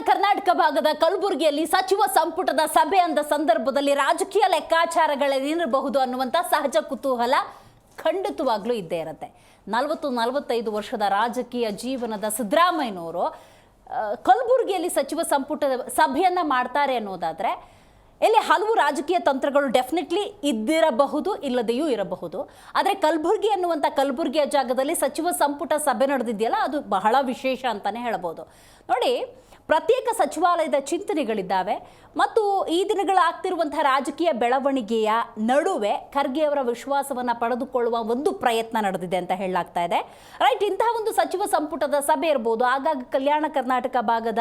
ಕರ್ನಾಟಕ ಭಾಗದ ಕಲಬುರಗಿಯಲ್ಲಿ ಸಚಿವ ಸಂಪುಟದ ಸಭೆ ಅಂದ ಸಂದರ್ಭದಲ್ಲಿ ರಾಜಕೀಯ ಲೆಕ್ಕಾಚಾರಗಳೇನಿರಬಹುದು ಅನ್ನುವಂಥ ಸಹಜ ಕುತೂಹಲ ಖಂಡಿತವಾಗ್ಲೂ ಇದ್ದೇ ಇರುತ್ತೆ. 40-45 ವರ್ಷದ ರಾಜಕೀಯ ಜೀವನದ ಸಿದ್ದರಾಮಯ್ಯನವರು ಕಲಬುರಗಿಯಲ್ಲಿ ಸಚಿವ ಸಂಪುಟದ ಸಭೆಯನ್ನ ಮಾಡ್ತಾರೆ ಅನ್ನೋದಾದ್ರೆ ಇಲ್ಲಿ ಹಲವು ರಾಜಕೀಯ ತಂತ್ರಗಳು ಡೆಫಿನೆಟ್ಲಿ ಇದ್ದಿರಬಹುದು, ಇಲ್ಲದೆಯೂ ಇರಬಹುದು. ಆದರೆ ಕಲಬುರಗಿ ಅನ್ನುವಂಥ ಕಲಬುರಗಿಯ ಜಾಗದಲ್ಲಿ ಸಚಿವ ಸಂಪುಟ ಸಭೆ ನಡೆದಿದೆಯಲ್ಲ, ಅದು ಬಹಳ ವಿಶೇಷ ಅಂತಾನೆ ಹೇಳ್ಬೋದು. ನೋಡಿ, ಪ್ರತ್ಯೇಕ ಸಚಿವಾಲಯದ ಚಿಂತನೆಗಳಿದ್ದಾವೆ ಮತ್ತು ಈ ದಿನಗಳಾಗ್ತಿರುವಂತಹ ರಾಜಕೀಯ ಬೆಳವಣಿಗೆಯ ನಡುವೆ ಖರ್ಗೆ ಅವರ ವಿಶ್ವಾಸವನ್ನು ಪಡೆದುಕೊಳ್ಳುವ ಒಂದು ಪ್ರಯತ್ನ ನಡೆದಿದೆ ಅಂತ ಹೇಳಲಾಗ್ತಾ ಇದೆ. ರೈಟ್, ಇಂತಹ ಒಂದು ಸಚಿವ ಸಂಪುಟದ ಸಭೆ ಇರ್ಬೋದು. ಆಗಾಗ ಕಲ್ಯಾಣ ಕರ್ನಾಟಕ ಭಾಗದ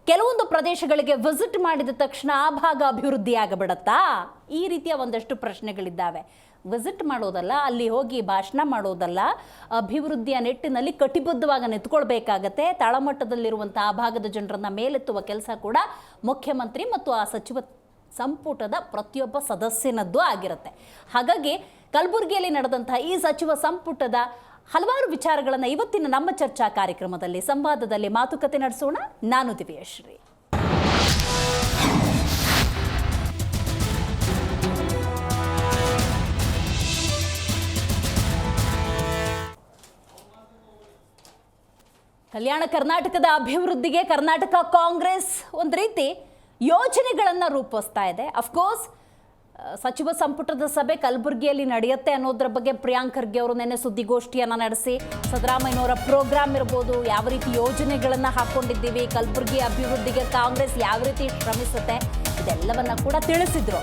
ಕೆಲವೊಂದು ಪ್ರದೇಶಗಳಿಗೆ ವಿಸಿಟ್ ಮಾಡಿದ ತಕ್ಷಣ ಆ ಭಾಗ ಅಭಿವೃದ್ಧಿ ಆಗಬಿಡತ್ತಾ? ಈ ರೀತಿಯ ಒಂದಷ್ಟು ಪ್ರಶ್ನೆಗಳಿದ್ದಾವೆ. ವಿಸಿಟ್ ಮಾಡೋದಲ್ಲ, ಅಲ್ಲಿ ಹೋಗಿ ಭಾಷಣ ಮಾಡೋದಲ್ಲ, ಅಭಿವೃದ್ಧಿಯ ನಿಟ್ಟಿನಲ್ಲಿ ಕಟಿಬದ್ಧವಾಗಿ ನಿಂತ್ಕೊಳ್ಬೇಕಾಗತ್ತೆ. ತಳಮಟ್ಟದಲ್ಲಿರುವಂಥ ಆ ಭಾಗದ ಜನರನ್ನ ಮೇಲೆತ್ತುವ ಕೆಲಸ ಕೂಡ ಮುಖ್ಯಮಂತ್ರಿ ಮತ್ತು ಆ ಸಚಿವ ಸಂಪುಟದ ಪ್ರತಿಯೊಬ್ಬ ಸದಸ್ಯನದ್ದು ಆಗಿರುತ್ತೆ. ಹಾಗಾಗಿ ಕಲಬುರಗಿಯಲ್ಲಿ ನಡೆದಂತಹ ಈ ಸಚಿವ ಸಂಪುಟದ ಹಲವಾರು ವಿಚಾರಗಳನ್ನು ಇವತ್ತಿನ ನಮ್ಮ ಚರ್ಚಾ ಕಾರ್ಯಕ್ರಮದಲ್ಲಿ ಸಂವಾದದಲ್ಲಿ ಮಾತುಕತೆ ನಡೆಸೋಣ. ನಾನು ದಿವ್ಯಶ್ರೀ. ಕಲ್ಯಾಣ ಕರ್ನಾಟಕದ ಅಭಿವೃದ್ಧಿಗೆ ಕರ್ನಾಟಕ ಕಾಂಗ್ರೆಸ್ ಒಂದು ರೀತಿ ಯೋಜನೆಗಳನ್ನು ರೂಪಿಸ್ತಾ ಇದೆ. ಅಫ್ಕೋರ್ಸ್ ಸಚಿವ ಸಂಪುಟದ ಸಭೆ ಕಲಬುರಗಿಯಲ್ಲಿ ನಡೆಯುತ್ತೆ ಅನ್ನೋದ್ರ ಬಗ್ಗೆ ಪ್ರಿಯಾಂಕ್ ಖರ್ಗೆ ಅವರು ನಿನ್ನೆ ಸುದ್ದಿಗೋಷ್ಠಿಯನ್ನು ನಡೆಸಿ ಸಿದ್ದರಾಮಯ್ಯನವರ ಪ್ರೋಗ್ರಾಮ್ ಇರ್ಬೋದು, ಯಾವ ರೀತಿ ಯೋಜನೆಗಳನ್ನು ಹಾಕ್ಕೊಂಡಿದ್ದೀವಿ, ಕಲಬುರಗಿ ಅಭಿವೃದ್ಧಿಗೆ ಕಾಂಗ್ರೆಸ್ ಯಾವ ರೀತಿ ಶ್ರಮಿಸುತ್ತೆ, ಇದೆಲ್ಲವನ್ನ ಕೂಡ ತಿಳಿಸಿದ್ರು.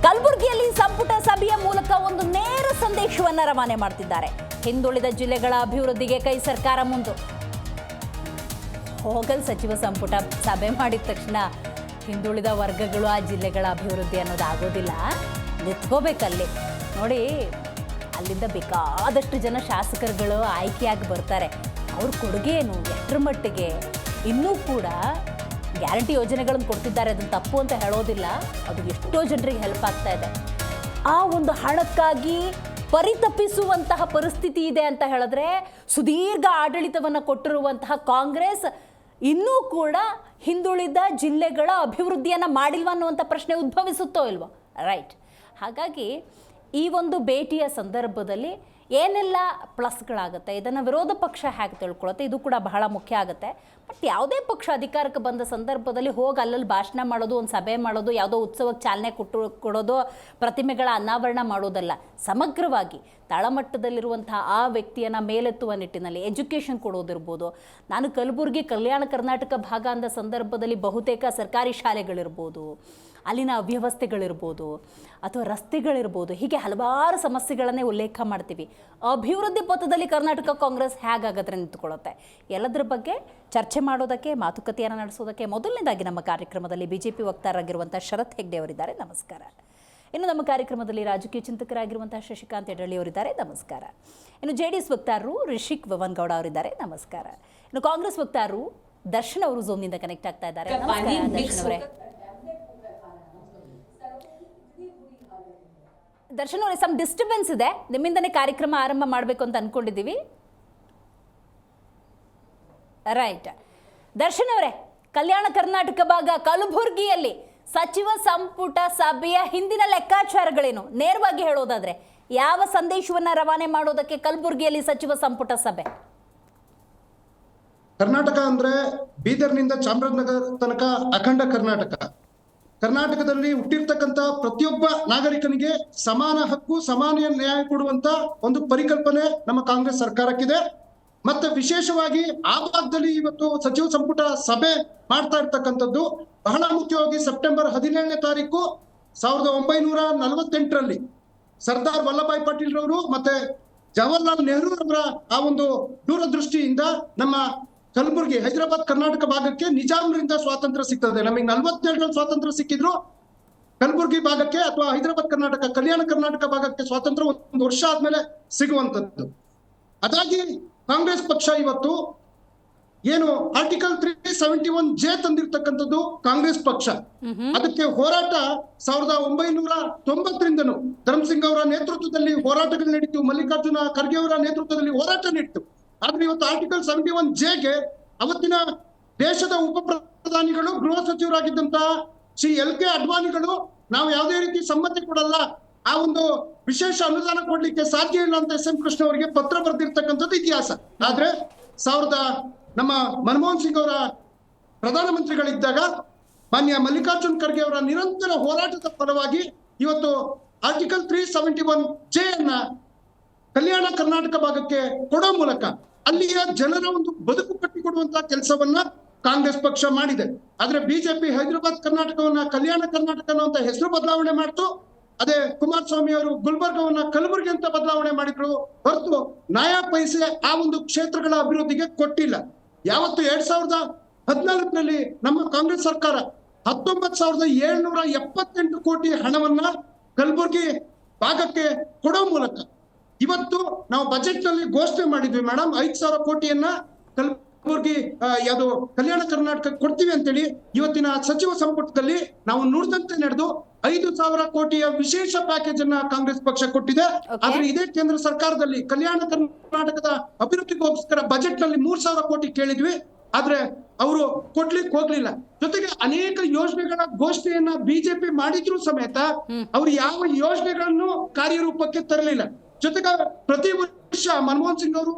ಕಲಬುರಗಿಯಲ್ಲಿ ಸಂಪುಟ ಸಭೆಯ ಮೂಲಕ ಒಂದು ನೇರ ಸಂದೇಶವನ್ನು ರವಾನೆ ಮಾಡ್ತಿದ್ದಾರೆ. ಹಿಂದುಳಿದ ಜಿಲ್ಲೆಗಳ ಅಭಿವೃದ್ಧಿಗೆ ಕೈ ಸರ್ಕಾರ ಮುಂದು. ಹೋಗಲ್ ಸಚಿವ ಸಂಪುಟ ಸಭೆ ಮಾಡಿದ ತಕ್ಷಣ ಹಿಂದುಳಿದ ವರ್ಗಗಳು ಆ ಜಿಲ್ಲೆಗಳ ಅಭಿವೃದ್ಧಿ ಅನ್ನೋದು ಆಗೋದಿಲ್ಲ, ನಿಂತ್ಕೋಬೇಕಲ್ಲಿ. ನೋಡಿ, ಅಲ್ಲಿಂದ ಬೇಕಾದಷ್ಟು ಜನ ಶಾಸಕರುಗಳು ಆಯ್ಕೆಯಾಗಿ ಬರ್ತಾರೆ. ಅವ್ರ ಕೊಡುಗೆ ಏನು, ಎಷ್ಟರ ಮಟ್ಟಿಗೆ ಇನ್ನೂ ಕೂಡ ಗ್ಯಾರಂಟಿ ಯೋಜನೆಗಳನ್ನು ಕೊಡ್ತಿದ್ದಾರೆ, ಅದನ್ನು ತಪ್ಪು ಅಂತ ಹೇಳೋದಿಲ್ಲ. ಅದು ಎಷ್ಟೋ ಜನರಿಗೆ ಹೆಲ್ಪ್ ಆಗ್ತಾ ಇದೆ. ಆ ಒಂದು ಹಣಕ್ಕಾಗಿ ಪರಿತಪಿಸುವಂತಹ ಪರಿಸ್ಥಿತಿ ಇದೆ ಅಂತ ಹೇಳಿದ್ರೆ, ಸುದೀರ್ಘ ಆಡಳಿತವನ್ನು ಕೊಟ್ಟಿರುವಂತಹ ಕಾಂಗ್ರೆಸ್ ಇನ್ನೂ ಕೂಡ ಹಿಂದುಳಿದ ಜಿಲ್ಲೆಗಳ ಅಭಿವೃದ್ಧಿಯನ್ನು ಮಾಡಿಲ್ವ ಅನ್ನುವಂಥ ಪ್ರಶ್ನೆ ಉದ್ಭವಿಸುತ್ತೋ ಇಲ್ವೋ? ರೈಟ್. ಹಾಗಾಗಿ ಈ ಒಂದು ಭೇಟಿಯ ಸಂದರ್ಭದಲ್ಲಿ ಏನೆಲ್ಲ ಪ್ಲಸ್ಗಳಾಗುತ್ತೆ, ಇದನ್ನು ವಿರೋಧ ಪಕ್ಷ ಹೇಗೆ ತಿಳ್ಕೊಳ್ಳುತ್ತೆ, ಇದು ಕೂಡ ಬಹಳ ಮುಖ್ಯ ಆಗುತ್ತೆ. ಬಟ್ ಯಾವುದೇ ಪಕ್ಷ ಅಧಿಕಾರಕ್ಕೆ ಬಂದ ಸಂದರ್ಭದಲ್ಲಿ ಹೋಗಿ ಅಲ್ಲಲ್ಲಿ ಭಾಷಣ ಮಾಡೋದು, ಒಂದು ಸಭೆ ಮಾಡೋದು, ಯಾವುದೋ ಉತ್ಸವಕ್ಕೆ ಚಾಲನೆ ಕೊಡೋದು, ಪ್ರತಿಮೆಗಳ ಅನಾವರಣ ಮಾಡೋದಲ್ಲ. ಸಮಗ್ರವಾಗಿ ತಳಮಟ್ಟದಲ್ಲಿರುವಂತಹ ಆ ವ್ಯಕ್ತಿಯನ್ನು ಮೇಲೆತ್ತುವ ನಿಟ್ಟಿನಲ್ಲಿ ಎಜುಕೇಷನ್ ಕೊಡೋದಿರ್ಬೋದು. ನಾನು ಕಲಬುರಗಿ ಕಲ್ಯಾಣ ಕರ್ನಾಟಕ ಭಾಗ ಅಂದ ಸಂದರ್ಭದಲ್ಲಿ ಬಹುತೇಕ ಸರ್ಕಾರಿ ಶಾಲೆಗಳಿರ್ಬೋದು, ಅಲ್ಲಿನ ಅವ್ಯವಸ್ಥೆಗಳಿರ್ಬೋದು, ಅಥವಾ ರಸ್ತೆಗಳಿರ್ಬೋದು, ಹೀಗೆ ಹಲವಾರು ಸಮಸ್ಯೆಗಳನ್ನೇ ಉಲ್ಲೇಖ ಮಾಡ್ತೀವಿ. ಅಭಿವೃದ್ಧಿ ಪಥದಲ್ಲಿ ಕರ್ನಾಟಕ ಕಾಂಗ್ರೆಸ್ ಹೇಗಾಗದ್ರೆ ನಿಂತ್ಕೊಳ್ಳುತ್ತೆ, ಎಲ್ಲದರ ಬಗ್ಗೆ ಚರ್ಚೆ ಮಾಡೋದಕ್ಕೆ, ಮಾತುಕತೆಯನ್ನು ನಡೆಸೋದಕ್ಕೆ ಮೊದಲನೇದಾಗಿ ನಮ್ಮ ಕಾರ್ಯಕ್ರಮದಲ್ಲಿ ಬಿಜೆಪಿ ವಕ್ತಾರರಾಗಿರುವಂಥ ಶರತ್ ಹೆಗ್ಡೆ ಅವರಿದ್ದಾರೆ. ನಮಸ್ಕಾರ. ಇನ್ನು ನಮ್ಮ ಕಾರ್ಯಕ್ರಮದಲ್ಲಿ ರಾಜಕೀಯ ಚಿಂತಕರಾಗಿರುವಂತಹ ಶಶಿಕಾಂತ್ ಯಡಳ್ಳಿ ಅವರಿದ್ದಾರೆ. ನಮಸ್ಕಾರ. ಇನ್ನು JDS ವಕ್ತಾರರು ರಿಷಿಕ್ ವವನ್ಗೌಡ ಅವರಿದ್ದಾರೆ. ನಮಸ್ಕಾರ. ಇನ್ನು ಕಾಂಗ್ರೆಸ್ ವಕ್ತಾರರು ದರ್ಶನ್ ಅವರು ಝೂಮ್ನಿಂದ ಕನೆಕ್ಟ್ ಆಗ್ತಾ ಇದ್ದಾರೆ. ನಮಸ್ಕಾರ ದರ್ಶನ್ ಅವರೇ. ದರ್ಶನ್ ಅವರೇ, ಸಮ್ ಡಿಸ್ಟರ್ಬೆನ್ಸ್ ಇದೆ, ನಿಮ್ಮಿಂದನೇ ಕಾರ್ಯಕ್ರಮ ಆರಂಭ ಮಾಡಬೇಕು ಅಂತ ಅಂದ್ಕೊಂಡಿದ್ದೀವಿ. ರೈಟ್. ದರ್ಶನ್ ಅವರೇ, ಕಲ್ಯಾಣ ಕರ್ನಾಟಕ ಭಾಗ ಕಲಬುರಗಿಯಲ್ಲಿ ಸಚಿವ ಸಂಪುಟ ಸಭೆಯ ಹಿಂದಿನ ಲೆಕ್ಕಾಚಾರಗಳೇನು? ನೇರವಾಗಿ ಹೇಳೋದಾದ್ರೆ ಯಾವ ಸಂದೇಶವನ್ನ ರವಾನೆ ಮಾಡೋದಕ್ಕೆ ಕಲಬುರಗಿಯಲ್ಲಿ ಸಚಿವ ಸಂಪುಟ ಸಭೆ? ಕರ್ನಾಟಕ ಅಂದ್ರೆ ಬೀದರ್ನಿಂದ ಚಾಮರಾಜನಗರ ತನಕ ಅಖಂಡ ಕರ್ನಾಟಕ. ಕರ್ನಾಟಕದಲ್ಲಿ ಹುಟ್ಟಿರ್ತಕ್ಕಂಥ ಪ್ರತಿಯೊಬ್ಬ ನಾಗರಿಕನಿಗೆ ಸಮಾನ ಹಕ್ಕು, ಸಮಾನ ನ್ಯಾಯ ಕೊಡುವಂತ ಒಂದು ಪರಿಕಲ್ಪನೆ ನಮ್ಮ ಕಾಂಗ್ರೆಸ್ ಸರ್ಕಾರಕ್ಕಿದೆ. ಮತ್ತೆ ವಿಶೇಷವಾಗಿ ಆ ಭಾಗದಲ್ಲಿ ಇವತ್ತು ಸಚಿವ ಸಂಪುಟ ಸಭೆ ಮಾಡ್ತಾ ಇರ್ತಕ್ಕಂಥದ್ದು ಬಹಳ ಮುಖ್ಯವಾಗಿ ಸೆಪ್ಟೆಂಬರ್ 17ನೇ ತಾರೀಕು 1948ರಲ್ಲಿ ಸರ್ದಾರ್ ವಲ್ಲಭಾಯ್ ಪಟೇಲ್ ರವರು ಮತ್ತೆ ಜವಾಹರ್ಲಾಲ್ ನೆಹರು ಅವರ ಆ ಒಂದು ದೂರದೃಷ್ಟಿಯಿಂದ ನಮ್ಮ ಕಲಬುರಗಿ ಹೈದರಾಬಾದ್ ಕರ್ನಾಟಕ ಭಾಗಕ್ಕೆ ನಿಜಾಮರಿಂದ ಸ್ವಾತಂತ್ರ್ಯ ಸಿಗ್ತದೆ. ನಮಗೆ 47ರಲ್ಲಿ ಸ್ವಾತಂತ್ರ್ಯ ಸಿಕ್ಕಿದ್ರು ಕಲಬುರಗಿ ಭಾಗಕ್ಕೆ ಅಥವಾ ಹೈದರಾಬಾದ್ ಕರ್ನಾಟಕ ಕಲ್ಯಾಣ ಕರ್ನಾಟಕ ಭಾಗಕ್ಕೆ ಸ್ವಾತಂತ್ರ್ಯ 1 ವರ್ಷ ಆದ್ಮೇಲೆ ಸಿಗುವಂತದ್ದು. ಅದಾಗಿ ಕಾಂಗ್ರೆಸ್ ಪಕ್ಷ ಇವತ್ತು ಏನು ಆರ್ಟಿಕಲ್ 371J ತಂದಿರ್ತಕ್ಕಂಥದ್ದು ಕಾಂಗ್ರೆಸ್ ಪಕ್ಷ. ಅದಕ್ಕೆ ಹೋರಾಟ 1990ರಿಂದನೂ ಧರ್ಮಸಿಂಗ್ ಅವರ ನೇತೃತ್ವದಲ್ಲಿ ಹೋರಾಟಗಳು ನಡೀತು, ಮಲ್ಲಿಕಾರ್ಜುನ ಖರ್ಗೆ ಅವರ ನೇತೃತ್ವದಲ್ಲಿ ಹೋರಾಟ ನಡೀತು. ಆದ್ರೆ ಇವತ್ತು ಆರ್ಟಿಕಲ್ 71Jಗೆ ಅವತ್ತಿನ ದೇಶದ ಉಪ ಪ್ರಧಾನಿಗಳು ಗೃಹ ಸಚಿವರಾಗಿದ್ದಂತಹ ಶ್ರೀ LK ಅಡ್ವಾಣಿಗಳು ನಾವು ಯಾವುದೇ ರೀತಿ ಸಮ್ಮತಿ ಕೊಡಲ್ಲ, ಆ ಒಂದು ವಿಶೇಷ ಅನುದಾನ ಕೊಡ್ಲಿಕ್ಕೆ ಸಾಧ್ಯ ಇಲ್ಲ ಅಂತ SM ಕೃಷ್ಣ ಅವರಿಗೆ ಪತ್ರ ಬರೆದಿರ್ತಕ್ಕಂಥದ್ದು ಇತಿಹಾಸ. ಆದ್ರೆ ನಮ್ಮ ಮನಮೋಹನ್ ಸಿಂಗ್ ಅವರ ಪ್ರಧಾನಮಂತ್ರಿಗಳಿದ್ದಾಗ ಮಾನ್ಯ ಮಲ್ಲಿಕಾರ್ಜುನ್ ಖರ್ಗೆ ಅವರ ನಿರಂತರ ಹೋರಾಟದ ಫಲವಾಗಿ ಇವತ್ತು ಆರ್ಟಿಕಲ್ 371J ಅನ್ನ ಕಲ್ಯಾಣ ಕರ್ನಾಟಕ ಭಾಗಕ್ಕೆ ಕೊಡೋ ಮೂಲಕ ಅಲ್ಲಿಯ ಜನರ ಒಂದು ಬದುಕು ಕಟ್ಟಿಕೊಡುವಂತಹ ಕೆಲಸವನ್ನ ಕಾಂಗ್ರೆಸ್ ಪಕ್ಷ ಮಾಡಿದೆ. ಆದ್ರೆ ಬಿಜೆಪಿ ಹೈದರಾಬಾದ್ ಕರ್ನಾಟಕವನ್ನ ಕಲ್ಯಾಣ ಕರ್ನಾಟಕ ಅನ್ನುವಂತ ಹೆಸರು ಬದಲಾವಣೆ ಮಾಡ್ತು. ಅದೇ ಕುಮಾರಸ್ವಾಮಿ ಅವರು ಗುಲ್ಬರ್ಗವನ್ನ ಕಲಬುರಗಿ ಅಂತ ಬದಲಾವಣೆ ಮಾಡಿದ್ರು ಹೊರತು ನಯಾ ಪೈಸೆ ಆ ಒಂದು ಕ್ಷೇತ್ರಗಳ ಅಭಿವೃದ್ಧಿಗೆ ಕೊಟ್ಟಿಲ್ಲ. ಯಾವತ್ತು 2014ರಲ್ಲಿ ನಮ್ಮ ಕಾಂಗ್ರೆಸ್ ಸರ್ಕಾರ 19,778 ಕೋಟಿ ಹಣವನ್ನ ಕಲಬುರಗಿ ಭಾಗಕ್ಕೆ ಕೊಡೋ ಮೂಲಕ ಇವತ್ತು ನಾವು ಬಜೆಟ್ ನಲ್ಲಿ ಘೋಷಣೆ ಮಾಡಿದ್ವಿ ಮೇಡಮ್, 5,000 ಕೋಟಿಯನ್ನ ಕಲಬುರಗಿ ಯಾವುದು ಕಲ್ಯಾಣ ಕರ್ನಾಟಕಕ್ಕೆ ಕೊಡ್ತೀವಿ ಅಂತೇಳಿ. ಇವತ್ತಿನ ಸಚಿವ ಸಂಪುಟದಲ್ಲಿ ನಾವು ನುಡಿದಂತೆ ನಡೆದು 5,000 ಕೋಟಿಯ ವಿಶೇಷ ಪ್ಯಾಕೇಜ್ ಅನ್ನ ಕಾಂಗ್ರೆಸ್ ಪಕ್ಷ ಕೊಟ್ಟಿದೆ. ಆದ್ರೆ ಇದೇ ಕೇಂದ್ರ ಸರ್ಕಾರದಲ್ಲಿ ಕಲ್ಯಾಣ ಕರ್ನಾಟಕದ ಅಭಿವೃದ್ಧಿಗೋಸ್ಕರ ಬಜೆಟ್ ನಲ್ಲಿ 3,000 ಕೋಟಿ ಕೇಳಿದ್ವಿ, ಆದ್ರೆ ಅವರು ಕೊಡ್ಲಿಕ್ಕೆ ಹೋಗ್ಲಿಲ್ಲ. ಜೊತೆಗೆ ಅನೇಕ ಯೋಜನೆಗಳ ಘೋಷಣೆಯನ್ನ ಬಿಜೆಪಿ ಮಾಡಿದ್ರು ಸಮೇತ ಅವ್ರು ಯಾವ ಯೋಜನೆಗಳನ್ನು ಕಾರ್ಯರೂಪಕ್ಕೆ ತರಲಿಲ್ಲ. ಜೊತೆಗೆ ಪ್ರತಿ ವರ್ಷ ಮನಮೋಹನ್ ಸಿಂಗ್ ಅವರು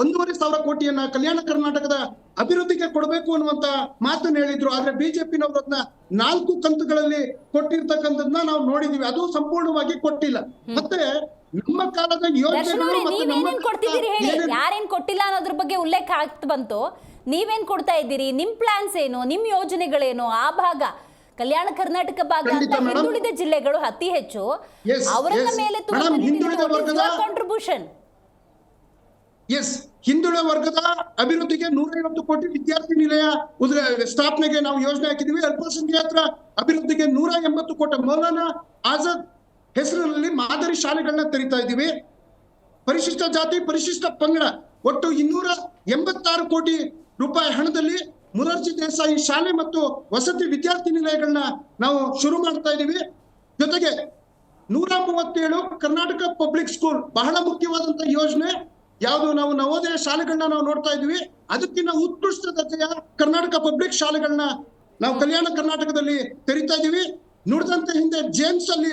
1,500 ಕೋಟಿಯನ್ನ ಕಲ್ಯಾಣ ಕರ್ನಾಟಕದ ಅಭಿವೃದ್ಧಿಗೆ ಕೊಡಬೇಕು ಅನ್ನುವಂತ ಮಾತನ್ನ ಹೇಳಿದ್ರು. ಆದ್ರೆ ಬಿಜೆಪಿನವರು ಅದನ್ನ 4 ಕಂತುಗಳಲ್ಲಿ ಕೊಟ್ಟಿರ್ತಕ್ಕಂಥದ್ನ ನಾವು ನೋಡಿದೀವಿ, ಅದು ಸಂಪೂರ್ಣವಾಗಿ ಕೊಟ್ಟಿಲ್ಲ. ಮತ್ತೆ ನಮ್ಮ ಕಾಲದ ಯೋಜನೆಗಳು ಯಾರೇನ್ ಕೊಟ್ಟಿಲ್ಲ ಅನ್ನೋದ್ರ ಬಗ್ಗೆ ಉಲ್ಲೇಖ ಆಗ್ತಾ ಬಂತು. ನೀವೇನ್ ಕೊಡ್ತಾ ಇದ್ದೀರಿ, ನಿಮ್ ಪ್ಲಾನ್ಸ್ ಏನು, ನಿಮ್ ಯೋಜನೆಗಳೇನು? ಆ ಭಾಗ ಕಲ್ಯಾಣ ಕರ್ನಾಟಕ ಭಾಗ ಅಂತ ಹಿಂದುಳಿದ ಜಿಲ್ಲೆಗಳು ಅತಿ ಹೆಚ್ಚು, ಅವರ ಮೇಲೆ ಕಾಂಟ್ರಿಬ್ಯೂಷನ್. ಹಿಂದುಳಿದ ವರ್ಗದ ಅಭಿವೃದ್ಧಿಗೆ 150 ಕೋಟಿ ವಿದ್ಯಾರ್ಥಿ ನಿಲಯ ಸ್ಥಾಪನೆಗೆ ನಾವು ಯೋಜನೆ ಹಾಕಿದೀವಿ. ಅಲ್ಪಸಂಖ್ಯಾತರ ಅಭಿವೃದ್ಧಿಗೆ 180 ಕೋಟಿ ಮೌಲಾನಾ ಆಜಾದ್ ಹೆಸರಿನಲ್ಲಿ ಮಾದರಿ ಶಾಲೆಗಳನ್ನ ತೆರಿತಾ ಇದ್ದೀವಿ. ಪರಿಶಿಷ್ಟ ಜಾತಿ ಪರಿಶಿಷ್ಟ ಪಂಗಡ ಒಟ್ಟು 286 ಕೋಟಿ ರೂಪಾಯಿ ಹಣದಲ್ಲಿ ಮುರಾರ್ಜಿ ದೇಸಾಯಿ ಶಾಲೆ ಮತ್ತು ವಸತಿ ವಿದ್ಯಾರ್ಥಿ ನಿಲಯಗಳನ್ನ ನಾವು ಶುರು ಮಾಡ್ತಾ ಇದ್ದೀವಿ. ಜೊತೆಗೆ 137 ಕರ್ನಾಟಕ ಪಬ್ಲಿಕ್ ಸ್ಕೂಲ್ ಬಹಳ ಮುಖ್ಯವಾದಂತಹ ಯೋಜನೆ. ಯಾವುದು ನಾವು ನವೋದಯ ಶಾಲೆಗಳನ್ನ ನಾವು ನೋಡ್ತಾ ಇದೀವಿ, ಅದಕ್ಕಿಂತ ಉತ್ಕೃಷ್ಟ ದರ್ಜೆಯ ಕರ್ನಾಟಕ ಪಬ್ಲಿಕ್ ಶಾಲೆಗಳನ್ನ ನಾವು ಕಲ್ಯಾಣ ಕರ್ನಾಟಕದಲ್ಲಿ ತೆರಿತಾ ಇದೀವಿ. ನುಡಿದಂತೆ ಹಿಂದೆ ಜೇಮ್ಸ್ ಅಲ್ಲಿ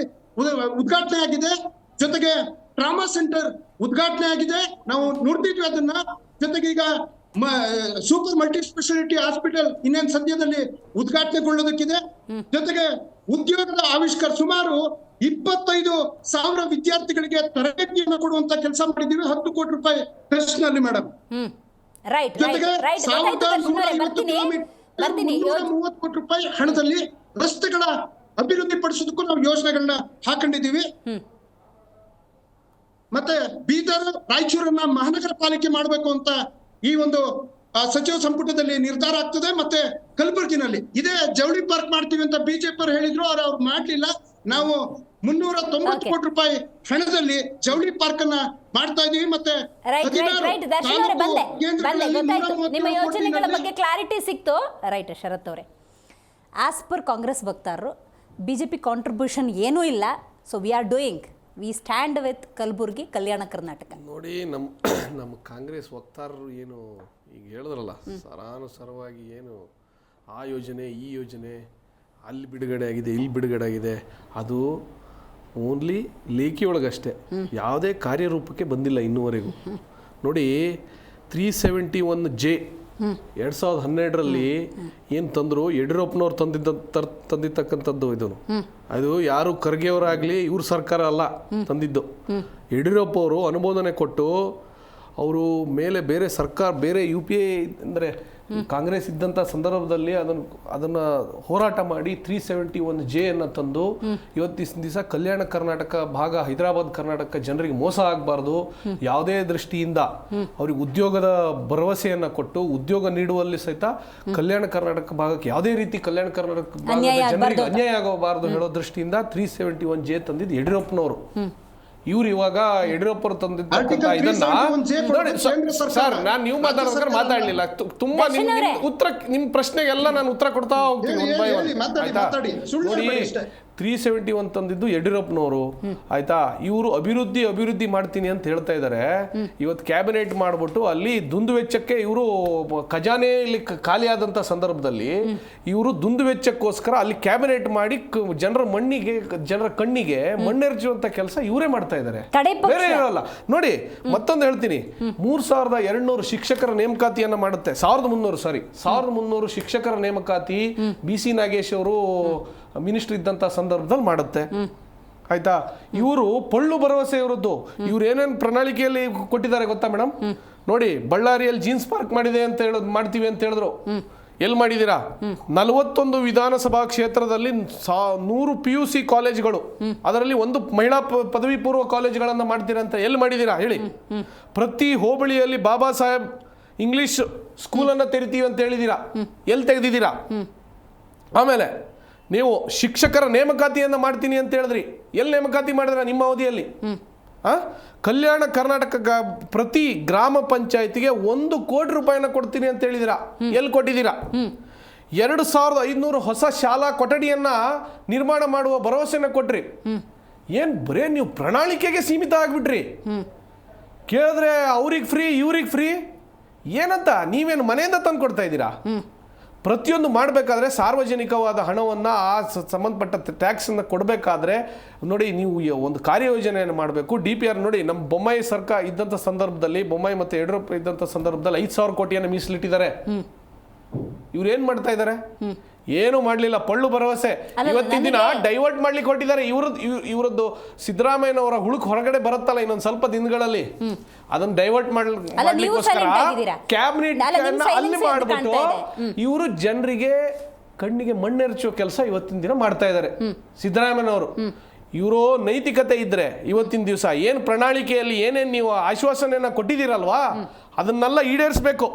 ಉದ್ಘಾಟನೆ ಆಗಿದೆ, ಜೊತೆಗೆ ಟ್ರಾಮಾ ಸೆಂಟರ್ ಉದ್ಘಾಟನೆ ಆಗಿದೆ, ನಾವು ನೋಡ್ತಿದ್ವಿ ಅದನ್ನ. ಜೊತೆಗೆ ಈಗ ಸೂಪರ್ ಮಲ್ಟಿ ಸ್ಪೆಷಾಲಿಟಿ ಹಾಸ್ಪಿಟಲ್ ಇನ್ನೇನು ಸದ್ಯದಲ್ಲಿ ಉದ್ಘಾಟನೆಗೊಳ್ಳೋದಕ್ಕಿದೆ. ಜೊತೆಗೆ ಉದ್ಯೋಗದ ಆವಿಷ್ಕಾರ ಸುಮಾರು 25,000 ವಿದ್ಯಾರ್ಥಿಗಳಿಗೆ ತರಬೇತಿಯನ್ನು ಕೊಡುವಂತ ಕೆಲಸ ಮಾಡಿದ್ದೀವಿ 10 ಕೋಟಿ ರೂಪಾಯಿ ಟ್ರಸ್ಟ್ ನಲ್ಲಿ ಮೇಡಮ್. ಜೊತೆಗೆ 1,230 ಕೋಟಿ ರೂಪಾಯಿ ಹಣದಲ್ಲಿ ರಸ್ತೆಗಳ ಅಭಿವೃದ್ಧಿ ಪಡಿಸೋದಕ್ಕೂ ನಾವು ಯೋಜನೆಗಳನ್ನ ಹಾಕೊಂಡಿದ್ದೀವಿ. ಮತ್ತೆ ಬೀದರ್ ರಾಯಚೂರನ್ನ ಮಹಾನಗರ ಪಾಲಿಕೆ ಮಾಡಬೇಕು ಅಂತ ಈ ಒಂದು ಸಚಿವ ಸಂಪುಟದಲ್ಲಿ ನಿರ್ಧಾರ ಆಗ್ತದೆ. ಮತ್ತೆ ಕಲಬುರಗಿನಲ್ಲಿ ಇದೇ ಜವಳಿ ಪಾರ್ಕ್ ಮಾಡ್ತೀವಿ ಅಂತ ಬಿಜೆಪಿ ಅವರು ಹೇಳಿದ್ರು, ಆದ್ರೆ ಅವ್ರು ಮಾಡ್ಲಿಲ್ಲ. ನಾವು 390 ಕೋಟಿ ರೂಪಾಯಿ ಹಣದಲ್ಲಿ ಜವಳಿ ಪಾರ್ಕ್ ಅನ್ನ ಮಾಡ್ತಾ ಇದೀವಿ. ಮತ್ತೆ ನಿಮ್ಮ ಯೋಜನೆಗಳ ಬಗ್ಗೆ ಕ್ಲಾರಿಟಿ ಸಿಕ್ತು. ರೈಟ್ ಶರತ್ ಅವರೇ, ಆಸ್ ಪರ್ ಕಾಂಗ್ರೆಸ್ ವಕ್ತಾರರು ಬಿಜೆಪಿ ಕಾಂಟ್ರಿಬ್ಯೂಷನ್ ಏನೂ ಇಲ್ಲ, so we are doing, we stand with Kalaburagi Kalyana Karnataka. ನೋಡಿ, ನಮ್ಮ ಕಾಂಗ್ರೆಸ್ ವಕ್ತಾರರು ಏನು ಈಗ ಹೇಳಿದ್ರಲ್ಲ, ಸರಾನುಸರವಾಗಿ ಏನು ಆ ಯೋಜನೆ ಈ ಯೋಜನೆ ಅಲ್ಲಿ ಬಿಡುಗಡೆ ಆಗಿದೆ ಇಲ್ಲಿ ಬಿಡುಗಡೆ ಆಗಿದೆ, ಅದು ಓನ್ಲಿ ಲೇಖಿಯೊಳಗಷ್ಟೇ, ಯಾವುದೇ ಕಾರ್ಯರೂಪಕ್ಕೆ ಬಂದಿಲ್ಲ ಇನ್ನೂವರೆಗೂ. ನೋಡಿ, 371J 2012ರಲ್ಲಿ ಏನು ತಂದರು, ಯಡಿಯೂರಪ್ಪನವ್ರು ತಂದಿದ್ದಕ್ಕಂಥದ್ದು ಇದನ್ನು. ಅದು ಯಾರು ಖರ್ಗೆಯವರಾಗಲಿ ಇವ್ರ ಸರ್ಕಾರ ಅಲ್ಲ ತಂದಿದ್ದು. ಯಡಿಯೂರಪ್ಪ ಅವರು ಅನುಮೋದನೆ ಕೊಟ್ಟು ಅವರು ಮೇಲೆ ಬೇರೆ ಸರ್ಕಾರ ಬೇರೆ UPA ಅಂದರೆ ಕಾಂಗ್ರೆಸ್ ಇದ್ದಂಥ ಸಂದರ್ಭದಲ್ಲಿ ಅದನ್ನು ಹೋರಾಟ ಮಾಡಿ 371J ಅನ್ನು ತಂದು ಇವತ್ತಿನ ದಿವಸ ಕಲ್ಯಾಣ ಕರ್ನಾಟಕ ಭಾಗ ಹೈದರಾಬಾದ್ ಕರ್ನಾಟಕ ಜನರಿಗೆ ಮೋಸ ಆಗಬಾರ್ದು, ಯಾವುದೇ ದೃಷ್ಟಿಯಿಂದ ಅವ್ರಿಗೆ ಉದ್ಯೋಗದ ಭರವಸೆಯನ್ನು ಕೊಟ್ಟು ಉದ್ಯೋಗ ನೀಡುವಲ್ಲಿ ಸಹಿತ ಕಲ್ಯಾಣ ಕರ್ನಾಟಕ ಭಾಗಕ್ಕೆ ಯಾವುದೇ ರೀತಿ ಕಲ್ಯಾಣ ಕರ್ನಾಟಕ ಭಾಗದ ಜನರಿಗೆ ಅನ್ಯಾಯ ಆಗಬಾರ್ದು ಹೇಳೋ ದೃಷ್ಟಿಯಿಂದ 371J ತಂದಿದ್ದು ಯಡಿಯೂರಪ್ಪನವರು. ಇವ್ರು ಇವಾಗ ಯಡಿಯೂರಪ್ಪರು ತಂದಿದ್ದಕ್ಕಂತ ಇದನ್ನ ನೋಡಿ ಸರ್, ನಾನು ನೀವು ಮಾತಾಡೋದ್ರೆ ಮಾತಾಡ್ಲಿಲ್ಲ, ತುಂಬಾ ನಿಮ್ ಪ್ರಶ್ನೆಗೆಲ್ಲ ನಾನು ಉತ್ತರ ಕೊಡ್ತಾ ಹೋಗ್ತೀನಿ. ಆಯ್ತಾ? ನೋಡಿ, 371 ತಂದಿದ್ದು ಯಡಿಯೂರಪ್ಪನವರು, ಆಯ್ತಾ. ಇವರು ಅಭಿವೃದ್ಧಿ ಮಾಡ್ತೀನಿ ಅಂತ ಹೇಳ್ತಾ ಇದ್ದಾರೆ. ಇವತ್ತು ಕ್ಯಾಬಿನೆಟ್ ಮಾಡ್ಬಿಟ್ಟು ಅಲ್ಲಿ ದುಂದುವೆಚ್ಚಕ್ಕೆ ಇವರು ಖಜಾನೆಯಲ್ಲಿ ಖಾಲಿ ಆದಂತ ಸಂದರ್ಭದಲ್ಲಿ ಇವರು ದುಂದುವೆಚ್ಚಕ್ಕೋಸ್ಕರ ಅಲ್ಲಿ ಕ್ಯಾಬಿನೆಟ್ ಮಾಡಿ ಜನರ ಕಣ್ಣಿಗೆ ಮಣ್ಣೆರಚುವಂತ ಕೆಲಸ ಇವರೇ ಮಾಡ್ತಾ ಇದ್ದಾರೆ, ಬೇರೆ ಇರಲ್ಲ. ನೋಡಿ ಮತ್ತೊಂದು ಹೇಳ್ತೀನಿ, 3200 ಶಿಕ್ಷಕರ ನೇಮಕಾತಿಯನ್ನ ಮಾಡುತ್ತೆ. 1300 ಶಿಕ್ಷಕರ ನೇಮಕಾತಿ BC ನಾಗೇಶ್ ಅವರು ಮಿನಿಸ್ಟರ್ ಇದ್ದಂತ ಸಂದರ್ಭದಲ್ಲಿ ಮಾಡುತ್ತೆ, ಆಯ್ತಾ. ಇವರು ಪೊಳ್ಳು ಭರವಸೆ ಇವರದ್ದು. ಇವ್ರು ಏನೇನು ಪ್ರಣಾಳಿಕೆಯಲ್ಲಿ ಕೊಟ್ಟಿದ್ದಾರೆ ಗೊತ್ತಾ ಮೇಡಮ್? ನೋಡಿ, ಬಳ್ಳಾರಿಯಲ್ಲಿ ಜೀನ್ಸ್ ಪಾರ್ಕ್ ಮಾಡ್ತೀವಿ ಅಂತ ಹೇಳಿದ್ರು. ಎಲ್ಲಿ ಮಾಡಿದೀರಾ? 41 ವಿಧಾನಸಭಾ ಕ್ಷೇತ್ರದಲ್ಲಿ 100 PUC ಕಾಲೇಜ್ಗಳು, ಅದರಲ್ಲಿ ಒಂದು ಮಹಿಳಾ ಪದವಿ ಪೂರ್ವ ಕಾಲೇಜ್ಗಳನ್ನ ಮಾಡ್ತೀರಾ ಅಂತ ಎಲ್ಲಿ ಮಾಡಿದೀರಾ ಹೇಳಿ? ಪ್ರತಿ ಹೋಬಳಿಯಲ್ಲಿ ಬಾಬಾ ಸಾಹೇಬ್ ಇಂಗ್ಲಿಷ್ ಸ್ಕೂಲನ್ನು ತೆರಿತೀವಿ ಅಂತ ಹೇಳಿದೀರಾ, ಎಲ್ಲಿ ತೆಗೆದಿದ್ದೀರಾ? ಆಮೇಲೆ ನೀವು ಶಿಕ್ಷಕರ ನೇಮಕಾತಿಯನ್ನು ಮಾಡ್ತೀನಿ ಅಂತ ಹೇಳಿದ್ರಿ, ಎಲ್ಲಿ ನೇಮಕಾತಿ ಮಾಡಿದ್ರ ನಿಮ್ಮ ಅವಧಿಯಲ್ಲಿ? ಕಲ್ಯಾಣ ಕರ್ನಾಟಕ ಪ್ರತಿ ಗ್ರಾಮ ಪಂಚಾಯತಿಗೆ 1 ಕೋಟಿ ರೂಪಾಯಿನ ಕೊಡ್ತೀನಿ ಅಂತ ಹೇಳಿದಿರಾ, ಎಲ್ಲಿ ಕೊಟ್ಟಿದ್ದೀರಾ? 2500 ಹೊಸ ಶಾಲಾ ಕೊಠಡಿಯನ್ನ ನಿರ್ಮಾಣ ಮಾಡುವ ಭರವಸೆನ ಕೊಟ್ರಿ. ಏನ್ ಬರೇ ನೀವು ಪ್ರಣಾಳಿಕೆಗೆ ಸೀಮಿತ ಆಗ್ಬಿಟ್ರಿ. ಕೇಳಿದ್ರೆ ಅವ್ರಿಗೆ ಫ್ರೀ ಇವ್ರಿಗೆ ಫ್ರೀ ಏನಂತ, ನೀವೇನು ಮನೆಯಿಂದ ತಂದು ಕೊಡ್ತಾ ಇದ್ದೀರಾ? ಪ್ರತಿಯೊಂದು ಮಾಡಬೇಕಾದ್ರೆ ಸಾರ್ವಜನಿಕವಾದ ಹಣವನ್ನು ಆ ಸಂಬಂಧಪಟ್ಟ ಟ್ಯಾಕ್ಸನ್ನು ಕೊಡಬೇಕಾದ್ರೆ ನೋಡಿ, ನೀವು ಒಂದು ಕಾರ್ಯಯೋಜನೆಯನ್ನು ಮಾಡಬೇಕು. DPR ನೋಡಿ, ನಮ್ಮ ಬೊಮ್ಮಾಯಿ ಸರ್ಕಾರ ಇದ್ದಂಥ ಸಂದರ್ಭದಲ್ಲಿ, ಬೊಮ್ಮಾಯಿ ಮತ್ತು ಯಡಿಯೂರಪ್ಪ ಇದ್ದಂಥ ಸಂದರ್ಭದಲ್ಲಿ 5000 ಕೋಟಿಯನ್ನು ಮೀಸಲಿಟ್ಟಿದ್ದಾರೆ. ಇವ್ರು ಏನು ಮಾಡ್ತಾ ಇದ್ದಾರೆ? ಏನು ಮಾಡಲಿಲ್ಲ, ಪಳ್ಳು ಭರವಸೆ. ಇವತ್ತಿನ ದಿನ ಡೈವರ್ಟ್ ಮಾಡ್ಲಿಕ್ಕೆ ಹೊರಟಿದ್ದಾರೆ. ಇವರದ್ದು ಸಿದ್ದರಾಮಯ್ಯನವರ ಹುಳುಕ್ ಹೊರಗಡೆ ಬರುತ್ತಲ್ಲ ಇನ್ನೊಂದು ಸ್ವಲ್ಪ ದಿನಗಳಲ್ಲಿ, ಅದನ್ನ ಡೈವರ್ಟ್ ಮಾಡ್ಲಿಕ್ಕೋಸ್ಕರ ಕ್ಯಾಬಿನೆಟ್ ಅಲ್ಲಿ ಮಾಡ್ಬಿಟ್ಟು ಇವರು ಜನರಿಗೆ ಕಣ್ಣಿಗೆ ಮಣ್ಣೆರಚುವ ಕೆಲಸ ಇವತ್ತಿನ ದಿನ ಮಾಡ್ತಾ ಇದ್ದಾರೆ ಸಿದ್ದರಾಮಯ್ಯನವರು. ಇವರು ನೈತಿಕತೆ ಇದ್ರೆ ಇವತ್ತಿನ ದಿವಸ ಏನು ಪ್ರಣಾಳಿಕೆಯಲ್ಲಿ ಏನೇನು ನೀವು ಆಶ್ವಾಸನೆಯನ್ನ ಕೊಟ್ಟಿದ್ದೀರಲ್ವಾ, ಅದನ್ನೆಲ್ಲ ಈಡೇರಿಸಬೇಕು.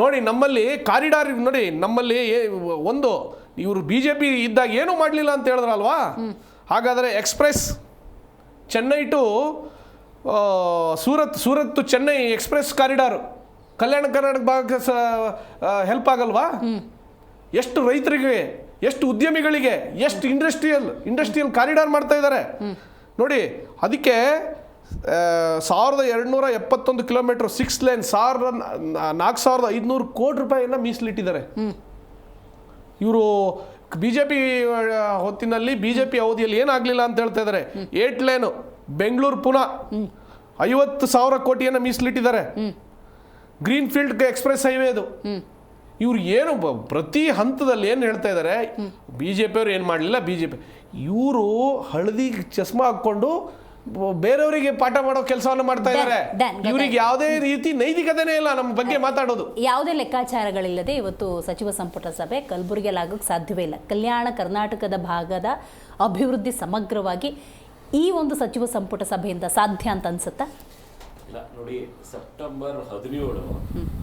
ನೋಡಿ, ನಮ್ಮಲ್ಲಿ ಕಾರಿಡಾರ್ ನೋಡಿ, ನಮ್ಮಲ್ಲಿ ಇವರು BJP ಇದ್ದಾಗ ಏನೂ ಮಾಡಲಿಲ್ಲ ಅಂತ ಹೇಳಿದ್ರಲ್ವಾ. ಹಾಗಾದರೆ express Chennai to Surat to Chennai express corridor Kalyana Karnataka ಭಾಗಕ್ಕೆ ಹೆಲ್ಪ್ ಆಗಲ್ವಾ? ಎಷ್ಟು ರೈತರಿಗೆ, ಎಷ್ಟು ಉದ್ಯಮಿಗಳಿಗೆ, ಎಷ್ಟು ಇಂಡಸ್ಟ್ರಿಯಲ್ ಕಾರಿಡಾರ್ ಮಾಡ್ತಾ ಇದ್ದಾರೆ ನೋಡಿ. ಅದಕ್ಕೆ 1271 ಕಿಲೋಮೀಟರ್ 6 ಲೇನ್ 4500 ಕೋಟಿ ರೂಪಾಯಿಯನ್ನ ಮೀಸಲಿಟ್ಟಿದ್ದಾರೆ ಇವರು. BJP ಹೊತ್ತಿನಲ್ಲಿ BJP ಅವಧಿಯಲ್ಲಿ ಏನಾಗಲಿಲ್ಲ ಅಂತ ಹೇಳ್ತಾ ಇದ್ದಾರೆ. 8 ಲೇನು ಬೆಂಗಳೂರು ಪುನಾ 50,000 ಕೋಟಿಯನ್ನು ಮೀಸಲಿಟ್ಟಿದ್ದಾರೆ. ಗ್ರೀನ್ ಫೀಲ್ಡ್ ಎಕ್ಸ್ಪ್ರೆಸ್ ಹೈವೇ ಅದು. ಇವ್ರು ಏನು ಪ್ರತಿ ಹಂತದಲ್ಲಿ ಏನು ಹೇಳ್ತಾ ಇದ್ದಾರೆ, BJP ಅವ್ರು ಏನು ಮಾಡಲಿಲ್ಲ, ಇವರು ಹಳದಿ ಚಸ್ಮಾ ಹಾಕ್ಕೊಂಡು ಬೇರೆಯವರಿಗೆ ಪಾಠ ಮಾಡೋ ಕೆಲಸವನ್ನು ಮಾಡ್ತಾ ಇದ್ದಾರೆ. ಇವರಿಗೆ ಯಾವುದೇ ರೀತಿ ನೈತಿಕತೆನೇ ಇಲ್ಲ ನಮ್ಮ ಬಗ್ಗೆ ಮಾತಾಡೋದು. ಯಾವುದೇ ಲೆಕ್ಕಾಚಾರಗಳಿಲ್ಲದೆ ಇವತ್ತು ಸಚಿವ ಸಂಪುಟ ಸಭೆ ಕಲಬುರಗಿಯಲ್ಲಿ ಆಗೋಕ್ಕೆ ಸಾಧ್ಯವೇ ಇಲ್ಲ. ಕಲ್ಯಾಣ ಕರ್ನಾಟಕದ ಭಾಗದ ಅಭಿವೃದ್ಧಿ ಸಮಗ್ರವಾಗಿ ಈ ಒಂದು ಸಚಿವ ಸಂಪುಟ ಸಭೆಯಿಂದ ಸಾಧ್ಯ ಅಂತ ಅನ್ಸುತ್ತಾ? ನೋಡಿ, ಸೆಪ್ಟೆಂಬರ್ 17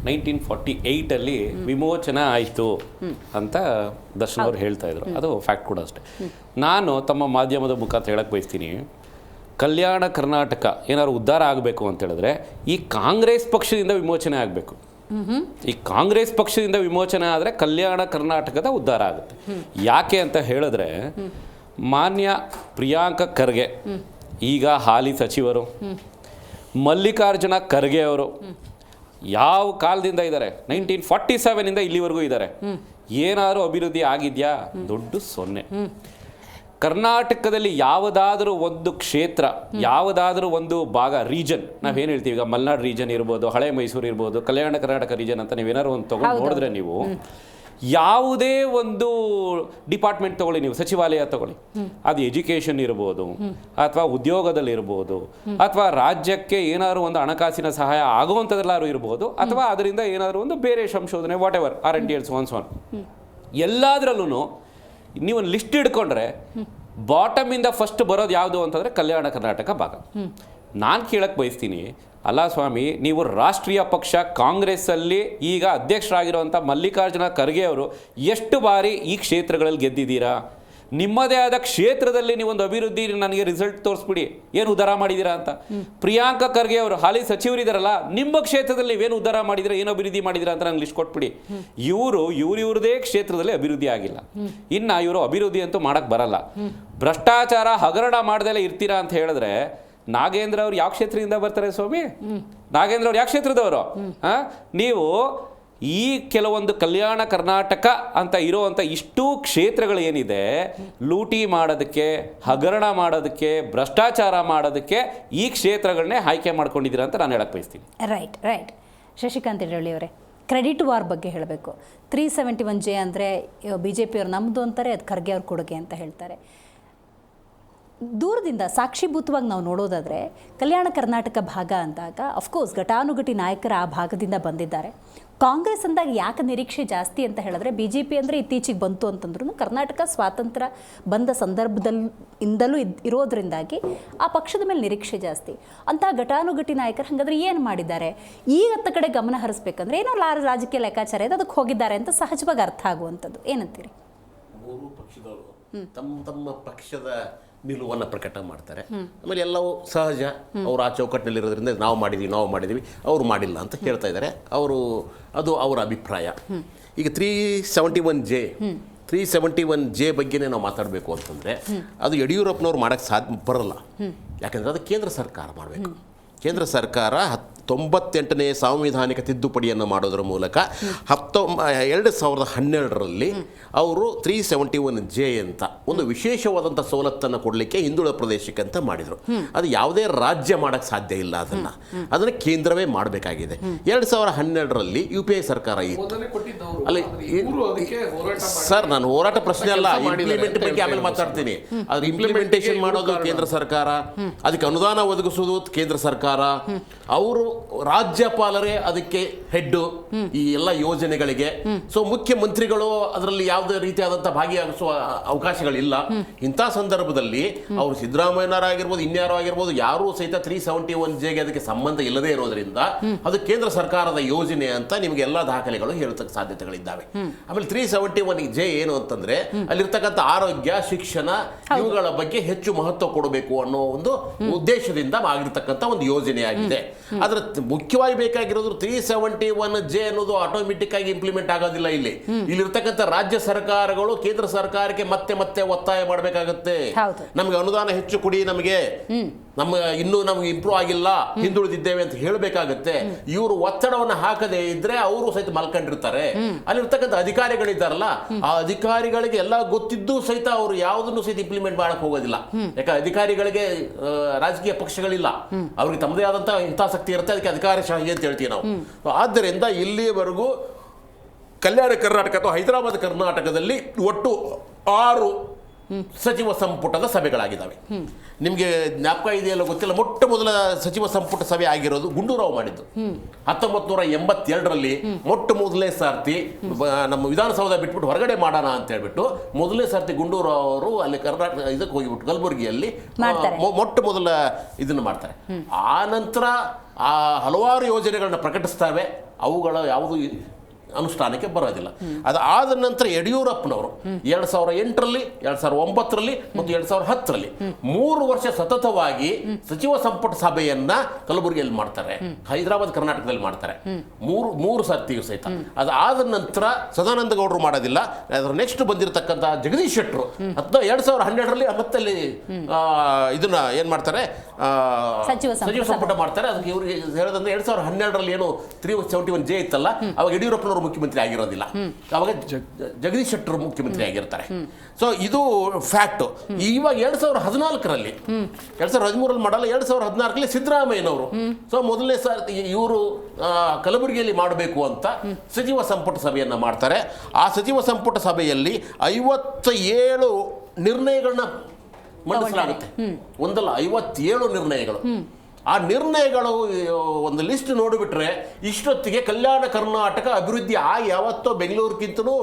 1948 ವಿಮೋಚನೆ ಆಯಿತು ಅಂತ ದರ್ಶನ್ ಅವರು ಹೇಳ್ತಾ ಇದ್ರು. ಅದು ಫ್ಯಾಕ್ಟ್ ಕೂಡ ಅಷ್ಟೇ. ನಾನು ತಮ್ಮ ಮಾಧ್ಯಮದ ಮುಖಾಂತರ ಹೇಳಕ್ಕೆ ಬಯಸ್ತೀನಿ, ಕಲ್ಯಾಣ ಕರ್ನಾಟಕ ಏನಾದ್ರು ಉದ್ಧಾರ ಆಗಬೇಕು ಅಂತ ಹೇಳಿದ್ರೆ ಈ ಕಾಂಗ್ರೆಸ್ ಪಕ್ಷದಿಂದ ವಿಮೋಚನೆ ಆಗಬೇಕು. ಈ ಕಾಂಗ್ರೆಸ್ ಪಕ್ಷದಿಂದ ವಿಮೋಚನೆ ಆದರೆ ಕಲ್ಯಾಣ ಕರ್ನಾಟಕದ ಉದ್ಧಾರ ಆಗುತ್ತೆ. ಯಾಕೆ ಅಂತ ಹೇಳಿದ್ರೆ, ಮಾನ್ಯ ಪ್ರಿಯಾಂಕ ಖರ್ಗೆ ಈಗ ಹಾಲಿ ಸಚಿವರು, ಮಲ್ಲಿಕಾರ್ಜುನ ಖರ್ಗೆ ಅವರು ಯಾವ ಕಾಲದಿಂದ ಇದ್ದಾರೆ, 1947 ಇಲ್ಲಿವರೆಗೂ ಇದ್ದಾರೆ. ಏನಾದರೂ ಅಭಿವೃದ್ಧಿ ಆಗಿದೆಯಾ? ದೊಡ್ಡ 0. ಕರ್ನಾಟಕದಲ್ಲಿ ಯಾವುದಾದ್ರೂ ಒಂದು ಕ್ಷೇತ್ರ, ಯಾವುದಾದ್ರೂ ಒಂದು ಭಾಗ, ರೀಜನ್, ನಾವೇನು ಹೇಳ್ತೀವಿ ಈಗ ಮಲೆನಾಡು ರೀಜನ್ ಇರ್ಬೋದು, ಹಳೆ ಮೈಸೂರು ಇರ್ಬೋದು, ಕಲ್ಯಾಣ ಕರ್ನಾಟಕ ರೀಜನ್ ಅಂತ ನೀವೇನಾದ್ರು ಒಂದು ತೊಗೊಂಡು ನೋಡಿದ್ರೆ, ನೀವು ಯಾವುದೇ ಒಂದು ಡಿಪಾರ್ಟ್ಮೆಂಟ್ ತಗೊಳ್ಳಿ, ನೀವು ಸಚಿವಾಲಯ ತಗೊಳ್ಳಿ, ಅದು ಎಜುಕೇಷನ್ ಇರ್ಬೋದು, ಅಥವಾ ಉದ್ಯೋಗದಲ್ಲಿ ಇರ್ಬೋದು, ಅಥವಾ ರಾಜ್ಯಕ್ಕೆ ಏನಾದ್ರು ಒಂದು ಹಣಕಾಸಿನ ಸಹಾಯ ಆಗುವಂಥದ್ದೆಲ್ಲಾರು ಇರ್ಬೋದು, ಅಥವಾ ಅದರಿಂದ ಏನಾದರೂ ಒಂದು ಬೇರೆ ಸಂಶೋಧನೆ, ವಾಟ್ ಎವರ್ R&D ಎಲ್ಲದರಲ್ಲೂ ನೀವು ಒಂದು ಲಿಸ್ಟ್ ಹಿಡ್ಕೊಂಡ್ರೆ ಬಾಟಮ್ ಇಂದ ಫಸ್ಟ್ ಬರೋದು ಯಾವುದು ಅಂತಂದರೆ ಕಲ್ಯಾಣ ಕರ್ನಾಟಕ ಭಾಗ. ನಾನು ಕೇಳಕ್ಕೆ ಬಯಸ್ತೀನಿ, ಅಲ್ಲ ಸ್ವಾಮಿ, ನೀವು ರಾಷ್ಟ್ರೀಯ ಪಕ್ಷ ಕಾಂಗ್ರೆಸ್ಸಲ್ಲಿ ಈಗ ಅಧ್ಯಕ್ಷರಾಗಿರುವಂಥ ಮಲ್ಲಿಕಾರ್ಜುನ ಖರ್ಗೆ ಅವರು ಎಷ್ಟು ಬಾರಿ ಈ ಕ್ಷೇತ್ರಗಳಲ್ಲಿ ಗೆದ್ದಿದ್ದೀರಾ? ನಿಮ್ಮದೇ ಆದ ಕ್ಷೇತ್ರದಲ್ಲಿ ನೀವೊಂದು ಅಭಿವೃದ್ಧಿ ನನಗೆ ರಿಸಲ್ಟ್ ತೋರಿಸ್ಬಿಡಿ, ಏನು ಉದ್ಧಾರ ಮಾಡಿದ್ದೀರಾ ಅಂತ. ಪ್ರಿಯಾಂಕಾ ಖರ್ಗೆ ಅವರು ಹಾಲಿ ಸಚಿವರಿದ್ದಾರಲ್ಲ, ನಿಮ್ಮ ಕ್ಷೇತ್ರದಲ್ಲಿ ನೀವೇನು ಉದ್ಧಾರ ಮಾಡಿದಿರಾ, ಏನು ಅಭಿವೃದ್ಧಿ ಮಾಡಿದಿರಾ ಅಂತ ನಂಗೆ ಲಿಸ್ಟ್ ಕೊಟ್ಬಿಡಿ. ಇವ್ರದೇ ಕ್ಷೇತ್ರದಲ್ಲಿ ಅಭಿವೃದ್ಧಿ ಆಗಿಲ್ಲ. ಇನ್ನು ಇವರು ಅಭಿವೃದ್ಧಿ ಅಂತೂ ಮಾಡಕ್ಕೆ ಬರಲ್ಲ. ಭ್ರಷ್ಟಾಚಾರ ಹಗರಣ ಮಾಡ್ದಲೇ ಇರ್ತೀರಾ ಅಂತ ಹೇಳಿದ್ರೆ ನಾಗೇಂದ್ರ ಅವ್ರು ಯಾವ ಕ್ಷೇತ್ರದಿಂದ ಬರ್ತಾರೆ ಸ್ವಾಮಿ? ನಾಗೇಂದ್ರ ಅವ್ರು ಯಾವ ಕ್ಷೇತ್ರದವರು? ನೀವು ಈ ಕೆಲವೊಂದು ಕಲ್ಯಾಣ ಕರ್ನಾಟಕ ಅಂತ ಇರೋವಂಥ ಇಷ್ಟು ಕ್ಷೇತ್ರಗಳು ಏನಿದೆ, ಲೂಟಿ ಮಾಡೋದಕ್ಕೆ, ಹಗರಣ ಮಾಡೋದಕ್ಕೆ, ಭ್ರಷ್ಟಾಚಾರ ಮಾಡೋದಕ್ಕೆ ಈ ಕ್ಷೇತ್ರಗಳನ್ನೇ ಆಯ್ಕೆ ಮಾಡ್ಕೊಂಡಿದ್ದೀರಾ ಅಂತ ನಾನು ಹೇಳಕ್ಕೆ ಬಯಸ್ತೀನಿ. ರೈಟ್. ಶಶಿಕಾಂತ್ ಯಡಳ್ಳಿ ಅವರೇ, ಕ್ರೆಡಿಟ್ ವಾರ್ ಬಗ್ಗೆ ಹೇಳಬೇಕು. 371J ಅಂದರೆ BJP ಅವ್ರು ನಮ್ಮದು ಅಂತಾರೆ, ಅದು ಖರ್ಗೆ ಅವ್ರ ಕೊಡುಗೆ ಅಂತ ಹೇಳ್ತಾರೆ. ದೂರದಿಂದ ಸಾಕ್ಷಿಭೂತವಾಗಿ ನಾವು ನೋಡೋದಾದರೆ ಕಲ್ಯಾಣ ಕರ್ನಾಟಕ ಭಾಗ ಅಂದಾಗ ಅಫ್ಕೋರ್ಸ್ ಘಟಾನುಘಟಿ ನಾಯಕರ ಆ ಭಾಗದಿಂದ ಬಂದಿದ್ದಾರೆ. ಕಾಂಗ್ರೆಸ್ ಅಂದಾಗ ಯಾಕೆ ನಿರೀಕ್ಷೆ ಜಾಸ್ತಿ ಅಂತ ಹೇಳಿದ್ರೆ, BJP ಅಂದರೆ ಇತ್ತೀಚೆಗೆ ಬಂತು ಅಂತಂದ್ರೂ ಕರ್ನಾಟಕ ಸ್ವಾತಂತ್ರ್ಯ ಬಂದ ಸಂದರ್ಭದಲ್ಲಿಂದಲೂ ಇರೋದ್ರಿಂದಾಗಿ ಆ ಪಕ್ಷದ ಮೇಲೆ ನಿರೀಕ್ಷೆ ಜಾಸ್ತಿ. ಅಂತಹ ಘಟಾನುಘಟಿ ನಾಯಕರು ಹಾಗಾದ್ರೆ ಏನು ಮಾಡಿದ್ದಾರೆ? ಈಗತ್ತ ಕಡೆ ಗಮನ ಹರಿಸ್ಬೇಕಂದ್ರೆ ಏನೋ ರಾಜಕೀಯ ಲೆಕ್ಕಾಚಾರ ಇದೆ, ಅದಕ್ಕೆ ಹೋಗಿದ್ದಾರೆ ಅಂತ ಸಹಜವಾಗಿ ಅರ್ಥ ಆಗುವಂಥದ್ದು. ಏನಂತೀರಿ? ಮೂರು ಪಕ್ಷದವರು ತಮ್ಮ ಪಕ್ಷದ ನಿಲುವನ್ನು ಪ್ರಕಟ ಮಾಡ್ತಾರೆ. ಆಮೇಲೆ ಎಲ್ಲವೂ ಸಹಜ, ಅವರು ಆ ಚೌಕಟ್ಟಿನಲ್ಲಿರೋದ್ರಿಂದ ನಾವು ಮಾಡಿದ್ದೀವಿ ಅವರು ಮಾಡಿಲ್ಲ ಅಂತ ಹೇಳ್ತಾ ಇದ್ದಾರೆ. ಅದು ಅವರ ಅಭಿಪ್ರಾಯ. ಈಗ 371J ಬಗ್ಗೆನೇ ನಾವು ಮಾತಾಡಬೇಕು ಅಂತಂದರೆ ಅದು ಯಡಿಯೂರಪ್ಪನವ್ರು ಮಾಡೋಕ್ಕೆ ಬರಲ್ಲ. ಯಾಕಂದರೆ ಅದು ಕೇಂದ್ರ ಸರ್ಕಾರ ಮಾಡಬೇಕು. ಕೇಂದ್ರ ಸರ್ಕಾರ 98ನೇ ಸಾಂವಿಧಾನಿಕ ತಿದ್ದುಪಡಿಯನ್ನು ಮಾಡೋದ್ರ ಮೂಲಕ 2012ರಲ್ಲಿ ಅವರು 371J ಅಂತ ಒಂದು ವಿಶೇಷವಾದಂಥ ಸವಲತ್ತನ್ನು ಕೊಡಲಿಕ್ಕೆ ಹಿಂದುಳಿದ ಪ್ರದೇಶಕ್ಕೆ ಅಂತ ಮಾಡಿದರು. ಅದು ಯಾವುದೇ ರಾಜ್ಯ ಮಾಡೋಕ್ಕೆ ಸಾಧ್ಯ ಇಲ್ಲ. ಅದನ್ನು ಕೇಂದ್ರವೇ ಮಾಡಬೇಕಾಗಿದೆ. 2012ರಲ್ಲಿ UPA ಸರ್ಕಾರ ಇತ್ತು. ಅಲ್ಲಿ ಸರ್, ನಾನು ಹೋರಾಟ ಪ್ರಶ್ನೆ ಅಲ್ಲ, ಇಂಪ್ಲಿಮೆಂಟ್ ಬಗ್ಗೆ ಆಮೇಲೆ ಮಾತಾಡ್ತೀನಿ. ಅದ್ರ ಇಂಪ್ಲಿಮೆಂಟೇಷನ್ ಮಾಡೋದು ಕೇಂದ್ರ ಸರ್ಕಾರ, ಅದಕ್ಕೆ ಅನುದಾನ ಒದಗಿಸೋದು ಕೇಂದ್ರ ಸರ್ಕಾರ, ಅವರು ರಾಜ್ಯಪಾಲರೇ ಅದಕ್ಕೆ ಹೆಡ್ಡು ಈ ಎಲ್ಲ ಯೋಜನೆಗಳಿಗೆ. ಸೊ ಮುಖ್ಯಮಂತ್ರಿಗಳು ಅದರಲ್ಲಿ ಯಾವುದೇ ರೀತಿಯಾದಂತಹ ಭಾಗಿಯಾಗಿಸುವ ಅವಕಾಶಗಳಿಲ್ಲ. ಇಂಥ ಸಂದರ್ಭದಲ್ಲಿ ಅವರು ಸಿದ್ದರಾಮಯ್ಯನವರಾಗಿರ್ಬೋದು, ಇನ್ಯಾರೋ ಆಗಿರ್ಬೋದು, ಯಾರೂ ಸಹಿತ 371Jಗೆ ಅದಕ್ಕೆ ಸಂಬಂಧ ಇಲ್ಲದೇ ಇರೋದ್ರಿಂದ ಅದು ಕೇಂದ್ರ ಸರ್ಕಾರದ ಯೋಜನೆ ಅಂತ ನಿಮಗೆ ಎಲ್ಲ ದಾಖಲೆಗಳು ಹೇಳತಕ್ಕ ಸಾಧ್ಯತೆಗಳಿದ್ದಾವೆ. ಆಮೇಲೆ 371J ಏನು ಅಂತಂದ್ರೆ ಅಲ್ಲಿರ್ತಕ್ಕಂಥ ಆರೋಗ್ಯ, ಶಿಕ್ಷಣ ಇವುಗಳ ಬಗ್ಗೆ ಹೆಚ್ಚು ಮಹತ್ವ ಕೊಡಬೇಕು ಅನ್ನೋ ಒಂದು ಉದ್ದೇಶದಿಂದ ಆಗಿರ್ತಕ್ಕಂಥ ಒಂದು ಯೋಜನೆಯಾಗಿದೆ. ಅದರ ಮುಖ್ಯವಾಗಿ ಬೇಕಾಗಿರೋದು 371J ಅನ್ನೋದು ಆಟೋಮೆಟಿಕ್ ಆಗಿ ಇಂಪ್ಲಿಮೆಂಟ್ ಆಗೋದಿಲ್ಲ. ಇಲ್ಲಿರ್ತಕ್ಕಂಥ ರಾಜ್ಯ ಸರ್ಕಾರಗಳು ಕೇಂದ್ರ ಸರ್ಕಾರಕ್ಕೆ ಮತ್ತೆ ಮತ್ತೆ ಒತ್ತಾಯ ಮಾಡಬೇಕಾಗತ್ತೆ. ನಮಗೆ ಅನುದಾನ ಹೆಚ್ಚು ಕೊಡಿ, ನಮಗೆ ನಮ್ಗೆ ಇಂಪ್ರೂವ್ ಆಗಿಲ್ಲ, ಹಿಂದುಳಿದಿದ್ದೇವೆ ಅಂತ ಹೇಳಬೇಕಾಗತ್ತೆ. ಇವರು ಒತ್ತಡವನ್ನು ಹಾಕದೇ ಇದ್ರೆ ಅವರು ಸಹಿತ ಮಲ್ಕೊಂಡಿರ್ತಾರೆ. ಅಲ್ಲಿರ್ತಕ್ಕಂಥ ಅಧಿಕಾರಿಗಳಿದ್ದಾರಲ್ಲ, ಆ ಅಧಿಕಾರಿಗಳಿಗೆ ಎಲ್ಲ ಗೊತ್ತಿದ್ದು ಸಹಿತ ಅವರು ಯಾವುದನ್ನು ಸಹಿತ ಇಂಪ್ಲಿಮೆಂಟ್ ಮಾಡಕ್ ಹೋಗೋದಿಲ್ಲ. ಯಾಕಂದ್ರೆ ಅಧಿಕಾರಿಗಳಿಗೆ ರಾಜಕೀಯ ಪಕ್ಷಗಳಿಲ್ಲ, ಅವ್ರಿಗೆ ತಮ್ಮದೇ ಆದಂತಹ ಹಿತಾಸಕ್ತಿ ಇರುತ್ತೆ. ಅದಕ್ಕೆ ಅಧಿಕಾರಶಾಹಿ ಅಂತ ಹೇಳ್ತೀವಿ ನಾವು. ಆದ್ದರಿಂದ ಇಲ್ಲಿಯವರೆಗೂ ಕಲ್ಯಾಣ ಕರ್ನಾಟಕ ಅಥವಾ ಹೈದರಾಬಾದ್ ಕರ್ನಾಟಕದಲ್ಲಿ ಒಟ್ಟು 6 ಸಚಿವ ಸಂಪುಟದ ಸಭೆಗಳಾಗಿದ್ದಾವೆ. ನಿಮಗೆ ಜ್ಞಾಪಕ ಇದೆಯಲ್ಲ ಗೊತ್ತಿಲ್ಲ, ಮೊಟ್ಟ ಮೊದಲ ಸಚಿವ ಸಂಪುಟ ಸಭೆ ಆಗಿರೋದು ಗುಂಡೂರಾವ್ ಮಾಡಿದ್ದು 1982ರಲ್ಲಿ. ಮೊಟ್ಟ ಮೊದಲನೇ ಸಾರ್ತಿ ನಮ್ಮ ವಿಧಾನಸೌಧ ಬಿಟ್ಬಿಟ್ಟು ಹೊರಗಡೆ ಮಾಡೋಣ ಅಂತ ಹೇಳ್ಬಿಟ್ಟು ಮೊದಲನೇ ಸಾರ್ತಿ ಗುಂಡೂರಾವ್ ಅವರು ಅಲ್ಲಿ ಕರ್ನಾಟಕ ಇದಕ್ಕೆ ಹೋಗಿಬಿಟ್ಟು ಕಲಬುರಗಿಯಲ್ಲಿ ಮೊಟ್ಟ ಮೊದಲ ಇದನ್ನು ಮಾಡ್ತಾರೆ. ಆ ನಂತರ ಆ ಹಲವಾರು ಯೋಜನೆಗಳನ್ನ ಪ್ರಕಟಿಸ್ತವೆ, ಅವುಗಳ ಯಾವುದು ಅನುಷ್ಠಾನಕ್ಕೆ ಬರೋದಿಲ್ಲ. ಅದಾದ ನಂತರ ಯಡಿಯೂರಪ್ಪನವರು 2008ರಲ್ಲಿ, 2009ರಲ್ಲಿ ಮತ್ತು 2010ರಲ್ಲಿ 3 ವರ್ಷ ಸತತವಾಗಿ ಸಚಿವ ಸಂಪುಟ ಸಭೆಯನ್ನ ಕಲಬುರಗಿಯಲ್ಲಿ ಮಾಡ್ತಾರೆ, ಹೈದರಾಬಾದ್ ಕರ್ನಾಟಕದಲ್ಲಿ ಮಾಡ್ತಾರೆ, ಮೂರು ಸರ್ತಿಯು ಸಹಿತ. ಅದಾದ ನಂತರ ಸದಾನಂದ ಗೌಡರು ಮಾಡೋದಿಲ್ಲ. ಅದರ ನೆಕ್ಸ್ಟ್ ಬಂದಿರತಕ್ಕಂಥ ಜಗದೀಶ್ ಶೆಟ್ಟರು 2012ರಲ್ಲಿ ಮತ್ತಲ್ಲಿ ಇದನ್ನ ಏನ್ ಮಾಡ್ತಾರೆ, ಸಚಿವ ಸಂಪುಟ ಮಾಡ್ತಾರೆ. ಅದಕ್ಕೆ ಇವ್ರಿಗೆ ಹೇಳೋದಂದ್ರೆ 2012ರಲ್ಲಿ ಏನು 371J ಇತ್ತಲ್ಲ, ಅವಾಗ ಯಡಿಯೂರಪ್ಪನವರು ಮುಖ್ಯಮಂತ್ರಿ ಆಗಿರೋದಿಲ್ಲ, ಅವಾಗ ಜಗದೀಶ್ ಶೆಟ್ಟರ್ ಮುಖ್ಯಮಂತ್ರಿ ಆಗಿರ್ತಾರೆ. ಸೊ ಇದು ಫ್ಯಾಕ್ಟ್. ಇವಾಗ 2014ರಲ್ಲಿ 2013ರಲ್ಲಿ ಮಾಡಲ್ಲ, 2014ರಲ್ಲಿ ಸಿದ್ದರಾಮಯ್ಯನವರು ಸೊ ಮೊದಲನೇ ಸಾರಿ ಇವರು ಕಲಬುರಗಿಯಲ್ಲಿ ಮಾಡಬೇಕು ಅಂತ ಸಚಿವ ಸಂಪುಟ ಸಭೆಯನ್ನ ಮಾಡ್ತಾರೆ. ಆ ಸಚಿವ ಸಂಪುಟ ಸಭೆಯಲ್ಲಿ 57 ನಿರ್ಣಯಗಳನ್ನ ಮಂಡಿಸಲಾಗುತ್ತೆ. ಒಂದಲ್ಲ 57 ನಿರ್ಣಯಗಳು. ಆ ನಿರ್ಣಯಗಳು ಒಂದು ಲಿಸ್ಟ್ ನೋಡಿಬಿಟ್ರೆ ಇಷ್ಟೊತ್ತಿಗೆ ಕಲ್ಯಾಣ ಕರ್ನಾಟಕ ಅಭಿವೃದ್ಧಿ ಯಾವತ್ತೋ ಬೆಂಗಳೂರಿಗಿಂತಲೂ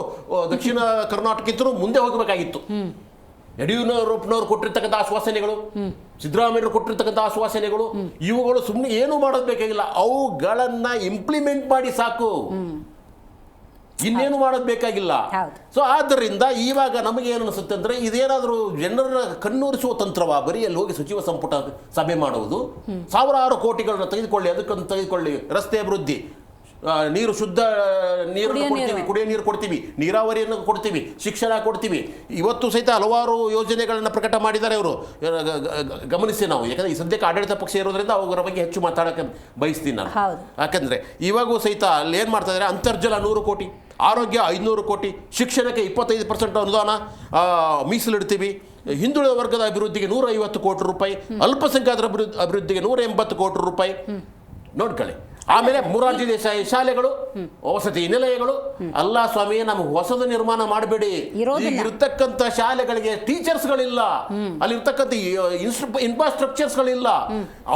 ದಕ್ಷಿಣ ಕರ್ನಾಟಕಕ್ಕಿಂತಲೂ ಮುಂದೆ ಹೋಗಬೇಕಾಗಿತ್ತು. ಯಡಿಯೂರಪ್ಪನವರು ಕೊಟ್ಟಿರ್ತಕ್ಕಂಥ ಆಶ್ವಾಸನೆಗಳು, ಸಿದ್ದರಾಮಯ್ಯರು ಕೊಟ್ಟಿರ್ತಕ್ಕಂಥ ಆಶ್ವಾಸನೆಗಳು, ಇವುಗಳು ಸುಮ್ಮನೆ ಏನೂ ಮಾಡೋದು ಬೇಕಾಗಿಲ್ಲ, ಅವುಗಳನ್ನ ಇಂಪ್ಲಿಮೆಂಟ್ ಮಾಡಿ ಸಾಕು. ಇನ್ನೇನು ಮಾಡೋದು ಬೇಕಾಗಿಲ್ಲ. ಹೌದು. ಸೊ ಆದ್ದರಿಂದ ಇವಾಗ ನಮಗೆ ಏನು ಅನಿಸುತ್ತೆ ಅಂದರೆ ಇದೇನಾದರೂ ಜನರ ಕಣ್ಣೂರಿಸುವ ತಂತ್ರವಾ? ಬರೀ ಅಲ್ಲಿ ಹೋಗಿ ಸಚಿವ ಸಂಪುಟ ಸಭೆ ಮಾಡುವುದು, ಸಾವಿರಾರು ಕೋಟಿಗಳನ್ನ ತೆಗೆದುಕೊಳ್ಳಿ, ಅದಕ್ಕಂತ ತೆಗೆದುಕೊಳ್ಳಿ, ರಸ್ತೆ ಅಭಿವೃದ್ಧಿ, ನೀರು, ಶುದ್ಧ ನೀರನ್ನು ಕೊಡ್ತೀವಿ, ಕುಡಿಯೋ ನೀರು ಕೊಡ್ತೀವಿ, ನೀರಾವರಿಯನ್ನು ಕೊಡ್ತೀವಿ, ಶಿಕ್ಷಣ ಕೊಡ್ತೀವಿ. ಇವತ್ತು ಸಹಿತ ಹಲವಾರು ಯೋಜನೆಗಳನ್ನು ಪ್ರಕಟ ಮಾಡಿದ್ದಾರೆ ಅವರು, ಗಮನಿಸಿ ನಾವು. ಯಾಕಂದರೆ ಈ ಸದ್ಯಕ್ಕೆ ಆಡಳಿತ ಪಕ್ಷ ಇರೋದ್ರಿಂದ ಅವರ ಬಗ್ಗೆ ಹೆಚ್ಚು ಮಾತಾಡೋಕ್ಕೆ ಬಯಸ್ತೀನಿ ನಾನು. ಯಾಕಂದರೆ ಇವಾಗೂ ಸಹಿತ ಅಲ್ಲಿ ಏನು ಮಾಡ್ತಾ ಇದ್ದಾರೆ, ಅಂತರ್ಜಲ 100 ಕೋಟಿ, ಆರೋಗ್ಯ 500 ಕೋಟಿ, ಶಿಕ್ಷಣಕ್ಕೆ 25% ಅನುದಾನ ಮೀಸಲಿಡ್ತೀವಿ, ಹಿಂದುಳಿದ ವರ್ಗದ ಅಭಿವೃದ್ಧಿಗೆ 150 ಕೋಟಿ ರೂಪಾಯಿ, ಅಲ್ಪಸಂಖ್ಯಾತರ ಅಭಿವೃದ್ಧಿಗೆ 180 ಕೋಟಿ ರೂಪಾಯಿ ನೋಡ್ಕೊಳ್ಳಿ. ಆಮೇಲೆ ಮೊರಾರ್ಜಿ ದೇಸಾಯಿ ಶಾಲೆಗಳು, ವಸತಿ ನಿಲಯಗಳು. ಅಲ್ಲ ಸ್ವಾಮಿ, ನಮ್ಗೆ ಹೊಸದು ನಿರ್ಮಾಣ ಮಾಡಬೇಡಿ. ಇರ್ತಕ್ಕಂಥ ಶಾಲೆಗಳಿಗೆ ಟೀಚರ್ಸ್ಗಳಿಲ್ಲ, ಅಲ್ಲಿರ್ತಕ್ಕಂಥ ಇನ್ಫ್ರಾಸ್ಟ್ರಕ್ಚರ್ಸ್ಗಳಿಲ್ಲ,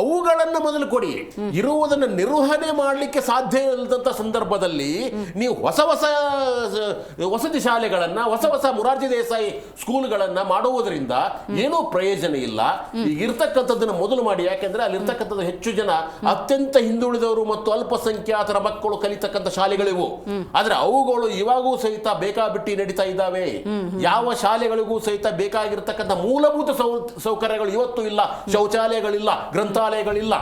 ಅವುಗಳನ್ನು ಮೊದಲು ಕೊಡಿ. ಇರುವುದನ್ನು ನಿರ್ವಹಣೆ ಮಾಡಲಿಕ್ಕೆ ಸಾಧ್ಯ ಇಲ್ಲದಂಥ ಸಂದರ್ಭದಲ್ಲಿ ನೀವು ಹೊಸ ವಸತಿ ಶಾಲೆಗಳನ್ನು, ಹೊಸ ಮೊರಾರ್ಜಿ ದೇಸಾಯಿ ಸ್ಕೂಲ್ಗಳನ್ನು ಮಾಡುವುದರಿಂದ ಏನೂ ಪ್ರಯೋಜನ ಇಲ್ಲ. ಈಗ ಇರ್ತಕ್ಕಂಥದ್ದನ್ನು ಮೊದಲು ಮಾಡಿ. ಯಾಕೆಂದ್ರೆ ಅಲ್ಲಿರ್ತಕ್ಕಂಥದ್ದು ಹೆಚ್ಚು ಜನ ಅತ್ಯಂತ ಹಿಂದುಳಿದವರು ಮತ್ತು ಅಲ್ಪಸಂಖ್ಯಾತರ ಮಕ್ಕಳು ಕಲಿತಕ್ಕಂಥ ಶಾಲೆಗಳಿವು. ಆದ್ರೆ ಅವುಗಳು ಇವಾಗೂ ಸಹಿತ ಬೇಕಾಬಿಟ್ಟಿ ನಡೀತಾ ಇದ್ದಾವೆ. ಯಾವ ಶಾಲೆಗಳಿಗೂ ಸಹಿತ ಬೇಕಾಗಿರ್ತಕ್ಕಂಥ ಮೂಲಭೂತ ಸೌಕರ್ಯಗಳು ಇವತ್ತು ಇಲ್ಲ. ಶೌಚಾಲಯಗಳಿಲ್ಲ, ಗ್ರಂಥಾಲಯಗಳಿಲ್ಲ,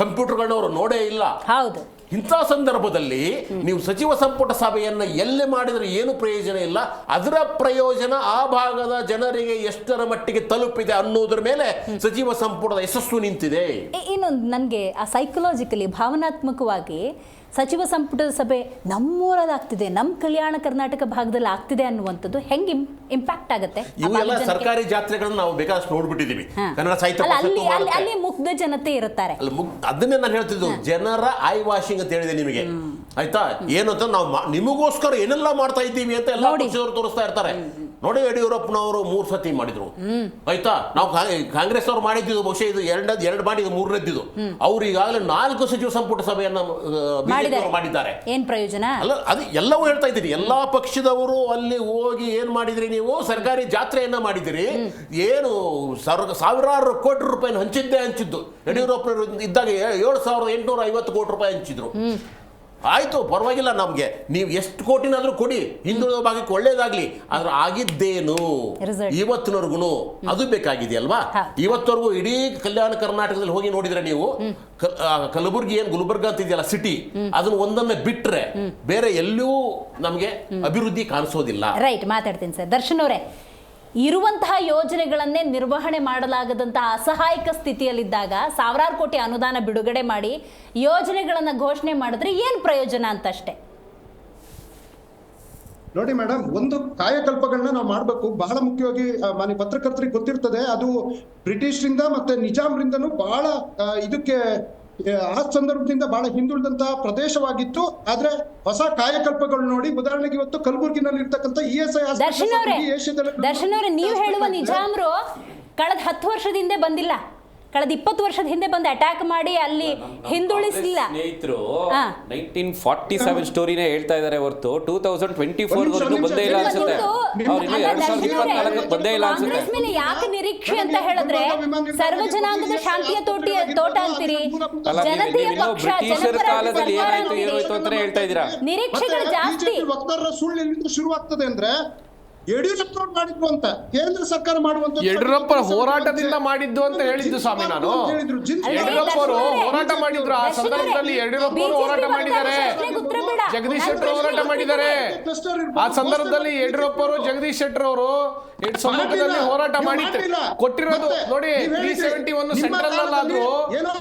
ಕಂಪ್ಯೂಟರ್ಗಳನ್ನವರು ನೋಡೇ ಇಲ್ಲ. ಹೌದು. ಇಂಥ ಸಂದರ್ಭದಲ್ಲಿ ನೀವು ಸಚಿವ ಸಂಪುಟ ಸಭೆಯನ್ನು ಎಲ್ಲಿ ಮಾಡಿದರೆ ಏನು ಪ್ರಯೋಜನ ಇಲ್ಲ. ಅದರ ಪ್ರಯೋಜನ ಆ ಭಾಗದ ಜನರಿಗೆ ಎಷ್ಟರ ಮಟ್ಟಿಗೆ ತಲುಪಿದೆ ಅನ್ನೋದ್ರ ಮೇಲೆ ಸಚಿವ ಸಂಪುಟದ ಯಶಸ್ಸು ನಿಂತಿದೆ. ಇನ್ನು ನನಗೆ ಆ ಸೈಕಲಾಜಿಕಲಿ, ಭಾವನಾತ್ಮಕವಾಗಿ ಸಚಿವ ಸಂಪುಟದ ಸಭೆ ನಮ್ಮೂರಲ್ಲಾಗ್ತಿದೆ, ನಮ್ಮ ಕಲ್ಯಾಣ ಕರ್ನಾಟಕ ಭಾಗದಲ್ಲಿ ಆಗ್ತಿದೆ ಅನ್ನುವಂಥದ್ದು ಹೆಂಗೆ ಇಂಪ್ಯಾಕ್ಟ್ ಆಗುತ್ತೆ? ಇವೆಲ್ಲ ಸರ್ಕಾರಿ ಜಾತ್ರೆಗಳನ್ನ ನಾವು ಬೇಕಾದಷ್ಟು ನೋಡ್ಬಿಟ್ಟಿದೀವಿ. ಕನ್ನಡ ಸಾಹಿತ್ಯ ಅಲ್ಲಿ ಮುಗ್ಧ ಜನತೆ ಇರುತ್ತಾರೆ. ಅದನ್ನೇ ನಾನು ಹೇಳ್ತಿದ್ದು, ಜನರ ಐ ವಾಷಿಂಗ್ ಅಂತ ಹೇಳಿದೆ ನಿಮಗೆ, ಆಯ್ತಾ? ಏನು ಅಂತ ನಾವು ನಿಮಗೋಸ್ಕರ ಏನೆಲ್ಲ ಮಾಡ್ತಾ ಇದ್ದೀವಿ ಅಂತ ಎಲ್ಲ ಪಕ್ಷದವರು ತೋರಿಸ್ತಾ ಇರ್ತಾರೆ. ನೋಡಿ, ಯಡಿಯೂರಪ್ಪನವರು 3 ಸತಿ ಮಾಡಿದ್ರು, ಆಯ್ತಾ? ನಾವು ಕಾಂಗ್ರೆಸ್ ಅವರು ಮಾಡಿದ್ದು ಬಹುಶಃ ಇದು ಎರಡು ಮಾಡಿ 3ನೇದ್ದು. ಅವ್ರು ಈಗಾಗಲೇ 4 ಸಚಿವ ಸಂಪುಟ ಸಭೆಯನ್ನ ಮಾಡಿದ್ದಾರೆ. ಏನ್ ಪ್ರಯೋಜನ? ಅಲ್ಲ, ಅದು ಎಲ್ಲವೂ ಹೇಳ್ತಾ ಇದ್ದೀರಿ. ಎಲ್ಲಾ ಪಕ್ಷದವರು ಅಲ್ಲಿ ಹೋಗಿ ಏನ್ ಮಾಡಿದ್ರಿ ನೀವು? ಸರ್ಕಾರಿ ಜಾತ್ರೆಯನ್ನ ಮಾಡಿದಿರಿ. ಏನು ಸಾವಿರಾರು ಕೋಟಿ ರೂಪಾಯಿ ಹಂಚಿದ್ದು ಯಡಿಯೂರಪ್ಪನವರು ಇದ್ದಾಗ 7,850 ಕೋಟಿ ರೂಪಾಯಿ ಹಂಚಿದ್ರು. ಆಯ್ತು, ಪರವಾಗಿಲ್ಲ, ನಮ್ಗೆ ನೀವು ಎಷ್ಟು ಕೋಟಿನಾದ್ರೂ ಕೊಡಿ, ಹಿಂದುಳಿದ ಭಾಗಕ್ಕೆ ಒಳ್ಳೇದಾಗ್ಲಿ. ಆದ್ರೆ ಆಗಿದ್ದೇನು ಇವತ್ತಿನವರೆಗೂ ಅದು ಬೇಕಾಗಿದೆಯಲ್ವಾ? ಇವತ್ತವರೆಗೂ ಇಡೀ ಕಲ್ಯಾಣ ಕರ್ನಾಟಕದಲ್ಲಿ ಹೋಗಿ ನೋಡಿದ್ರೆ ನೀವು, ಕಲಬುರ್ಗಿ ಏನ್ ಗುಲ್ಬರ್ಗ ಅಂತ ಇದೆಯಲ್ಲ ಸಿಟಿ, ಅದನ್ನ ಒಂದೊಮ್ಮೆ ಬಿಟ್ರೆ ಬೇರೆ ಎಲ್ಲೂ ನಮ್ಗೆ ಅಭಿವೃದ್ಧಿ ಕಾಣಿಸೋದಿಲ್ಲ. ರೈಟ್, ಮಾತಾಡ್ತೀನಿ ಸರ್. ದರ್ಶನ್ ಅವರೇ, ಇರುವಂತಹ ಯೋಜನೆಗಳನ್ನೇ ನಿರ್ವಹಣೆ ಮಾಡಲಾಗದಂತಹ ಅಸಹಾಯಕ ಸ್ಥಿತಿಯಲ್ಲಿದ್ದಾಗ ಸಾವಿರಾರು ಕೋಟಿ ಅನುದಾನ ಬಿಡುಗಡೆ ಮಾಡಿ ಯೋಜನೆಗಳನ್ನು ಘೋಷಣೆ ಮಾಡಿದ್ರೆ ಏನು ಪ್ರಯೋಜನ ಅಂತ ಅಷ್ಟೇ. ನೋಡಿ ಮೇಡಮ್, ಒಂದು ಕಾಯಕಲ್ಪಗಳನ್ನ ನಾವು ಮಾಡಬೇಕು. ಬಹಳ ಮುಖ್ಯವಾಗಿ ಮಾನ್ಯ ಪತ್ರಕರ್ತರಿಗೆ ಗೊತ್ತಿರ್ತದೆ, ಅದು ಬ್ರಿಟಿಷರಿಂದ ಮತ್ತೆ ನಿಜಾಮ್ರಿಂದನೂ ಬಹಳ ಇದಕ್ಕೆ ಆ ಸಂದರ್ಭದಿಂದ ಬಹಳ ಹಿಂದುಳಿದಂತಹ ಪ್ರದೇಶವಾಗಿತ್ತು. ಆದ್ರೆ ಹೊಸ ಕಾಯಕಲ್ಪಗಳು ನೋಡಿ, ಉದಾಹರಣೆಗೆ ಇವತ್ತು ಕಲಬುರ್ಗಿನಲ್ಲಿ ಇರ್ತಕ್ಕಂಥ ESI ದರ್ಶನ್ ಅವರೇ, ನೀವು ಹೇಳುವ ನಿಜಾಮ್ರು ಕಳೆದ 10 ವರ್ಷದ ಹಿಂದೆ ಬಂದಿಲ್ಲ, ಕಳೆದ 20 ವರ್ಷದ ಹಿಂದೆ ಬಂದು ಅಟ್ಯಾಕ್ ಮಾಡಿ ಅಲ್ಲಿ ಹಿಂದುಳಿಸಲಿಲ್ಲ. ಸ್ನೇಹಿತರು 1947 ಸ್ಟೋರಿನೇ ಹೇಳ್ತಾ ಇದ್ದಾರೆ ಹೊರತು 2024 ಬಂದೇ ಇಲ್ಲ ಅನ್ಸುತ್ತೆ. ಬಂದೇ ಇಲ್ಲ ಅನ್ಸುತ್ತೆ. ಕಾಂಗ್ರೆಸ್ ಮೇಲೆ ಯಾಕೆ ನಿರೀಕ್ಷೆ ಅಂತ ಹೇಳಿದ್ರೆ, ಸರ್ವಜನಾಂಗದ ಶಾಂತಿಯ ತೋಟ ಅಂತೀರಿ, ಜನತೆಯ ಪಕ್ಷ, ಬ್ರಿಟಿಷರ ಕಾಲದಲ್ಲಿ ಏನಾಯ್ತು ಏನಾಯ್ತು ಅಂತಾನೆ ಹೇಳ್ತಾ ಇದ್ದೀರಾ. ನಿರೀಕ್ಷೆಗಳು ಜಾಸ್ತಿ. ವಕ್ತಾರರ ಸುಳ್ಳು ಎಲ್ಲಿಂದ ಶುರುವಾಗ್ತದೆ ಅಂದ್ರೆ, ಯಡಿಯೂರಪ್ಪನವ್ರು ಮಾಡಿದ್ರು ಅಂತ ಕೇಂದ್ರ ಸರ್ಕಾರ ಮಾಡುವಂತ, ಯಡಿಯೂರಪ್ಪ ಹೋರಾಟದಿಂದ ಮಾಡಿದ್ದು ಅಂತ ಹೇಳಿದ್ದು ಸ್ವಾಮಿ ನಾನು. ಯಡಿಯೂರಪ್ಪ ಅವರು ಹೋರಾಟ ಮಾಡಿದ್ರು. ಆ ಸಂದರ್ಭದಲ್ಲಿ ಯಡಿಯೂರಪ್ಪ ಅವರು ಹೋರಾಟ ಮಾಡಿದ್ದಾರೆ, ಜಗದೀಶ್ ಶೆಟ್ಟರ್ ಹೋರಾಟ ಮಾಡಿದ್ದಾರೆ. ಆ ಸಂದರ್ಭದಲ್ಲಿ ಯಡಿಯೂರಪ್ಪ ಅವರು, ಜಗದೀಶ್ ಶೆಟ್ಟರ್ ಅವರು ಸಂದರ್ಭದಲ್ಲಿ ಹೋರಾಟ ಮಾಡಿ ಕೊಟ್ಟಿರೋದು ನೋಡಿ. 371 ಸೆಂಟ್ರಲ್ ಅಲ್ಲಾದ್ರೂ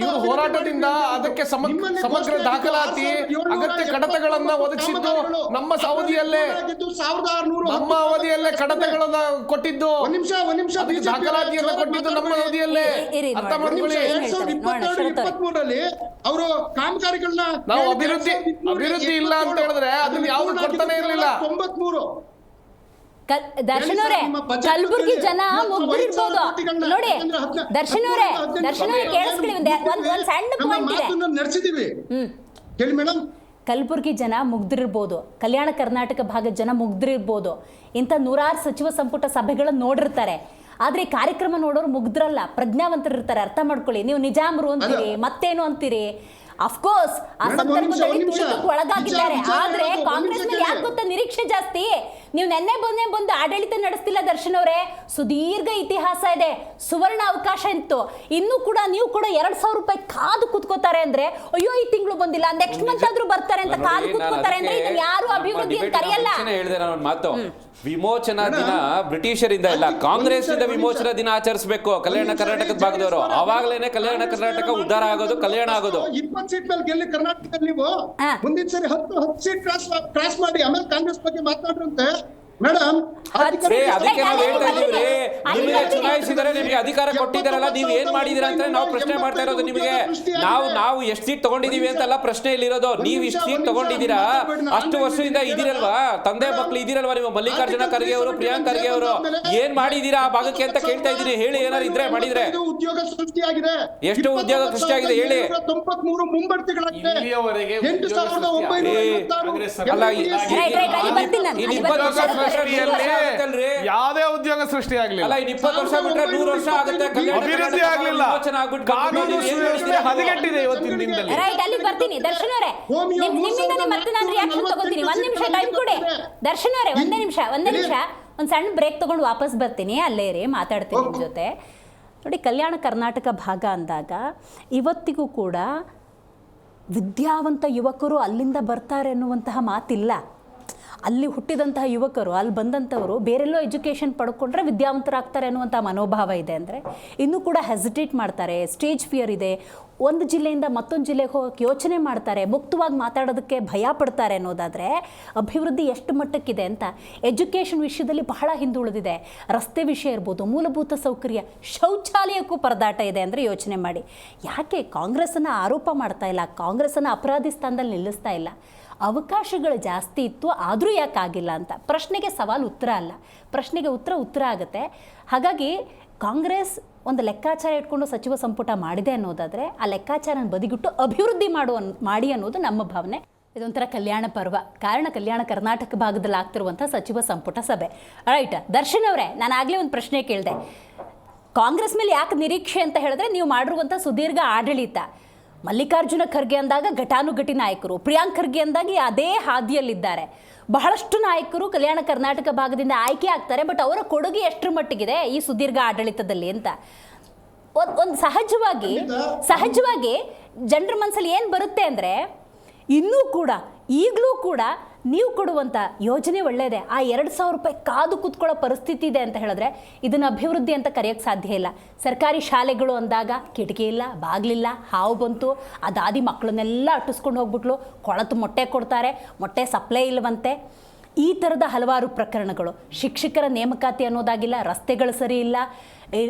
ಇವರು ಹೋರಾಟದಿಂದ ಅದಕ್ಕೆ ಸಮಗ್ರ ದಾಖಲಾತಿ, ಅಗತ್ಯ ಕಡತಗಳನ್ನ ಒದಗಿಸಿದ್ದು ನಮ್ಮ ಅವಧಿಯಲ್ಲೇ, ನಮ್ಮ ಅವಧಿಯಲ್ಲೇ ಕಡತಗಳನ್ನ ಕೊಟ್ಟಿದ್ದು, ದಾಖಲಾತಿಯನ್ನ ಕೊಟ್ಟಿದ್ದು ನಮ್ಮ ಅವಧಿಯಲ್ಲೇ. ಅರ್ಥ ಮಾಡ್ಕೊಳ್ಳಿ. 2023 ಅವರು ಕಾಮಗಾರಿಗಳನ್ನ ನಾವು ಅಭಿವೃದ್ಧಿ ಇಲ್ಲ ಅಂತ ಹೇಳಿದ್ರೆ ಅದನ್ನ ಯಾವ್ದು ಕೊಡ್ತಾನೆ ಇರಲಿಲ್ಲ. 93 ದರ್ಶನ್ ಅವರೇ, ಕಲಬುರ್ಗಿ ಜನ ಮುಗ್ದಿರ್ಬೋದು ನೋಡಿ. ದರ್ಶನ್ ಅವರೇ ಕೇಳಿಸ್ಕೊಳ್ಳಿ, ಒಂದ್ ಸಣ್ಣ ಪಾಯಿಂಟ್ ಇದೆ. ನಡೆಸಿದೀವಿ ಹೇಳಿ ಮೇಡಮ್. ಕಲಬುರ್ಗಿ ಜನ ಮುಗ್ದಿರ್ಬೋದು, ಕಲ್ಯಾಣ ಕರ್ನಾಟಕ ಭಾಗದ ಜನ ಮುಗ್ದಿರ್ಬೋದು, ಇಂಥ 100 ಸಚಿವ ಸಂಪುಟ ಸಭೆಗಳನ್ನು ನೋಡಿರ್ತಾರೆ. ಆದ್ರೆ ಈ ಕಾರ್ಯಕ್ರಮ ನೋಡೋರು ಮುಗ್ದ್ರಲ್ಲ, ಪ್ರಜ್ಞಾವಂತರು ಇರ್ತಾರೆ. ಅರ್ಥ ಮಾಡ್ಕೊಳ್ಳಿ. ನೀವು ನಿಜಾಮ್ರು ಅಂತೀರಿ, ಮತ್ತೇನು ಅಂತೀರಿ, ಅಫ್ಕೋರ್ಸ್ ಆ ಮೇಡಮ್, ಒಂದ್ ನಿಮಿಷ, ಸಂದರ್ಭದಲ್ಲಿ ಒಂದ್ ನಿಮಿಷ. ತುಳಿತಕ್ಕೆ ಒಳಗಾಗಿದ್ದಾರೆ. ವಿಚಾರ ಆದ್ರೆ ಹೇಳೋದು, ಕಾಂಗ್ರೆಸ್ ಒಂದ್ ಮೇಲೆ ನಿಮಿಷ ಯಾಕೆ ಗೊತ್ತಾ ನಿರೀಕ್ಷೆ ಜಾಸ್ತಿ? ನೀವು ನೆನ್ನೆ ಬಂದು ಆಡಳಿತ ನಡೆಸ್ತಿಲ್ಲ ದರ್ಶನ್ ಅವರೇ. ಸುದೀರ್ಘ ಇತಿಹಾಸ ಇದೆ, ಸುವರ್ಣ ಅವಕಾಶ ಇತ್ತು. ಇನ್ನೂ ಕೂಡ ನೀವು ಕೂಡ 2,000 ರೂಪಾಯಿ ಕಾದು ಕುತ್ಕೋತಾರೆ ಅಂದ್ರೆ, ಅಯ್ಯೋ ಈ ತಿಂಗಳು ಬಂದಿಲ್ಲ, ನೆಕ್ಸ್ಟ್ ಮಂತ್ ಆದ್ರೂ ಬರ್ತಾರೆ ಅಂತ ಕಾದು ಕುತ್ಕೋತಾರೆ ಅಂದ್ರೆ ಇದನ್ನ ಯಾರು ಅಭಿವೃದ್ಧಿ ಅಂತ ಕರೆಯಲ್ಲ. ಹೇಳಿದೆ ನಾನು ಮಾತು. ವಿಮೋಚನಾ ದಿನ ಬ್ರಿಟಿಷರಿಂದ ಇಲ್ಲ, ಕಾಂಗ್ರೆಸ್ ಇಂದ ವಿಮೋಚನಾ ದಿನ ಆಚರಿಸಬೇಕು ಕಲ್ಯಾಣ ಕರ್ನಾಟಕದ ಭಾಗದವರು. ಅವಾಗ್ಲೇನೆ ಕಲ್ಯಾಣ ಕರ್ನಾಟಕ ಉದ್ಧಾರ ಆಗೋದು, ಕಲ್ಯಾಣ ಆಗೋದು. 20 ಸೀಟ್ ಮೇಲೆ ಗೆಲ್ಲಿ ಕರ್ನಾಟಕದಲ್ಲಿ ನೀವು ಮುಂದಿನ ಸರಿ 10 ಸೀಟ್ ಕ್ರಾಸ್ ಮಾಡಿ ಆಮೇಲೆ ಕಾಂಗ್ರೆಸ್ ಬಗ್ಗೆ ಮಾತನಾಡ್ರಂತೆ ಮೇಡಮ್. ಅದಕ್ಕೆ ನಾವು ಹೇಳ್ತಾ ಇದೀವಿ, ನಿಮಗೆ ಚುನಾಯಿಸಿದರೆ ನಿಮಗೆ ಅಧಿಕಾರ ಕೊಟ್ಟಿದ್ದಾರಲ್ಲ, ನೀವು ಏನ್ ಮಾಡಿದೀರಾ ಅಂತ ನಾವು ಪ್ರಶ್ನೆ ಮಾಡ್ತಾ ಇರೋದು. ನಿಮಗೆ ನಾವು ಎಷ್ಟು ಸೀಟ್ ತಗೊಂಡಿದೀವಿ ಅಂತಲ್ಲ ಪ್ರಶ್ನೆ ಇಲ್ಲಿರೋದು. ನೀವು ಇಷ್ಟು ಸೀಟ್ ತಗೊಂಡಿದ್ದೀರಾ, ಅಷ್ಟು ವರ್ಷದಿಂದ ಇದೀರಲ್ವಾ, ತಂದೆ ಮಕ್ಕಳು ಇದೀರಲ್ವಾ ನೀವು, ಮಲ್ಲಿಕಾರ್ಜುನ ಖರ್ಗೆ ಅವರು, ಪ್ರಿಯಾಂಕ್ ಖರ್ಗೆ ಅವರು, ಏನ್ ಮಾಡಿದೀರಾ ಆ ಭಾಗಕ್ಕೆ ಅಂತ ಕೇಳ್ತಾ ಇದ್ದೀನಿ. ಹೇಳಿ, ಏನಾರು ಇದ್ರೆ ಮಾಡಿದ್ರೆ. ಉದ್ಯೋಗ ಸೃಷ್ಟಿಯಾಗಿದೆ. ಎಷ್ಟು ಉದ್ಯೋಗ ಸೃಷ್ಟಿಯಾಗಿದೆ ಹೇಳಿ. 93 ಮುಂಬಡ್ತಿಗಳಾಗಿದೆ. ಇಲ್ಲಿಯವರೆಗೆ 8,956 ಅಲ್ಲ, ಯಾವುದೇ ಉದ್ಯೋಗ ಸೃಷ್ಟಿ ಆಗ್ಲಿಲ್ಲ. ಅಲ್ಲ, ಇನ್ನು 20 ವರ್ಷ ಬಿಟ್ರೆ 100 ವರ್ಷ ಆಗುತ್ತೆ. ಅಭಿವೃದ್ಧಿ ಆಗ್ಲಿಲ್ಲ. ಕಾನೂನು ಸುವ್ಯವಸ್ಥೆ ಹದಗೆಟ್ಟಿದೆ ಇವತ್ತಿನ ದಿನದಲ್ಲಿ. ರೈಟ್, ಅಲ್ಲಿ ಬರ್ತೀನಿ ದರ್ಶನ್ ಅವರೇ. ನಿಮ್ಮಿಂದನೇ ಮತ್ತೆ ನಾನು ರಿಯಾಕ್ಷನ್ ತಗೋತೀನಿ. ಒಂದ್ ನಿಮಿಷ ಟೈಮ್ ಕೊಡಿ ದರ್ಶನ್ ಅವರೇ. ಒಂದೇ ನಿಮಿಷ ಒಂದ್ ಸಣ್ಣ ಬ್ರೇಕ್ ತಗೊಂಡು ವಾಪಸ್ ಬರ್ತೀನಿ. ಅಲ್ಲೇ ರೀ ಮಾತಾಡ್ತೀನಿ ನಿಮ್ ಜೊತೆ. ನೋಡಿ, ಕಲ್ಯಾಣ ಕರ್ನಾಟಕ ಭಾಗ ಅಂದಾಗ ಇವತ್ತಿಗೂ ಕೂಡ ವಿದ್ಯಾವಂತ ಯುವಕರು ಅಲ್ಲಿಂದ ಬರ್ತಾರೆ ಅನ್ನುವಂತಹ ಮಾತಿಲ್ಲ. ಅಲ್ಲಿ ಹುಟ್ಟಿದಂತಹ ಯುವಕರು, ಅಲ್ಲಿ ಬಂದಂಥವರು ಬೇರೆಲ್ಲೋ ಎಜುಕೇಷನ್ ಪಡ್ಕೊಂಡ್ರೆ ವಿದ್ಯಾವಂತರಾಗ್ತಾರೆ ಅನ್ನುವಂಥ ಮನೋಭಾವ ಇದೆ. ಅಂದರೆ ಇನ್ನೂ ಕೂಡ ಹೆಸಿಟೇಟ್ ಮಾಡ್ತಾರೆ, ಸ್ಟೇಜ್ ಫಿಯರ್ ಇದೆ, ಒಂದು ಜಿಲ್ಲೆಯಿಂದ ಮತ್ತೊಂದು ಜಿಲ್ಲೆಗೆ ಹೋಗೋಕ್ಕೆ ಯೋಚನೆ ಮಾಡ್ತಾರೆ, ಮುಕ್ತವಾಗಿ ಮಾತಾಡೋದಕ್ಕೆ ಭಯ ಪಡ್ತಾರೆ ಅನ್ನೋದಾದರೆ ಅಭಿವೃದ್ಧಿ ಎಷ್ಟು ಮಟ್ಟಕ್ಕಿದೆ ಅಂತ. ಎಜುಕೇಷನ್ ವಿಷಯದಲ್ಲಿ ಬಹಳ ಹಿಂದುಳಿದಿದೆ. ರಸ್ತೆ ವಿಷಯ ಇರ್ಬೋದು, ಮೂಲಭೂತ ಸೌಕರ್ಯ, ಶೌಚಾಲಯಕ್ಕೂ ಪರದಾಟ ಇದೆ. ಅಂದರೆ ಯೋಚನೆ ಮಾಡಿ, ಯಾಕೆ ಕಾಂಗ್ರೆಸ್ಸನ್ನು ಆರೋಪ ಮಾಡ್ತಾ ಇಲ್ಲ, ಕಾಂಗ್ರೆಸ್ಸನ್ನು ಅಪರಾಧಿ ಸ್ಥಾನದಲ್ಲಿ ನಿಲ್ಲಿಸ್ತಾ ಇಲ್ಲ. ಅವಕಾಶಗಳು ಜಾಸ್ತಿ ಇತ್ತು, ಆದರೂ ಯಾಕೆ ಆಗಿಲ್ಲ ಅಂತ. ಪ್ರಶ್ನೆಗೆ ಸವಾಲು ಉತ್ತರ ಅಲ್ಲ, ಪ್ರಶ್ನೆಗೆ ಉತ್ತರ ಆಗುತ್ತೆ. ಹಾಗಾಗಿ ಕಾಂಗ್ರೆಸ್ ಒಂದು ಲೆಕ್ಕಾಚಾರ ಇಟ್ಕೊಂಡು ಸಚಿವ ಸಂಪುಟ ಮಾಡಿದೆ ಅನ್ನೋದಾದರೆ ಆ ಲೆಕ್ಕಾಚಾರನ ಬದಿಗಿಟ್ಟು ಅಭಿವೃದ್ಧಿ ಮಾಡಿ ಅನ್ನೋದು ನಮ್ಮ ಭಾವನೆ. ಇದೊಂಥರ ಕಲ್ಯಾಣ ಪರ್ವ. ಕಾರಣ ಕಲ್ಯಾಣ ಕರ್ನಾಟಕ ಭಾಗದಲ್ಲಿ ಆಗ್ತಿರುವಂಥ ಸಚಿವ ಸಂಪುಟ ಸಭೆ. ರೈಟ್ ದರ್ಶನ್ ಅವರೇ, ನಾನು ಆಗಲೇ ಒಂದು ಪ್ರಶ್ನೆ ಕೇಳಿದೆ. ಕಾಂಗ್ರೆಸ್ ಮೇಲೆ ಯಾಕೆ ನಿರೀಕ್ಷೆ ಅಂತ ಹೇಳಿದ್ರೆ, ನೀವು ಮಾಡಿರುವಂಥ ಸುದೀರ್ಘ ಆಡಳಿತ. ಮಲ್ಲಿಕಾರ್ಜುನ ಖರ್ಗೆ ಅಂದಾಗ ಘಟಾನುಘಟಿ ನಾಯಕರು, ಪ್ರಿಯಾಂಕ್ ಖರ್ಗೆ ಅಂದಾಗ ಅದೇ ಹಾದಿಯಲ್ಲಿದ್ದಾರೆ. ಬಹಳಷ್ಟು ನಾಯಕರು ಕಲ್ಯಾಣ ಕರ್ನಾಟಕ ಭಾಗದಿಂದ ಆಯ್ಕೆ ಆಗ್ತಾರೆ. ಬಟ್ ಅವರ ಕೊಡುಗೆ ಎಷ್ಟರ ಮಟ್ಟಿಗಿದೆ ಈ ಸುದೀರ್ಘ ಆಡಳಿತದಲ್ಲಿ ಅಂತ ಒಂದು ಸಹಜವಾಗಿ ಜನರ ಮನಸ್ಸಲ್ಲಿ ಏನು ಬರುತ್ತೆ ಅಂದರೆ, ಈಗಲೂ ಕೂಡ ನೀವು ಕೊಡುವಂಥ ಯೋಜನೆ ಒಳ್ಳೆಯದೇ, ಆ 2,000 ರೂಪಾಯಿ ಕಾದು ಕೂತ್ಕೊಳ್ಳೋ ಪರಿಸ್ಥಿತಿ ಇದೆ ಅಂತ ಹೇಳಿದ್ರೆ ಇದನ್ನು ಅಭಿವೃದ್ಧಿ ಅಂತ ಕರೆಯೋಕ್ಕೆ ಸಾಧ್ಯ ಇಲ್ಲ. ಸರ್ಕಾರಿ ಶಾಲೆಗಳು ಅಂದಾಗ ಕಿಟಕಿ ಇಲ್ಲ, ಬಾಗಿಲಿಲ್ಲ, ಹಾವು ಬಂತು, ಅದಾದಿ ಮಕ್ಕಳನ್ನೆಲ್ಲ ಅಟ್ಟಿಸ್ಕೊಂಡು ಹೋಗ್ಬಿಟ್ಲು, ಕೊಳತು ಮೊಟ್ಟೆ ಕೊಡ್ತಾರೆ, ಮೊಟ್ಟೆ ಸಪ್ಲೈ ಇಲ್ಲವಂತೆ. ಈ ಥರದ ಹಲವಾರು ಪ್ರಕರಣಗಳು. ಶಿಕ್ಷಕರ ನೇಮಕಾತಿ ಅನ್ನೋದಾಗಿಲ್ಲ, ರಸ್ತೆಗಳು ಸರಿ ಇಲ್ಲ.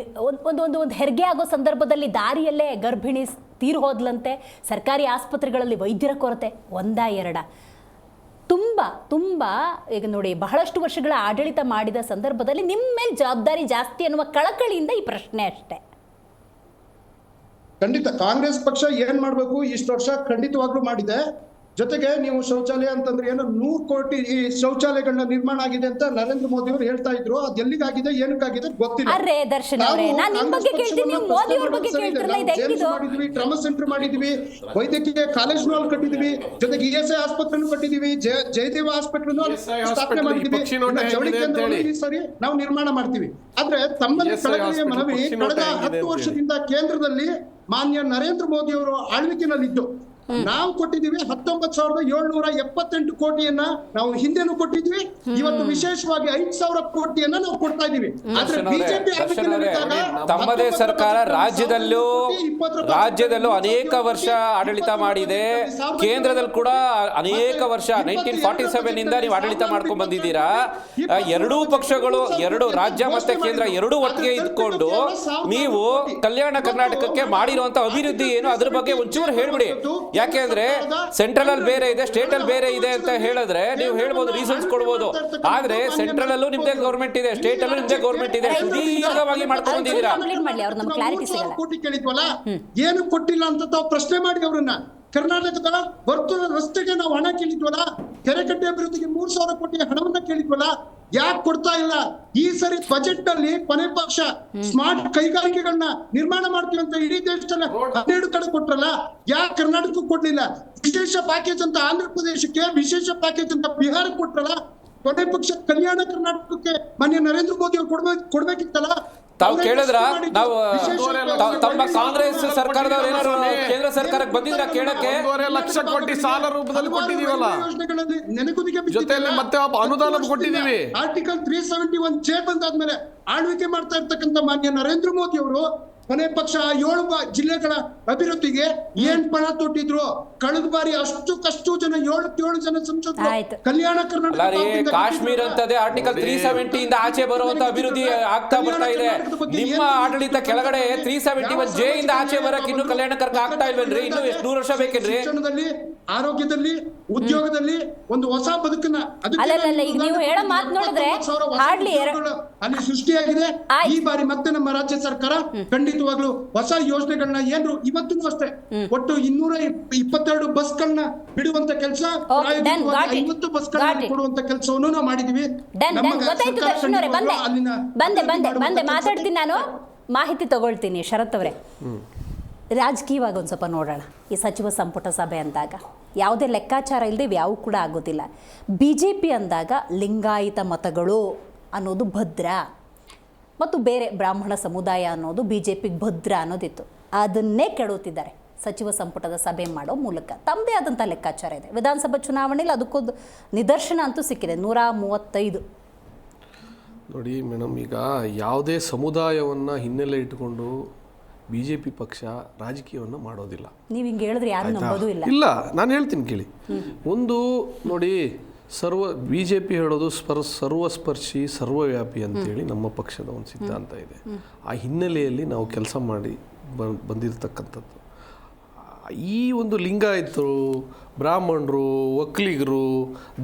ಒಂದು ಹೆರಿಗೆ ಆಗೋ ಸಂದರ್ಭದಲ್ಲಿ ದಾರಿಯಲ್ಲೇ ಗರ್ಭಿಣಿ ತೀರು ಹೋದ್ಲಂತೆ. ಸರ್ಕಾರಿ ಆಸ್ಪತ್ರೆಗಳಲ್ಲಿ ವೈದ್ಯರ ಕೊರತೆ ಒಂದಾ ಎರಡ. ತುಂಬ ಈಗ ನೋಡಿ, ಬಹಳಷ್ಟು ವರ್ಷಗಳ ಆಡಳಿತ ಮಾಡಿದ ಸಂದರ್ಭದಲ್ಲಿ ನಿಮ್ಮ ಮೇಲೆ ಜವಾಬ್ದಾರಿ ಜಾಸ್ತಿ ಅನ್ನುವ ಕಳಕಳಿಯಿಂದ ಈ ಪ್ರಶ್ನೆ ಅಷ್ಟೇ. ಖಂಡಿತ ಕಾಂಗ್ರೆಸ್ ಪಕ್ಷ ಏನ್ ಮಾಡ್ಬೇಕು ಇಷ್ಟು ವರ್ಷ ಖಂಡಿತವಾಗ್ಲೂ ಮಾಡಿದೆ. ಜೊತೆಗೆ ನೀವು ಶೌಚಾಲಯ ಅಂತಂದ್ರೆ ಏನೋ 100 ಕೋಟಿ ಈ ಶೌಚಾಲಯಗಳನ್ನ ನಿರ್ಮಾಣ ಆಗಿದೆ ಅಂತ ನರೇಂದ್ರ ಮೋದಿ ಅವರು ಹೇಳ್ತಾ ಇದ್ರು. ಅದು ಎಲ್ಲಿಗಾಗಿದೆ ಏನಕ್ಕಾಗಿದೆ ಗೊತ್ತಿಲ್ಲ. ಅರೆ ದರ್ಶನ್ ಅವರೇ, ನಾನು ನಿಮ್ಮ ಬಗ್ಗೆ ಕೇಳ್ತೀನಿ, ನೀವು ಮೋದಿ ಅವ್ರ ಬಗ್ಗೆ ಕೇಳ್ತಿರಲ್ಲ. ಇದು ಹೆಂಗಿದು? ಮಾಡಿದ್ವಿ, ಟ್ರಾಮಾ ಸೆಂಟರ್ ಮಾಡಿದ್ವಿ, ವೈದ್ಯಕೀಯ ಕಾಲೇಜ್ನ ಕಟ್ಟಿದ್ವಿ, ಜೊತೆಗೆ ESI ಆಸ್ಪತ್ರೆನೂ ಕಟ್ಟಿದೀವಿ, ಜಯದೇವ ಹಾಸ್ಪಿಟಲ್ ಸ್ಥಾಪನೆ ಮಾಡಿದ್ವಿ, ಜವಳಿ ಕೇಂದ್ರ ಈ ಸರಿ ನಾವು ನಿರ್ಮಾಣ ಮಾಡ್ತೀವಿ. ಆದ್ರೆ ತಮ್ಮಲ್ಲಿ ಕಳಕಳಿಯ ಮನವಿ, ಕಳೆದ 10 ವರ್ಷದಿಂದ ಕೇಂದ್ರದಲ್ಲಿ ಮಾನ್ಯ ನರೇಂದ್ರ ಮೋದಿ ಅವರು ಆಳ್ವಿಕೆನಲ್ಲಿದ್ದು ನಾವು ಕೊಟ್ಟಿದ್ದೀವಿ 19,778 ಕೋಟಿಯನ್ನ ನಾವು ಹಿಂದೆನೂ ಕೊಟ್ಟಿದ್ವಿ. ಇವತ್ತು ವಿಶೇಷವಾಗಿ 5,000 ಕೋಟಿಯನ್ನ ನಾವು ಕೊಡ್ತಾ ಇದೀವಿ. ಆದ್ರೆ ಬಿಜೆಪಿ ತಮ್ಮದೇ ಸರ್ಕಾರ ರಾಜ್ಯದಲ್ಲೂ ಅನೇಕ ವರ್ಷ ಆಡಳಿತ ಮಾಡಿದೆ. ಕೇಂದ್ರದಲ್ಲಿ ಕೂಡ ಅನೇಕ ವರ್ಷ 1947 ಇಂದ ನೀವು ಆಡಳಿತ ಮಾಡ್ಕೊಂಡು ಬಂದಿದ್ದೀರಾ. ಎರಡೂ ಪಕ್ಷಗಳು, ಎರಡು ರಾಜ್ಯ ಮತ್ತೆ ಕೇಂದ್ರ ಎರಡೂ ಒಟ್ಟಿಗೆ ಇದ್ಕೊಂಡು ನೀವು ಕಲ್ಯಾಣ ಕರ್ನಾಟಕಕ್ಕೆ ಮಾಡಿರುವಂತ ಅಭಿವೃದ್ಧಿ ಏನು, ಅದ್ರ ಬಗ್ಗೆ ಒಂಚೂರು ಹೇಳ್ಬಿಡಿ. ಯಾಕೆಂದ್ರೆ ಸೆಂಟ್ರಲ್ ಅಲ್ಲಿ ಬೇರೆ ಇದೆ, ಸ್ಟೇಟ್ ಅಲ್ಲಿ ಬೇರೆ ಇದೆ ಅಂತ ಹೇಳಿದ್ರೆ ನೀವು ಹೇಳ್ಬೋದು, ರೀಸನ್ಸ್ ಕೊಡ್ಬೋದು. ಆದ್ರೆ ಸೆಂಟ್ರಲ್ ಅಲ್ಲೂ ನಿಮ್ದೇ ಗೌರ್ಮೆಂಟ್ ಇದೆ, ಸ್ಟೇಟ್ ಅಲ್ಲೂ ನಿಮ್ದೇ ಗೌರ್ಮೆಂಟ್ ಇದೆ. ಸುದೀರ್ಘವಾಗಿ ಮಾಡ್ಕೊಂಡು ಬಂದಿದ್ದೀರಾ. ಕೋಟಿ ಕೇಳಿದ್ವಲ್ಲ, ಏನು ಕೊಟ್ಟಿಲ್ಲ ಅಂತ ತಾವು ಪ್ರಶ್ನೆ ಮಾಡಿ ಅವ್ರನ್ನ. ಕರ್ನಾಟಕದ ವರ್ತುಲ ರಸ್ತೆಗೆ ನಾವು ಹಣ ಕೇಳಿದ್ವಲ್ಲ, ಕೆರೆಕಟ್ಟೆ ಅಭಿವೃದ್ಧಿಗೆ 3,000 ಕೋಟಿ ಹಣವನ್ನ ಕೇಳಿದ್ವಲ್ಲ, ಯಾಕೆ ಕೊಡ್ತಾ ಇಲ್ಲ? ಈ ಸರಿ ಬಜೆಟ್ ನಲ್ಲಿ ಕೊನೆ ಪಕ್ಷ ಸ್ಮಾರ್ಟ್ ಕೈಗಾರಿಕೆಗಳನ್ನ ನಿರ್ಮಾಣ ಮಾಡ್ತೀವಿ ಅಂತ ಇಡೀ ದೇಶದಲ್ಲಿ 12 ಕಡೆ ಕೊಟ್ರಲ್ಲ, ಯಾಕೆ ಕರ್ನಾಟಕಕ್ಕೂ ಕೊಡ್ಲಿಲ್ಲ? ವಿಶೇಷ ಪ್ಯಾಕೇಜ್ ಅಂತ ಆಂಧ್ರ ಪ್ರದೇಶಕ್ಕೆ, ವಿಶೇಷ ಪ್ಯಾಕೇಜ್ ಅಂತ ಬಿಹಾರಕ್ಕೆ ಕೊಟ್ರಲ್ಲ, ಕೊನೆ ಪಕ್ಷ ಕಲ್ಯಾಣ ಕರ್ನಾಟಕಕ್ಕೆ ಮಾನ್ಯ ನರೇಂದ್ರ ಮೋದಿ ಅವರು ಕೊಡ್ಬೇಕಿತ್ತಲ್ಲ. ತಾವು ಕೇಳಿದ್ರ? ನಾವು ತಮ್ಮ ಕಾಂಗ್ರೆಸ್ ಸರ್ಕಾರದವ್ರು ಏನಾದ್ರು ಕೇಂದ್ರ ಸರ್ಕಾರಕ್ಕೆ ಬಂದಿದ್ರ ಕೇಳಕ್ಕೆ? 1.5 ಲಕ್ಷ ಕೋಟಿ ಸಾಲ ರೂಪದಲ್ಲಿ ಕೊಟ್ಟಿದೀವಲ್ಲ, ಯೋಜನೆಗಳಲ್ಲಿ ನೆನೆಗುದಿಗೆ ಜೊತೆಯಲ್ಲಿ ಮತ್ತೆ ಅನುದಾನ ಕೊಟ್ಟಿದ್ದೀವಿ. ಆರ್ಟಿಕಲ್ 371 ಬಂದಾದ್ಮೇಲೆ ಆಳ್ವಿಕೆ ಮಾಡ್ತಾ ಇರ್ತಕ್ಕಂಥ ಮಾನ್ಯ ನರೇಂದ್ರ ಮೋದಿ ಅವರು ಕೊನೆ ಪಕ್ಷ 7 ಜಿಲ್ಲೆಗಳ ಅಭಿವೃದ್ಧಿಗೆ ಏನ್ ಪಣ ತೊಟ್ಟಿದ್ರು? ಕಳೆದ ಬಾರಿ ಅಷ್ಟು ಜನ 7 ಜನ ಸಂಸದರು ಕಲ್ಯಾಣ ಕರ್ನಾಟಕ ಕಾಶ್ಮೀರ ಅಂತದೇ ಆರ್ಟಿಕಲ್ 370 ಇಂದ ಆಚೆ ಬರುವಂತ ಅಭಿವೃದ್ಧಿ ಆಗ್ತಾ ಬರ್ತಾ ಇದೆ. ನಿಮ್ಮ ಆಡಳಿತ ಕೆಳಗಡೆ 371 ಇಂದ ಆಚೆ ಬರಕ್ ಇನ್ನು ಕಲ್ಯಾಣ ಕರ್ನಾಟಕ ಆಗ್ತಾ ಇಲ್ವೇನ್ರಿ? ಇನ್ನು ಎಷ್ಟು 100 ವರ್ಷ ಬೇಕೇನ್ರಿ? ಶಿಕ್ಷಣದಲ್ಲಿ, ಆರೋಗ್ಯದಲ್ಲಿ, ಉದ್ಯೋಗದಲ್ಲಿ ಒಂದು ಹೊಸ ಬದುಕನ್ನ ನೀವು ಹೇಳೋ ಮಾತು ನೋಡಿದ್ರೆ ಅಲ್ಲಿ ಸೃಷ್ಟಿಯಾಗಿದೆ. ಈ ಬಾರಿ ಮತ್ತೆ ನಮ್ಮ ರಾಜ್ಯ ಸರ್ಕಾರ ಖಂಡಿತವಾಗ್ಲೂ ಹೊಸ ಯೋಜನೆಗಳನ್ನ ಏನು ಇವತ್ತೂ ಅಷ್ಟೇ ಒಟ್ಟು 222 ಬಸ್ಗಳನ್ನ ಬಿಡುವಂತ ಕೆಲಸ, 50 ಬಸ್ಗಳನ್ನ ಕೊಡುವಂತ ಕೆಲಸವನ್ನು ನಾವು ಮಾಡಿದೀವಿ. ಬಂದೆ ಮಾತಾಡ್ತೀನಿ, ನಾನು ಮಾಹಿತಿ ತಗೊಳ್ತೀನಿ. ಶರತ್ ಅವರೇ, ರಾಜಕೀಯವಾಗಿ ಒಂದು ಸ್ವಲ್ಪ ನೋಡೋಣ. ಈ ಸಚಿವ ಸಂಪುಟ ಸಭೆ ಅಂದಾಗ ಯಾವುದೇ ಲೆಕ್ಕಾಚಾರ ಇಲ್ಲದೆ ಯಾವ ಕೂಡ ಆಗೋದಿಲ್ಲ. BJP ಅಂದಾಗ ಲಿಂಗಾಯತ ಮತಗಳು ಅನ್ನೋದು ಭದ್ರ, ಮತ್ತು ಬೇರೆ ಬ್ರಾಹ್ಮಣ ಸಮುದಾಯ ಅನ್ನೋದು BJPಗೆ ಭದ್ರ ಅನ್ನೋದಿತ್ತು. ಅದನ್ನೇ ಕೆಡುತ್ತಿದ್ದಾರೆ ಸಚಿವ ಸಂಪುಟದ ಸಭೆ ಮಾಡೋ ಮೂಲಕ. ತಮ್ಮದೇ ಆದಂಥ ಲೆಕ್ಕಾಚಾರ ಇದೆ. ವಿಧಾನಸಭಾ ಚುನಾವಣೆಯಲ್ಲಿ ಅದಕ್ಕೊಂದು ನಿದರ್ಶನ ಅಂತೂ ಸಿಕ್ಕಿದೆ, 135. ನೋಡಿ ಮೇಡಮ್, ಈಗ ಯಾವುದೇ ಸಮುದಾಯವನ್ನು ಹಿನ್ನೆಲೆ ಇಟ್ಟುಕೊಂಡು BJP ಪಕ್ಷ ರಾಜಕೀಯವನ್ನು ಮಾಡೋದಿಲ್ಲ. ನೀವು ಹಿಂಗೆ ಹೇಳಿದ್ರೆ ಯಾರು ನಂಬೋದು ಇಲ್ಲ. ಇಲ್ಲ, ನಾನು ಹೇಳ್ತೀನಿ ಕೇಳಿ. ಒಂದು ನೋಡಿ, BJP ಹೇಳೋದು ಸರ್ವಸ್ಪರ್ಶಿ ಸರ್ವವ್ಯಾಪಿ ಅಂತೇಳಿ ನಮ್ಮ ಪಕ್ಷದ ಒಂದು ಸಿದ್ಧಾಂತ ಇದೆ. ಆ ಹಿನ್ನೆಲೆಯಲ್ಲಿ ನಾವು ಕೆಲಸ ಮಾಡಿ ಬಂದಿರತಕ್ಕಂಥದ್ದು. ಈ ಒಂದು ಲಿಂಗಾಯತರು, ಬ್ರಾಹ್ಮಣರು, ಒಕ್ಕಲಿಗರು,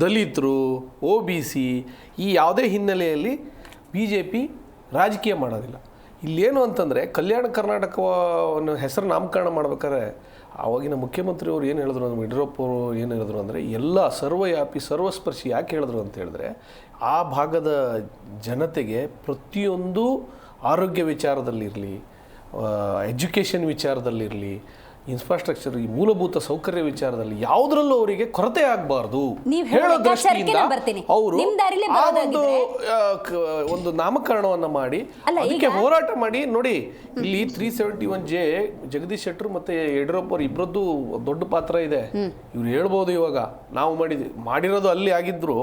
ದಲಿತರು, OBC ಈ ಯಾವುದೇ ಹಿನ್ನೆಲೆಯಲ್ಲಿ BJP ರಾಜಕೀಯ ಮಾಡೋದಿಲ್ಲ. ಇಲ್ಲೇನು ಅಂತಂದರೆ, ಕಲ್ಯಾಣ ಕರ್ನಾಟಕವನ್ನು ಹೆಸರು ನಾಮಕರಣ ಮಾಡ್ಬೇಕಾದ್ರೆ ಆವಾಗಿನ ಮುಖ್ಯಮಂತ್ರಿಯವರು ಏನು ಹೇಳಿದ್ರು ಅಂದ್ರೆ, ಯಡಿಯೂರಪ್ಪ ಅವರು ಏನು ಹೇಳಿದ್ರು ಅಂದರೆ, ಎಲ್ಲ ಸರ್ವವ್ಯಾಪಿ ಸರ್ವಸ್ಪರ್ಶಿ. ಯಾಕೆ ಹೇಳಿದ್ರು ಅಂತ ಹೇಳಿದ್ರೆ, ಆ ಭಾಗದ ಜನತೆಗೆ ಪ್ರತಿಯೊಂದು ಆರೋಗ್ಯ ವಿಚಾರದಲ್ಲಿರಲಿ, ಎಜುಕೇಷನ್ ವಿಚಾರದಲ್ಲಿರಲಿ, ಇನ್ಫ್ರಾಸ್ಟ್ರಕ್ಚರ್, ಈ ಮೂಲಭೂತ ಸೌಕರ್ಯ ವಿಚಾರದಲ್ಲಿ ಯಾವುದರಲ್ಲೂ ಅವರಿಗೆ ಕೊರತೆ ಆಗಬಾರ್ದು ಹೇಳೋ ದೃಷ್ಟಿಯಿಂದ ಅವರು ಆ ಒಂದು ನಾಮಕರಣವನ್ನು ಮಾಡಿ ಅದಕ್ಕೆ ಹೋರಾಟ ಮಾಡಿ. ನೋಡಿ, ಇಲ್ಲಿ 371 ಜಗದೀಶ್ ಶೆಟ್ಟರ್ ಮತ್ತೆ ಯಡಿಯೂರಪ್ಪ ಅವರು ಇಬ್ಬರದ್ದು ದೊಡ್ಡ ಪಾತ್ರ ಇದೆ. ಇವ್ರು ಹೇಳ್ಬೋದು, ಇವಾಗ ನಾವು ಮಾಡಿರೋದು ಅಲ್ಲಿ ಆಗಿದ್ರು,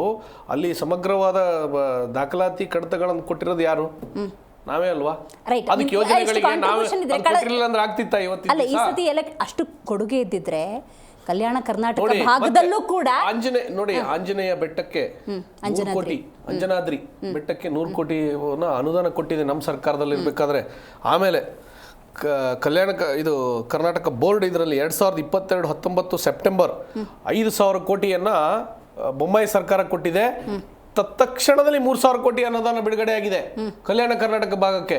ಅಲ್ಲಿ ಸಮಗ್ರವಾದ ದಾಖಲಾತಿ ಕಡತಗಳನ್ನು ಕೊಟ್ಟಿರೋದು ಯಾರು? ನಾವೇ ಅಲ್ವಾ? ಅದಕ್ಕೆ ಯೋಜನೆಗಳಿಗೆ ನಾವೇ ಕೊಟ್ಟಿರಲಿಲ್ಲ ಅಂದ್ರೆ ಆಗ್ತಿತ್ತ ಇವತ್ತು? ಅಲ್ಲ, ಈ ಸತಿ ಅಷ್ಟು ಕೊಡುಗೆ ಇದ್ದಿದ್ರೆ ಕಲ್ಯಾಣ ಕರ್ನಾಟಕ ಭಾಗದಲ್ಲೂ ಕೂಡ ಆಂಜನೇಯ ಬೆಟ್ಟಕ್ಕೆ 100 ಕೋಟಿ, ಅಂಜನಾದ್ರಿ ಬೆಟ್ಟಕ್ಕೆ 100 ಕೋಟಿ ಅನುದಾನ ಕೊಟ್ಟಿದೆ ನಮ್ಮ ಸರ್ಕಾರದಲ್ಲಿ ಇರ್ಬೇಕಾದ್ರೆ. ಆಮೇಲೆ ಇದು ಕರ್ನಾಟಕ ಬೋರ್ಡ್ ಇದರಲ್ಲಿ 2022-19 ಸೆಪ್ಟೆಂಬರ್ 5,000 ಕೋಟಿಯನ್ನ ಬೊಮ್ಮಾಯಿ ಸರ್ಕಾರ ಕೊಟ್ಟಿದೆ. ತತ್ಕ್ಷಣದಲ್ಲಿ 3,000 ಕೋಟಿ ಅನುದಾನ ಬಿಡುಗಡೆ ಆಗಿದೆ ಕಲ್ಯಾಣ ಕರ್ನಾಟಕ ಭಾಗಕ್ಕೆ.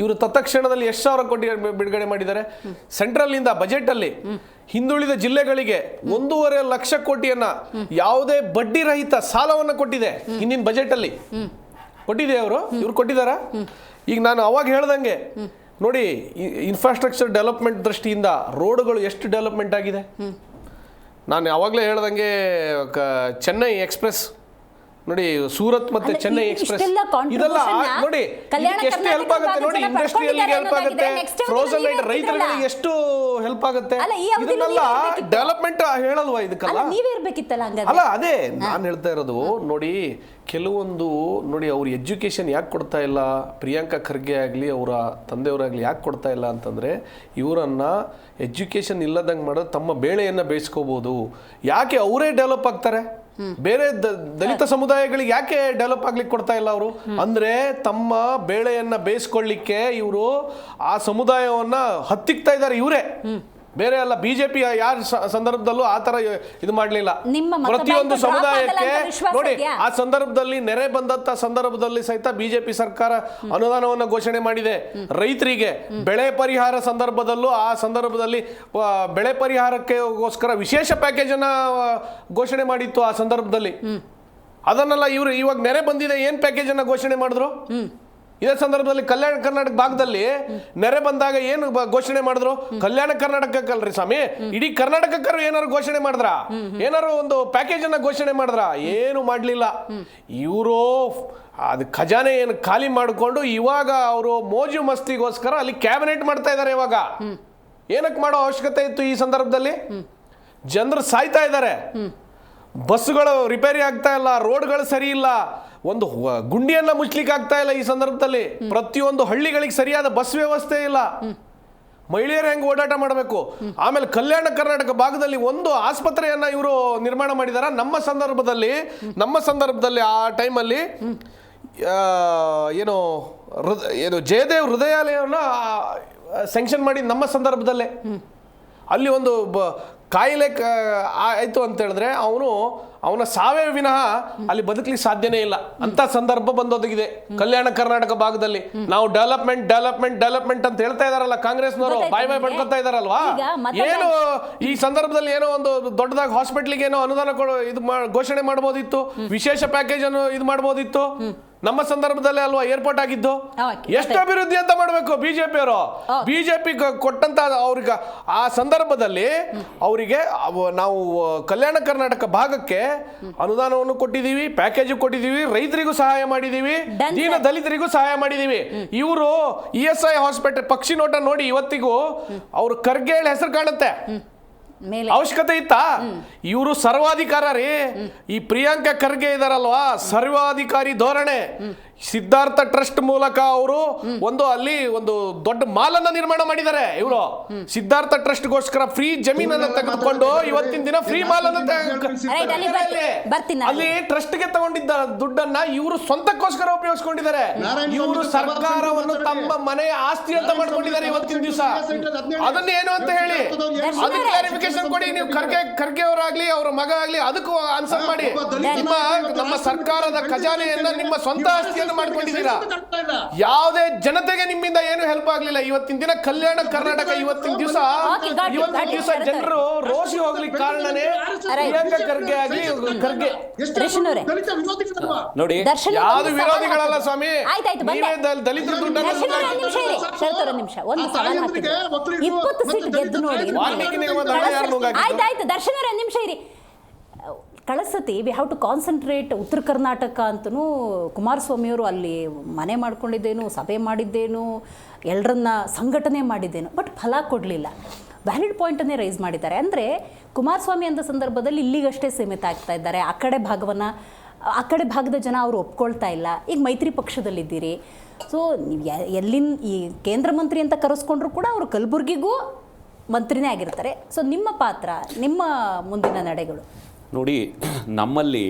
ಇವರು ತತ್ಕ್ಷಣದಲ್ಲಿ ಎಷ್ಟು ಸಾವಿರ ಕೋಟಿ ಬಿಡುಗಡೆ ಮಾಡಿದ್ದಾರೆ? ಸೆಂಟ್ರಲ್ ಇಂದ ಬಜೆಟ್ ಅಲ್ಲಿ ಹಿಂದುಳಿದ ಜಿಲ್ಲೆಗಳಿಗೆ 1.5 ಲಕ್ಷ ಕೋಟಿಯನ್ನ ಯಾವುದೇ ಬಡ್ಡಿ ರಹಿತ ಸಾಲವನ್ನ ಕೊಟ್ಟಿದೆ. ಹಿಂದಿನ ಬಜೆಟ್ ಅಲ್ಲಿ ಕೊಟ್ಟಿದೆ. ಇವ್ರು ಕೊಟ್ಟಿದಾರ? ಈಗ ನಾನು ಅವಾಗ ಹೇಳ್ದಂಗೆ ನೋಡಿ, ಇನ್ಫ್ರಾಸ್ಟ್ರಕ್ಚರ್ ಡೆವಲಪ್ಮೆಂಟ್ ದೃಷ್ಟಿಯಿಂದ ರೋಡ್ಗಳು ಎಷ್ಟು ಡೆವಲಪ್ಮೆಂಟ್ ಆಗಿದೆ. ನಾನು ಯಾವಾಗಲೇ ಹೇಳ್ದಂಗೆ ಚೆನ್ನೈ ಎಕ್ಸ್ಪ್ರೆಸ್ ನೋಡಿ, ಸೂರತ್ ಮತ್ತೆ ಚೆನ್ನೈ ಎಕ್ಸ್ಪ್ರೆಸ್ ಇದೆಲ್ಲ ನೋಡಿ ಎಷ್ಟು ಹೆಲ್ಪ್ ಆಗುತ್ತೆ. ನೋಡಿ, ಇಂಡಸ್ಟ್ರಿಯಲ್ಗೆ ಹೆಲ್ಪ್ ಆಗುತ್ತೆ, ಫ್ರೋಸನ್ ರೈತರುಗಳಿಗೆ ಎಷ್ಟು ಹೆಲ್ಪ್ ಆಗುತ್ತೆ. ಇದನ್ನೆಲ್ಲ ಡೆವಲಪ್ಮೆಂಟ್ ಹೇಳಲ್ವಾ ಇದಕ್ಕೆಲ್ಲ? ಅಲ್ಲ, ಅದೇ ನಾನು ಹೇಳ್ತಾ ಇರೋದು. ನೋಡಿ, ಕೆಲವೊಂದು ನೋಡಿ, ಅವ್ರ ಎಜುಕೇಶನ್ ಯಾಕೆ ಕೊಡ್ತಾ ಇಲ್ಲ, ಪ್ರಿಯಾಂಕಾ ಖರ್ಗೆ ಆಗಲಿ ಅವರ ತಂದೆಯವರಾಗಲಿ ಯಾಕೆ ಕೊಡ್ತಾ ಇಲ್ಲ ಅಂತಂದರೆ, ಇವರನ್ನ ಎಜುಕೇಶನ್ ಇಲ್ಲದಂಗೆ ಮಾಡೋದು ತಮ್ಮ ಬೇಳೆಯನ್ನು ಬೇಯಿಸ್ಕೋಬೋದು. ಯಾಕೆ ಅವರೇ ಡೆವಲಪ್ ಆಗ್ತಾರೆ? ಬೇರೆ ದಲಿತ ಸಮುದಾಯಗಳಿಗೆ ಯಾಕೆ ಡೆವಲಪ್ ಆಗ್ಲಿಕ್ಕೆ ಕೊಡ್ತಾ ಇಲ್ಲ ಅವರು? ಅಂದ್ರೆ ತಮ್ಮ ಬೇಳೆಯನ್ನ ಬೇಯಿಸ್ಕೊಳ್ಳಿಕ್ಕೆ ಇವರು ಆ ಸಮುದಾಯವನ್ನ ಹತ್ತಿಕ್ತಾ ಇದ್ದಾರೆ ಇವರೇ, ಬೇರೆ ಅಲ್ಲ. BJP ಯಾರ ಸಂದರ್ಭದಲ್ಲೂ ಆ ತರ ಇದು ಮಾಡಲಿಲ್ಲ. ಪ್ರತಿಯೊಂದು ಸಮುದಾಯಕ್ಕೆ ನೋಡಿ, ಆ ಸಂದರ್ಭದಲ್ಲಿ ನೆರೆ ಬಂದಂತ ಸಂದರ್ಭದಲ್ಲಿ ಸಹಿತ BJP ಸರ್ಕಾರ ಅನುದಾನವನ್ನು ಘೋಷಣೆ ಮಾಡಿದೆ. ರೈತರಿಗೆ ಬೆಳೆ ಪರಿಹಾರ ಸಂದರ್ಭದಲ್ಲೂ ಆ ಸಂದರ್ಭದಲ್ಲಿ ಬೆಳೆ ಪರಿಹಾರಕ್ಕೋಸ್ಕರ ವಿಶೇಷ ಪ್ಯಾಕೇಜ್ ಅನ್ನ ಘೋಷಣೆ ಮಾಡಿತ್ತು ಆ ಸಂದರ್ಭದಲ್ಲಿ. ಅದನ್ನೆಲ್ಲ ಇವರು ಇವಾಗ ನೆರೆ ಬಂದಿದೆ ಏನು ಪ್ಯಾಕೇಜನ್ನು ಘೋಷಣೆ ಮಾಡಿದ್ರು? ಇದೇ ಸಂದರ್ಭದಲ್ಲಿ ಕಲ್ಯಾಣ ಕರ್ನಾಟಕ ಭಾಗದಲ್ಲಿ ನೆರೆ ಬಂದಾಗ ಏನು ಘೋಷಣೆ ಮಾಡಿದ್ರು? ಕಲ್ಯಾಣ ಕರ್ನಾಟಕಕ್ಕಲ್ರಿ ಸ್ವಾಮಿ, ಇಡೀ ಕರ್ನಾಟಕಕ್ಕರು ಏನಾರು ಘೋಷಣೆ ಮಾಡಿದ್ರ? ಏನಾರು ಒಂದು ಪ್ಯಾಕೇಜ್ ಅನ್ನ ಘೋಷಣೆ ಮಾಡಿದ್ರ? ಏನು ಮಾಡಲಿಲ್ಲ. ಇವರು ಅದು ಖಜಾನೆ ಏನು ಖಾಲಿ ಮಾಡಿಕೊಂಡು ಇವಾಗ ಅವರು ಮೋಜು ಮಸ್ತಿಗೋಸ್ಕರ ಅಲ್ಲಿ ಕ್ಯಾಬಿನೆಟ್ ಮಾಡ್ತಾ ಇದ್ದಾರೆ. ಇವಾಗ ಏನಕ್ಕೆ ಮಾಡೋ ಅವಶ್ಯಕತೆ ಇತ್ತು? ಈ ಸಂದರ್ಭದಲ್ಲಿ ಜನರು ಸಾಯ್ತಾ ಇದ್ದಾರೆ, ಬಸ್ಸುಗಳು ರಿಪೇರಿ ಆಗ್ತಾ ಇಲ್ಲ, ರೋಡ್ಗಳು ಸರಿ ಇಲ್ಲ, ಒಂದು ಗುಂಡಿಯನ್ನ ಮುಚ್ಲಿಕ್ಕೆ ಆಗ್ತಾ ಇಲ್ಲ. ಈ ಸಂದರ್ಭದಲ್ಲಿ ಪ್ರತಿಯೊಂದು ಹಳ್ಳಿಗಳಿಗೆ ಸರಿಯಾದ ಬಸ್ ವ್ಯವಸ್ಥೆ ಇಲ್ಲ, ಮಹಿಳೆಯರು ಹೆಂಗೆ ಓಡಾಟ ಮಾಡಬೇಕು. ಆಮೇಲೆ ಕಲ್ಯಾಣ ಕರ್ನಾಟಕ ಭಾಗದಲ್ಲಿ ಒಂದು ಆಸ್ಪತ್ರೆಯನ್ನ ಇವರು ನಿರ್ಮಾಣ ಮಾಡಿದಾರ. ನಮ್ಮ ಸಂದರ್ಭದಲ್ಲಿ ಆ ಟೈಮಲ್ಲಿ ಏನು ಜಯದೇವ್ ಹೃದಯಾಲಯವನ್ನು ಸ್ಯಾಂಕ್ಷನ್ ಮಾಡಿ ನಮ್ಮ ಸಂದರ್ಭದಲ್ಲೇ ಅಲ್ಲಿ ಒಂದು ಕಾಯಿಲೆ ಆಯಿತು ಅಂತ ಹೇಳಿದ್ರೆ ಅವನ ಸಾವೇ ವಿನಃ ಅಲ್ಲಿ ಬದುಕಲಿಕ್ಕೆ ಸಾಧ್ಯನೇ ಇಲ್ಲ ಅಂತ ಸಂದರ್ಭ ಬಂದೊದಗಿದೆ ಕಲ್ಯಾಣ ಕರ್ನಾಟಕ ಭಾಗದಲ್ಲಿ. ನಾವು ಡೆವಲಪ್ಮೆಂಟ್ ಅಂತ ಹೇಳ್ತಾ ಇದಾರಲ್ಲ ಕಾಂಗ್ರೆಸ್ನವರು, ಬಾಯ್ ಪಡ್ಕೊತಾ ಇದಾರಲ್ವಾ. ಏನು ಈ ಸಂದರ್ಭದಲ್ಲಿ ಏನೋ ಒಂದು ದೊಡ್ಡದಾಗಿ ಹಾಸ್ಪಿಟ್ಲಿಗೆ ಏನೋ ಅನುದಾನ ಘೋಷಣೆ ಮಾಡಬಹುದಿತ್ತು, ವಿಶೇಷ ಪ್ಯಾಕೇಜ್ ಅನ್ನು ಇದು ಮಾಡಬಹುದಿತ್ತು. ನಮ್ಮ ಸಂದರ್ಭದಲ್ಲಿ ಅಲ್ವಾ ಏರ್ಪೋರ್ಟ್ ಆಗಿದ್ದು. ಎಷ್ಟು ಅಭಿವೃದ್ಧಿ ಅಂತ ಮಾಡಬೇಕು ಬಿಜೆಪಿ ಕೊಟ್ಟಂತ ಅವ್ರಿಗೆ ಆ ಸಂದರ್ಭದಲ್ಲಿ ಅವರಿಗೆ ನಾವು ಕಲ್ಯಾಣ ಕರ್ನಾಟಕ ಭಾಗಕ್ಕೆ ಅನುದಾನವನ್ನು ಕೊಟ್ಟಿದ್ದೀವಿ, ಪ್ಯಾಕೇಜ್ ಕೊಟ್ಟಿದ್ದೀವಿ, ರೈತರಿಗೂ ಸಹಾಯ ಮಾಡಿದೀವಿ, ದೀನ ದಲಿತರಿಗೂ ಸಹಾಯ ಮಾಡಿದೀವಿ. ಇವರು ESI ಹಾಸ್ಪಿಟಲ್ ಪಕ್ಷಿ ನೋಟ ನೋಡಿ ಇವತ್ತಿಗೂ ಅವರು ಖರ್ಗೆ ಹೆಸರು ಕಾಣುತ್ತೆ. ಅವಶ್ಯಕತೆ ಇತ್ತಾ? ಇವರು ಸರ್ವಾಧಿಕಾರ ರೀ. ಈ ಪ್ರಿಯಾಂಕಾ ಖರ್ಗೆ ಇದಾರಲ್ವಾ, ಸರ್ವಾಧಿಕಾರಿ ಧೋರಣೆ. ಸಿದ್ಧಾರ್ಥ ಟ್ರಸ್ಟ್ ಮೂಲಕ ಅವರು ಅಲ್ಲಿ ಒಂದು ದೊಡ್ಡ ಮಾಲನ್ನ ನಿರ್ಮಾಣ ಮಾಡಿದ್ದಾರೆ. ಇವರು ಸಿದ್ಧಾರ್ಥ ಟ್ರಸ್ಟ್ ಗೋಸ್ಕರ ಫ್ರೀ ಜಮೀನನ್ನ ತೆಗೆದುಕೊಂಡು ಇವತ್ತಿನ ದಿನ ಫ್ರೀ ಮಾಲನ್ನ ಅಲ್ಲಿ ಟ್ರಸ್ಟ್ ಗೆ ತಗೊಂಡಿದ್ದ ದುಡ್ಡನ್ನ ಇವರು ಸ್ವಂತಕ್ಕೋಸ್ಕರ ಉಪಯೋಗಿಸ್ಕೊಂಡಿದ್ದಾರೆ. ಇವರು ಸರ್ಕಾರವನ್ನು ತಮ್ಮ ಮನೆಯ ಆಸ್ತಿ ಅಂತ ಮಾಡ್ಕೊಂಡಿದ್ದಾರೆ ಇವತ್ತಿನ ದಿವಸ. ಅದನ್ನ ಏನು ಅಂತ ಹೇಳಿ ಅದಕ್ಕೆ ಕ್ಲಾರಿಫಿಕೇಶನ್ ಕೊಡಿ ನೀವು. ಖರ್ಗೆ ಅವರಾಗ್ಲಿ ಅವರ ಮಗ ಆಗ್ಲಿ ಅದಕ್ಕೂ ಆನ್ಸರ್ ಮಾಡಿ. ನಮ್ಮ ಸರ್ಕಾರದ ಖಜಾನೆಯನ್ನ ನಿಮ್ಮ ಸ್ವಂತ ಆಸ್ತಿಯನ್ನು ಮಾಡ್ಕೊಂಡಿದ್ದೀರಾ. ಯಾವುದೇ ಜನತೆಗೆ ನಿಮ್ಮಿಂದ ಏನು ಹೆಲ್ಪ್ ಆಗ್ಲಿಲ್ಲ. ಇವತ್ತಿನ ದಿನ ಕಲ್ಯಾಣ ಕರ್ನಾಟಕ ಇವತ್ತಿನ ದಿವಸ ಜನರು ರೋಷಿ ಹೋಗ್ಲಿಕ್ಕೆ ಕಾರಣನೇ ಪ್ರಿಯಾಂಕಾ ಖರ್ಗೆ ಆಗ್ಲಿ ಖರ್ಗೆ. ನೋಡಿ, ಯಾವ್ದು ವಿರೋಧಿಗಳಲ್ಲ ಸ್ವಾಮಿ, ದಲಿತರ ದುಡ್ಡನ್ನು ಆಯ್ತಾಯ್ತು ದರ್ಶನ್ ಅವರೇ, ನಿಮಿಷ ಇರಿ. ಕಳಿಸತಿ ವಿ ಹ್ಯಾವ್ ಟು ಕಾನ್ಸಂಟ್ರೇಟ್. ಉತ್ತರ ಕರ್ನಾಟಕ ಅಂತೂ ಕುಮಾರಸ್ವಾಮಿಯವರು ಅಲ್ಲಿ ಮನೆ ಮಾಡ್ಕೊಂಡಿದ್ದೇನು, ಸಭೆ ಮಾಡಿದ್ದೇನು, ಎಲ್ಲರನ್ನ ಸಂಘಟನೆ ಮಾಡಿದ್ದೇನು, ಬಟ್ ಫಲ ಕೊಡಲಿಲ್ಲ. ವ್ಯಾಲಿಡ್ ಪಾಯಿಂಟನ್ನೇ ರೈಸ್ ಮಾಡಿದ್ದಾರೆ. ಅಂದರೆ ಕುಮಾರಸ್ವಾಮಿ ಅಂದ ಸಂದರ್ಭದಲ್ಲಿ ಇಲ್ಲಿಗಷ್ಟೇ ಸೀಮಿತ ಆಗ್ತಾ ಇದ್ದಾರೆ. ಆ ಕಡೆ ಭಾಗದ ಜನ ಅವರು ಒಪ್ಕೊಳ್ತಾ ಇಲ್ಲ. ಈಗ ಮೈತ್ರಿ ಪಕ್ಷದಲ್ಲಿದ್ದೀರಿ. ಸೊ ನೀವು ಈ ಕೇಂದ್ರ ಮಂತ್ರಿ ಅಂತ ಕರೆಸ್ಕೊಂಡ್ರು ಕೂಡ ಅವರು ಕಲಬುರ್ಗಿಗೂ ಮಂತ್ರಿನೇ ಆಗಿರ್ತಾರೆ. ಸೊ ನಿಮ್ಮ ಪಾತ್ರ, ನಿಮ್ಮ ಮುಂದಿನ ನಡೆಗಳು ನೋಡಿ, ನಮ್ಮಲ್ಲಿ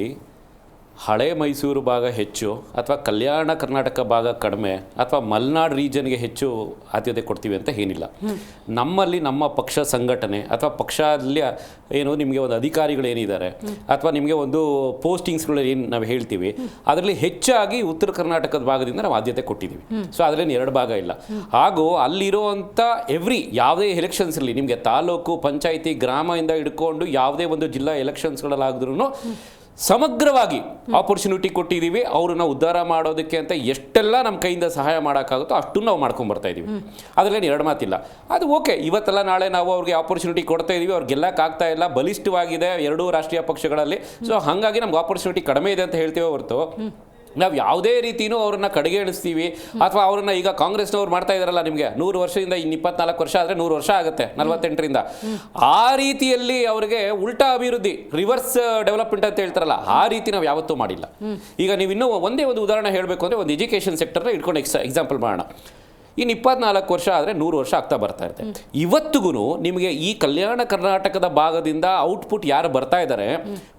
ಹಳೆ ಮೈಸೂರು ಭಾಗ ಹೆಚ್ಚು ಅಥವಾ ಕಲ್ಯಾಣ ಕರ್ನಾಟಕ ಭಾಗ ಕಡಿಮೆ ಅಥವಾ ಮಲೆನಾಡು ರೀಜನ್ಗೆ ಹೆಚ್ಚು ಆದ್ಯತೆ ಕೊಡ್ತೀವಿ ಅಂತ ಏನಿಲ್ಲ. ನಮ್ಮಲ್ಲಿ ನಮ್ಮ ಪಕ್ಷ ಸಂಘಟನೆ ಅಥವಾ ಪಕ್ಷದಲ್ಲಿ ಏನು ನಿಮಗೆ ಒಂದು ಅಧಿಕಾರಿಗಳೇನಿದ್ದಾರೆ ಅಥವಾ ನಿಮಗೆ ಒಂದು ಪೋಸ್ಟಿಂಗ್ಸ್ಗಳು ಏನು ನಾವು ಹೇಳ್ತೀವಿ ಅದರಲ್ಲಿ ಹೆಚ್ಚಾಗಿ ಉತ್ತರ ಕರ್ನಾಟಕದ ಭಾಗದಿಂದ ನಾವು ಆದ್ಯತೆ ಕೊಟ್ಟಿದ್ದೀವಿ. ಸೊ ಅದರಲ್ಲಿ ಎರಡು ಭಾಗ ಇಲ್ಲ. ಹಾಗೂ ಅಲ್ಲಿರುವಂಥ ಯಾವುದೇ ಎಲೆಕ್ಷನ್ಸ್ ಇರಲಿ, ನಿಮಗೆ ತಾಲೂಕು ಪಂಚಾಯಿತಿ ಗ್ರಾಮದಿಂದ ಹಿಡ್ಕೊಂಡು ಯಾವುದೇ ಒಂದು ಜಿಲ್ಲಾ ಎಲೆಕ್ಷನ್ಸ್ಗಳಲ್ಲಾದ್ರೂ ಸಮಗ್ರವಾಗಿ ಆಪರ್ಚುನಿಟಿ ಕೊಟ್ಟಿದ್ದೀವಿ. ಅವ್ರನ್ನ ಉದ್ಧಾರ ಮಾಡೋದಕ್ಕೆ ಅಂತ ಎಷ್ಟೆಲ್ಲ ನಮ್ಮ ಕೈಯಿಂದ ಸಹಾಯ ಮಾಡೋಕ್ಕಾಗುತ್ತೋ ಅಷ್ಟು ನಾವು ಮಾಡ್ಕೊಂಬರ್ತಾ ಇದ್ದೀವಿ. ಅದರಲ್ಲೇನು ಎರಡು ಮಾತಿಲ್ಲ. ಅದು ಓಕೆ, ಇವತ್ತೆಲ್ಲ ನಾಳೆ ನಾವು ಅವ್ರಿಗೆ ಆಪರ್ಚುನಿಟಿ ಕೊಡ್ತಾ ಇದ್ದೀವಿ, ಅವ್ರಿಗೆ ಗೆಲ್ಲಕ್ಕಾಗ್ತಾ ಇಲ್ಲ, ಬಲಿಷ್ಠವಾಗಿದೆ ಎರಡೂ ರಾಷ್ಟ್ರೀಯ ಪಕ್ಷಗಳಲ್ಲಿ. ಸೊ ಹಾಗಾಗಿ ನಮ್ಗೆ ಆಪರ್ಚುನಿಟಿ ಕಡಿಮೆ ಇದೆ ಅಂತ ಹೇಳ್ತೀವಿ ಹೊರತು ನಾವು ಯಾವುದೇ ರೀತಿಯೂ ಅವ್ರನ್ನ ಕಡೆಗಣಿಸ್ತೀವಿ ಅಥವಾ ಅವ್ರನ್ನ ಈಗ ಕಾಂಗ್ರೆಸ್ನವ್ರು ಮಾಡ್ತಾ ಇದ್ದಾರಲ್ಲ, ನಿಮಗೆ 100 ವರ್ಷದಿಂದ ಇನ್ನು 24 ವರ್ಷ ಆದರೆ 100 ವರ್ಷ ಆಗುತ್ತೆ 48ರಿಂದ. ಆ ರೀತಿಯಲ್ಲಿ ಅವ್ರಿಗೆ ಉಲ್ಟಾ ಅಭಿವೃದ್ಧಿ, ರಿವರ್ಸ್ ಡೆವಲಪ್ಮೆಂಟ್ ಅಂತ ಹೇಳ್ತಾರಲ್ಲ, ಆ ರೀತಿ ನಾವು ಯಾವತ್ತೂ ಮಾಡಿಲ್ಲ. ಈಗ ನೀವು ಇನ್ನೂ ಒಂದೇ ಒಂದು ಉದಾಹರಣೆ ಹೇಳಬೇಕು ಅಂದರೆ, ಒಂದು ಎಜುಕೇಷನ್ ಸೆಕ್ಟರ್ನ ಇಟ್ಕೊಂಡು ಎಕ್ಸಾಂಪಲ್ ಮಾಡೋಣ. ಇನ್ನು 24 ವರ್ಷ ಆದರೆ 100 ವರ್ಷ ಆಗ್ತಾ ಬರ್ತಾ ಇರುತ್ತೆ. ಇವತ್ತಿಗೂ ನಿಮಗೆ ಈ ಕಲ್ಯಾಣ ಕರ್ನಾಟಕದ ಭಾಗದಿಂದ ಔಟ್ಪುಟ್ ಯಾರು ಬರ್ತಾ ಇದ್ದಾರೆ,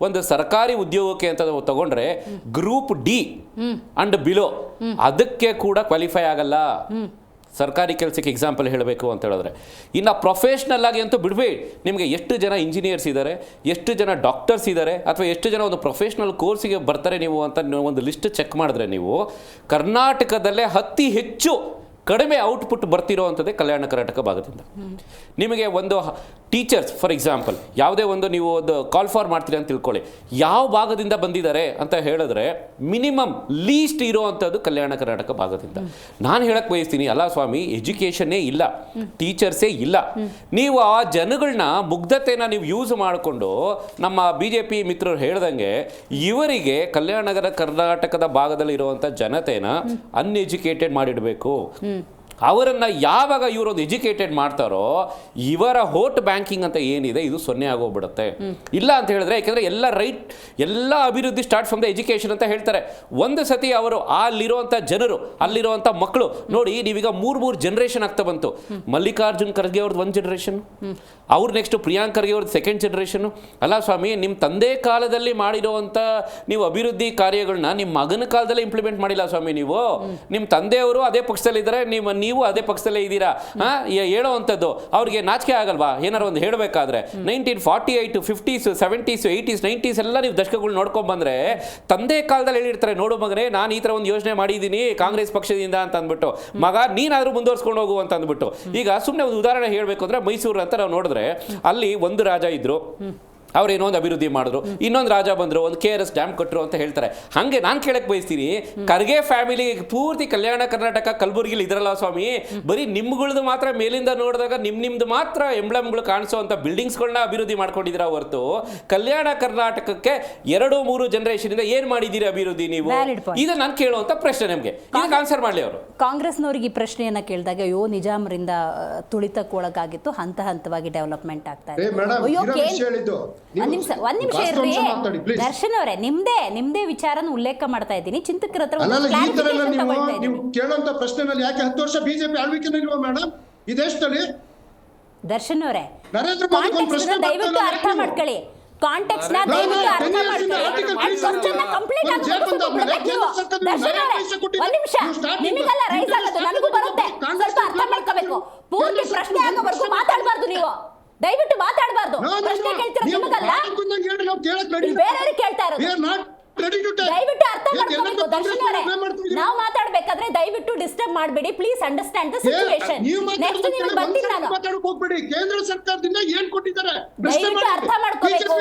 ಒಂದು ಸರ್ಕಾರಿ ಉದ್ಯೋಗಕ್ಕೆ ಅಂತ ತಗೊಂಡ್ರೆ ಗ್ರೂಪ್ ಡಿ ಅಂಡ್ ಬಿಲೋ ಅದಕ್ಕೆ ಕೂಡ ಕ್ವಾಲಿಫೈ ಆಗಲ್ಲ. ಸರ್ಕಾರಿ ಕೆಲಸಕ್ಕೆ ಎಕ್ಸಾಂಪಲ್ ಹೇಳಬೇಕು ಅಂತ ಹೇಳಿದ್ರೆ, ಇನ್ನು ಪ್ರೊಫೆಷ್ನಲ್ ಆಗಿ ಅಂತೂ ಬಿಡಬೇಡಿ. ನಿಮಗೆ ಎಷ್ಟು ಜನ ಇಂಜಿನಿಯರ್ಸ್ ಇದ್ದಾರೆ, ಎಷ್ಟು ಜನ ಡಾಕ್ಟರ್ಸ್ ಇದ್ದಾರೆ, ಅಥವಾ ಎಷ್ಟು ಜನ ಒಂದು ಪ್ರೊಫೆಷ್ನಲ್ ಕೋರ್ಸಿಗೆ ಬರ್ತಾರೆ ನೀವು ಅಂತ ಒಂದು ಲಿಸ್ಟ್ ಚೆಕ್ ಮಾಡಿದ್ರೆ ನೀವು ಕರ್ನಾಟಕದಲ್ಲೇ ಅತಿ ಹೆಚ್ಚು ಕಡಿಮೆ ಔಟ್ಪುಟ್ ಬರ್ತಿರೋ ಅಂಥದ್ದೇ ಕಲ್ಯಾಣ ಕರ್ನಾಟಕ ಭಾಗದಿಂದ. ನಿಮಗೆ ಒಂದು ಟೀಚರ್ಸ್ ಫಾರ್ ಎಕ್ಸಾಂಪಲ್, ಯಾವುದೇ ಒಂದು ನೀವು ಒಂದು ಕಾಲ್ ಫಾರ್ ಮಾಡ್ತೀರಿ ಅಂತ ತಿಳ್ಕೊಳ್ಳಿ, ಯಾವ ಭಾಗದಿಂದ ಬಂದಿದ್ದಾರೆ ಅಂತ ಹೇಳಿದ್ರೆ ಮಿನಿಮಮ್ ಲೀಸ್ಟ್ ಇರೋವಂಥದ್ದು ಕಲ್ಯಾಣ ಕರ್ನಾಟಕ ಭಾಗದಿಂದ. ನಾನು ಹೇಳಕ್ ಬಯಸ್ತೀನಿ, ಅಲ್ಲ ಸ್ವಾಮಿ, ಎಜುಕೇಷನ್ನೇ ಇಲ್ಲ, ಟೀಚರ್ಸೇ ಇಲ್ಲ. ನೀವು ಆ ಜನಗಳನ್ನ ಮುಗ್ಧತೆನ ನೀವು ಯೂಸ್ ಮಾಡಿಕೊಂಡು ನಮ್ಮ BJP ಮಿತ್ರರು ಹೇಳ್ದಂಗೆ ಇವರಿಗೆ ಕಲ್ಯಾಣ ಕರ್ನಾಟಕದ ಭಾಗದಲ್ಲಿ ಇರುವಂಥ ಜನತೆನ ಅನ್ಎಜುಕೇಟೆಡ್ ಮಾಡಿಡಬೇಕು. ಅವರನ್ನು ಯಾವಾಗ ಇವರೊಂದು ಎಜುಕೇಟೆಡ್ ಮಾಡ್ತಾರೋ ಇವರ ವೋಟ್ ಬ್ಯಾಂಕಿಂಗ್ ಅಂತ ಏನಿದೆ ಇದು 0 ಆಗೋಗ್ಬಿಡುತ್ತೆ. ಇಲ್ಲ ಅಂತ ಹೇಳಿದ್ರೆ, ಯಾಕೆಂದರೆ ಎಲ್ಲ ಅಭಿವೃದ್ಧಿ ಸ್ಟಾರ್ಟ್ ಫ್ರಮ್ ದ ಎಜುಕೇಷನ್ ಅಂತ ಹೇಳ್ತಾರೆ. ಒಂದು ಸತಿ ಅವರು ಅಲ್ಲಿರುವಂಥ ಜನರು, ಅಲ್ಲಿರುವಂಥ ಮಕ್ಕಳು ನೋಡಿ, ನೀವೀಗ 3 ಜನರೇಷನ್ ಆಗ್ತಾ ಬಂತು. ಮಲ್ಲಿಕಾರ್ಜುನ್ ಖರ್ಗೆ ಅವ್ರದ್ದು 1 ಜನರೇಷನ್, ಅವ್ರು ನೆಕ್ಸ್ಟ್ ಪ್ರಿಯಾಂಕ್ ಖರ್ಗೆ ಅವ್ರದ್ದು 2nd ಜನರೇಷನ್. ಅಲ್ಲ ಸ್ವಾಮಿ, ನಿಮ್ಮ ತಂದೆ ಕಾಲದಲ್ಲಿ ಮಾಡಿರುವಂಥ ನೀವು ಅಭಿವೃದ್ಧಿ ಕಾರ್ಯಗಳನ್ನ ನಿಮ್ಮ ಮಗನ ಕಾಲದಲ್ಲಿ ಇಂಪ್ಲಿಮೆಂಟ್ ಮಾಡಿಲ್ಲ ಸ್ವಾಮಿ. ನೀವು ನಿಮ್ಮ ತಂದೆಯವರು ಅದೇ ಪಕ್ಷದಲ್ಲಿದ್ದಾರೆ, ನೀವು ಅದೇ ಪಕ್ಷದಲ್ಲೇ ಇದ್ದೀರಾ. ಹೇಳೋವಂಥದ್ದು ಅವ್ರಿಗೆ ನಾಚಿಕೆ ಆಗಲ್ವಾ ಏನಾರು ಒಂದು ಹೇಳಬೇಕಾದ್ರೆ? 1948, 50s, 70s, 80s, 90s ಎಲ್ಲ ನೀವು ದಶಕಗಳು ನೋಡ್ಕೊಂಡ್ ಬಂದ್ರೆ ತಂದೆ ಕಾಲದಲ್ಲಿ ಹೇಳಿರ್ತಾರೆ, ನೋಡು ಮಗನೇ, ನಾನು ಈ ಥರ ಒಂದು ಯೋಜನೆ ಮಾಡಿದ್ದೀನಿ ಕಾಂಗ್ರೆಸ್ ಪಕ್ಷದಿಂದ ಅಂತ ಅಂದ್ಬಿಟ್ಟು, ಮಗ ನೀನಾದರೂ ಮುಂದುವರ್ಸ್ಕೊಂಡು ಹೋಗು ಅಂತ ಅಂದ್ಬಿಟ್ಟು. ಈಗ ಸುಮ್ಮನೆ ಒಂದು ಉದಾಹರಣೆ ಹೇಳಬೇಕು ಅಂದ್ರೆ, ಮೈಸೂರು ಅಂತ ನಾವು ನೋಡಿದ್ರೆ ಅಲ್ಲಿ ಒಂದು ರಾಜ ಇದ್ರು, ಅವ್ರು ಏನೋ ಒಂದು ಅಭಿವೃದ್ಧಿ ಮಾಡಿದ್ರು, ಇನ್ನೊಂದು ರಾಜ ಬಂದರು, ಒಂದು KRS ಡ್ಯಾಮ್ ಕಟ್ಟರು ಅಂತ ಹೇಳ್ತಾರೆ. ಹಾಗೆ ನಾನು ಕೇಳಕ್ಕೆ ಬಯಸ್ತೀನಿ, ಖರ್ಗೆ ಫ್ಯಾಮಿಲಿ ಪೂರ್ತಿ ಕಲ್ಯಾಣ ಕರ್ನಾಟಕ ಕಲಬುರಗಿಲಿ ಇದ್ರಲ್ಲ ಸ್ವಾಮಿ, ಬರೀ ನಿಮ್ಗಳದ್ದು ಮಾತ್ರ ಮೇಲಿಂದ ನೋಡಿದಾಗ ನಿಮ್ದು ಮಾತ್ರ ಎಂಬ್ಲಮ್ಗಳು ಕಾಣಿಸೋ ಅಂತ ಬಿಲ್ಡಿಂಗ್ಸ್ಗಳನ್ನ ಅಭಿವೃದ್ಧಿ ಮಾಡ್ಕೊಂಡಿದ್ದೀರಾ ಹೊರತು ಕಲ್ಯಾಣ ಕರ್ನಾಟಕಕ್ಕೆ 2-3 ಜನರೇಷನ್ ಏನ್ ಮಾಡಿದ್ದೀರಿ ಅಭಿವೃದ್ಧಿ ನೀವು? ಇದು ನಾನು ಕೇಳುವಂತ ಪ್ರಶ್ನೆ. ನಿಮಗೆ ಇದಕ್ಕೆ ಆನ್ಸರ್ ಮಾಡಲಿ ಅವರು. ಕಾಂಗ್ರೆಸ್ನವ್ರಿಗೆ ಈ ಪ್ರಶ್ನೆಯನ್ನ ಕೇಳಿದಾಗ, ಅಯ್ಯೋ ನಿಜಾಮರಿಂದ ತುಳಿತಕ್ಕೊಳಗಾಗಿತ್ತು, ಹಂತ ಹಂತವಾಗಿ ಡೆವಲಪ್ಮೆಂಟ್ ಆಗ್ತಾ ಇದೆ. ಒಂದ್ ನಿಮಿಷ ಇರ್ರಿ ದರ್ಶನ್ ಅವರೇ, ನಿಮ್ದೇ ವಿಚಾರನ ಉಲ್ಲೇಖ ಮಾಡ್ತಾ ಇದ್ದೀನಿ. ಚಿಂತಕರ ಹತ್ರ ನೀವು ಕೇಳುವಂತ ಪ್ರಶ್ನೆನಲ್ಲಿ ಯಾಕೆ 10 ವರ್ಷ ಬಿಜೆಪಿ ಆಳ್ವಿಕೆನೇ ಇಲ್ವಾ ಮೇಡಮ್ ಈ ದೇಶದಲ್ಲಿ? ದರ್ಶನ್ ಅವರೇ, ನರೇಂದ್ರ ಮೋದಿ ಒಂದು ಪ್ರಶ್ನೆ ದಯವಿಟ್ಟು ಅರ್ಥ ಮಾಡ್ಕೊಳ್ಳಿ, ಕಾಂಟೆಕ್ಸ್ಟ್ ನ ದಯವಿಟ್ಟು ಅರ್ಥ ಮಾಡ್ಕೊಳ್ಳಿ. ಕಂಪ್ಲೀಟ್ ಆಗಿ ಒಂದ್ ನಿಮಿಷ, ನಿಮಗೆಲ್ಲ ರೈಸ್ ಆಗೋದು ನನಗೂ ಬರುತ್ತೆ, ಸ್ವಲ್ಪ ಅರ್ಥ ಮಾಡ್ಕೋಬೇಕು. ಪೂರ್ತಿ ಪ್ರಶ್ನೆ ಆಗೋವರೆಗೂ ಮಾತಾಡಬಾರ್ದು ನೀವು, ದಯವಿಟ್ಟು ಮಾತಾಡಬಾರ್ದು. ಪ್ರಶ್ನೆ ಕೇಳ್ತಿರೋದು ನಿಮಗಲ್ಲ, ಬೇರೆಯವ್ರಿಗೆ ಕೇಳ್ತಾ ಇರೋದು. ದಯವಿಟ್ಟು ಅರ್ಥ ಮಾಡ್ಕೋಬೇಕು ದರ್ಶನ್ ಅವರೇ, ನಾವು ಮಾತಾಡ್ಬೇಕಾದ್ರೆ ದಯವಿಟ್ಟು ಡಿಸ್ಟರ್ಬ್ ಮಾಡಬೇಡಿ. Please understand the situation. Next ನೀವು ಬಂದಿಲ್ಲ, ನಾನು ಹೋಗ್ಬೇಡಿ. ಕೇಂದ್ರ ಸರ್ಕಾರದಿಂದ ಏನ್ ಕೊಟ್ಟಿದ್ದಾರೆ ದಯವಿಟ್ಟು ಅರ್ಥ ಮಾಡ್ಕೋಬೇಕು.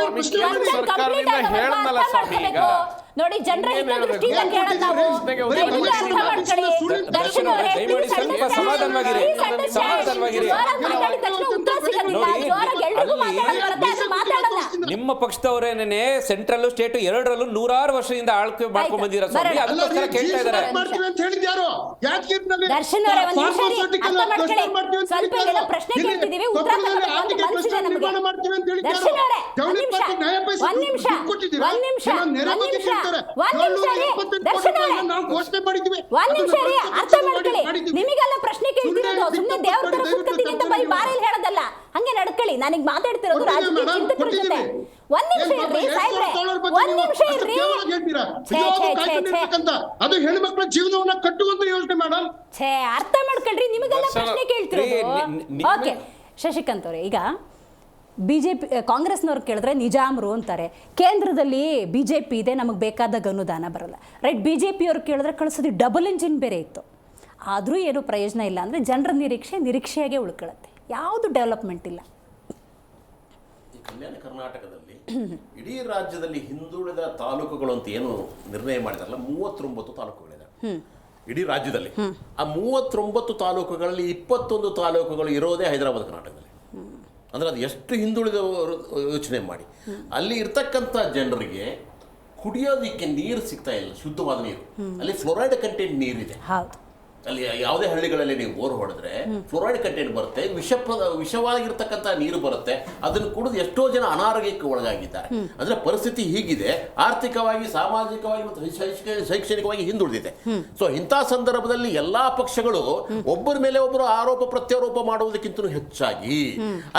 ನೋಡಿ, ಜನರ ಹಿತದೃಷ್ಟಿಯಿಂದ ಕೇಳೋದು ನಾವು. ದಯವಿಟ್ಟು ಅರ್ಥ ಮಾಡ್ಕೊಳ್ಳಿ ದರ್ಶನ್ ಅವರೇ, ಉತ್ತರ ಸಿಗೋದಿಲ್ಲ. ಜೋರಾಗಿ ಎಲ್ರಿಗೂ ಮಾತಾಡೋದು ಬರುತ್ತೆ, ಅದು ಮಾತಾಡಲ್ಲ. ನಿಮ್ಮ ಪಕ್ಷದವರೇನೇ ಸೆಂಟ್ರಲ್ ಸ್ಟೇಟ್ 2ರಲ್ಲೂ 100 ವರ್ಷದಿಂದ ಆಳ್ಕೆ ಮಾಡ್ಕೊಂಡ್ ಬಂದಿರೋ ಸ್ವಾಮಿ, ಅದಕ್ಕೋಸ್ಕರ ಕೇಳ್ತಾ ಇದ್ದಾರೆ. ದರ್ಶನ್ ಅವರೇ, ಒಂದ್ ನಿಮಿಷ ಅರ್ಥ ಮಾಡ್ಕೊಳ್ಳಿ. ಸ್ವಲ್ಪ ಏನೋ ಪ್ರಶ್ನೆ ಕೇಳ್ತಿದೀವಿ, ಉತ್ತರ ಮನಸ್ಸಿದೆ ನಮಗೆ. ದರ್ಶನ್ ಅವರೇ, ಒಂದ್ ನಿಮಿಷ ಅರ್ಥ ಮಾಡ್ಕೊಳ್ಳಿ. ನಿಮಗೆಲ್ಲ ಪ್ರಶ್ನೆ ಕೇಳ್ತಿರೋದು ಸುಮ್ಮನೆ ದೇವ್ರ ತರ ಕೂತ್ಕೊತೀನಿ ಅಂತ ಬರೀ ಬಾರಲ್ಲಿ ಹೇಳೋದಲ್ಲ, ಹಂಗೆ ನಡ್ಕೊಳ್ಳಿ. ನನಗೆ ಮಾತಾಡ್ತಿರೋದು ರಾಜಕೀಯ ಚಿಂತಕರ ಜೊತೆ. ಒಂದ್ ನಿಮಿಷ ಇರ್ರಿ ಸಾಹೇಬ್ರೆ, ಒಂದ್ ನಿಮಿಷ ಇರ್ರಿ. ಅದು ಹೆಣ್ಮಕ್ಳ ಜೀವನವನ್ನ ಕಟ್ಟುವಂತ ಯೋಜನೆ ಮೇಡಮ್. ಅರ್ಥ ಮಾಡ್ಕೊಳ್ರಿ, ನಿಮಗೆಲ್ಲ ಪ್ರಶ್ನೆ ಕೇಳ್ತಿರೋದು. ಓಕೆ ಶಶಿಕಾಂತ್ ಅವರೇ, ಈಗ BJP ಕಾಂಗ್ರೆಸ್ನವ್ರು ಕೇಳಿದ್ರೆ ನಿಜಾಮರು ಅಂತಾರೆ, ಕೇಂದ್ರದಲ್ಲಿ BJP ಇದೆ, ನಮಗೆ ಬೇಕಾದಾಗ ಅನುದಾನ ಬರಲ್ಲ. ರೈಟ್, BJP ಅವ್ರು ಕೇಳಿದ್ರೆ ಕಳಿಸೋದು ಡಬಲ್ ಇಂಜಿನ್ ಬೇರೆ ಇತ್ತು, ಆದರೂ ಏನು ಪ್ರಯೋಜನ ಇಲ್ಲ. ಅಂದರೆ ಜನರ ನಿರೀಕ್ಷೆಯಾಗೆ ಉಳ್ಕೊಳ್ಳುತ್ತೆ, ಯಾವುದು ಡೆವಲಪ್ಮೆಂಟ್ ಇಲ್ಲ. ಕಲ್ಯಾಣ ಕರ್ನಾಟಕದಲ್ಲಿ ಇಡೀ ರಾಜ್ಯದಲ್ಲಿ ಹಿಂದುಳಿದ ತಾಲೂಕುಗಳು ಅಂತ ಏನು ನಿರ್ಣಯ ಮಾಡಿದಾರಲ್ಲ, 39 ತಾಲೂಕುಗಳಿದೆ ಇಡೀ ರಾಜ್ಯದಲ್ಲಿ. ಆ 39 ತಾಲೂಕುಗಳಲ್ಲಿ 21 ತಾಲೂಕುಗಳು ಇರೋದೇ ಹೈದರಾಬಾದ್ ಕರ್ನಾಟಕದಲ್ಲಿ. ಅಂದರೆ ಅದು ಎಷ್ಟು ಹಿಂದುಳಿದ ಯೋಚನೆ ಮಾಡಿ. ಅಲ್ಲಿ ಇರ್ತಕ್ಕಂಥ ಜನರಿಗೆ ಕುಡಿಯೋದಕ್ಕೆ ನೀರು ಸಿಗ್ತಾ ಇಲ್ಲ, ಶುದ್ಧವಾದ ನೀರು. ಅಲ್ಲಿ ಫ್ಲೋರೈಡ್ ಕಂಟೆಂಟ್ ನೀರಿದೆ. ಅಲ್ಲಿ ಯಾವುದೇ ಹಳ್ಳಿಗಳಲ್ಲಿ ನೀವು ಬೋರ್ ಹೊಡೆದ್ರೆ ಫ್ಲೋರೈಡ್ ಕಂಟೆಂಟ್ ಬರುತ್ತೆ, ವಿಷವಾಗಿರ್ತಕ್ಕಂಥ ನೀರು ಬರುತ್ತೆ. ಅದನ್ನು ಕುಡಿದು ಎಷ್ಟೋ ಜನ ಅನಾರೋಗ್ಯಕ್ಕೆ ಒಳಗಾಗಿದ್ದಾರೆ. ಅಂದ್ರೆ ಪರಿಸ್ಥಿತಿ ಹೀಗಿದೆ, ಆರ್ಥಿಕವಾಗಿ, ಸಾಮಾಜಿಕವಾಗಿ ಮತ್ತು ಶೈಕ್ಷಣಿಕವಾಗಿ ಹಿಂದುಳಿದಿದೆ. ಸೊ ಇಂಥ ಸಂದರ್ಭದಲ್ಲಿ ಎಲ್ಲಾ ಪಕ್ಷಗಳು ಒಬ್ಬರ ಮೇಲೆ ಒಬ್ಬರು ಆರೋಪ ಪ್ರತ್ಯಾರೋಪ ಮಾಡುವುದಕ್ಕಿಂತ ಹೆಚ್ಚಾಗಿ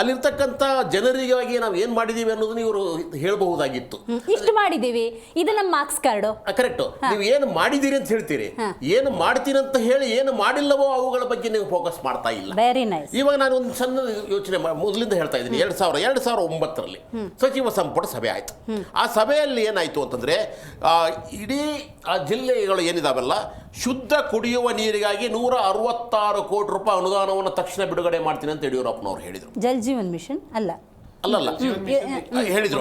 ಅಲ್ಲಿರ್ತಕ್ಕಂಥ ಜನರಿಗಾಗಿ ನಾವು ಏನ್ ಮಾಡಿದೀವಿ ಅನ್ನೋದನ್ನ ಇವರು ಹೇಳಬಹುದಾಗಿತ್ತು. ಇಷ್ಟು ಮಾಡಿದೀವಿ, ಇದು ನಮ್ಮ ಮಾರ್ಕ್ಸ್ ಕಾರ್ಡ್. ಕರೆಕ್ಟ್. ನೀವು ಏನು ಮಾಡಿದೀರಿ ಅಂತ ಹೇಳ್ತೀರಿ, ಏನು ಮಾಡ್ತೀರಿ ಅಂತ ಹೇಳಿ ಏನು ಮಾಡಿಲ್ಲವೋ ಅವುಗಳ ಬಗ್ಗೆ ನೀವು ಫೋಕಸ್ ಮಾಡ್ತಾ ಇಲ್ಲ. Very nice. ಇವಾಗ ನಾನು ಒಂದು ಸಣ್ಣ ಯೋಚನೆ ಮೊದಲಿಂದ ಹೇಳ್ತಾ ಇದ್ದೀನಿ. 2009ರಲ್ಲಿ ಸಚಿವ ಸಂಪುಟ ಸಭೆ ಆಯಿತು. ಆ ಸಭೆಯಲ್ಲಿ ಏನಾಯಿತು ಅಂತಂದರೆ ಇಡೀ ಆ ಜಿಲ್ಲೆಗಳು ಏನಿದಾವೆಲ್ಲ ಶುದ್ಧ ಕುಡಿಯುವ ನೀರಿಗಾಗಿ 166 ಕೋಟಿ ರೂಪಾಯಿ ಅನುದಾನವನ್ನು ತಕ್ಷಣ ಬಿಡುಗಡೆ ಮಾಡ್ತೀನಿ ಅಂತ ಯಡಿಯೂರಪ್ಪನವರು ಹೇಳಿದರು. ಜಲ್ ಜೀವನ್ ಮಿಷನ್ ಅಲ್ಲ ಹೇಳಿದ್ರು.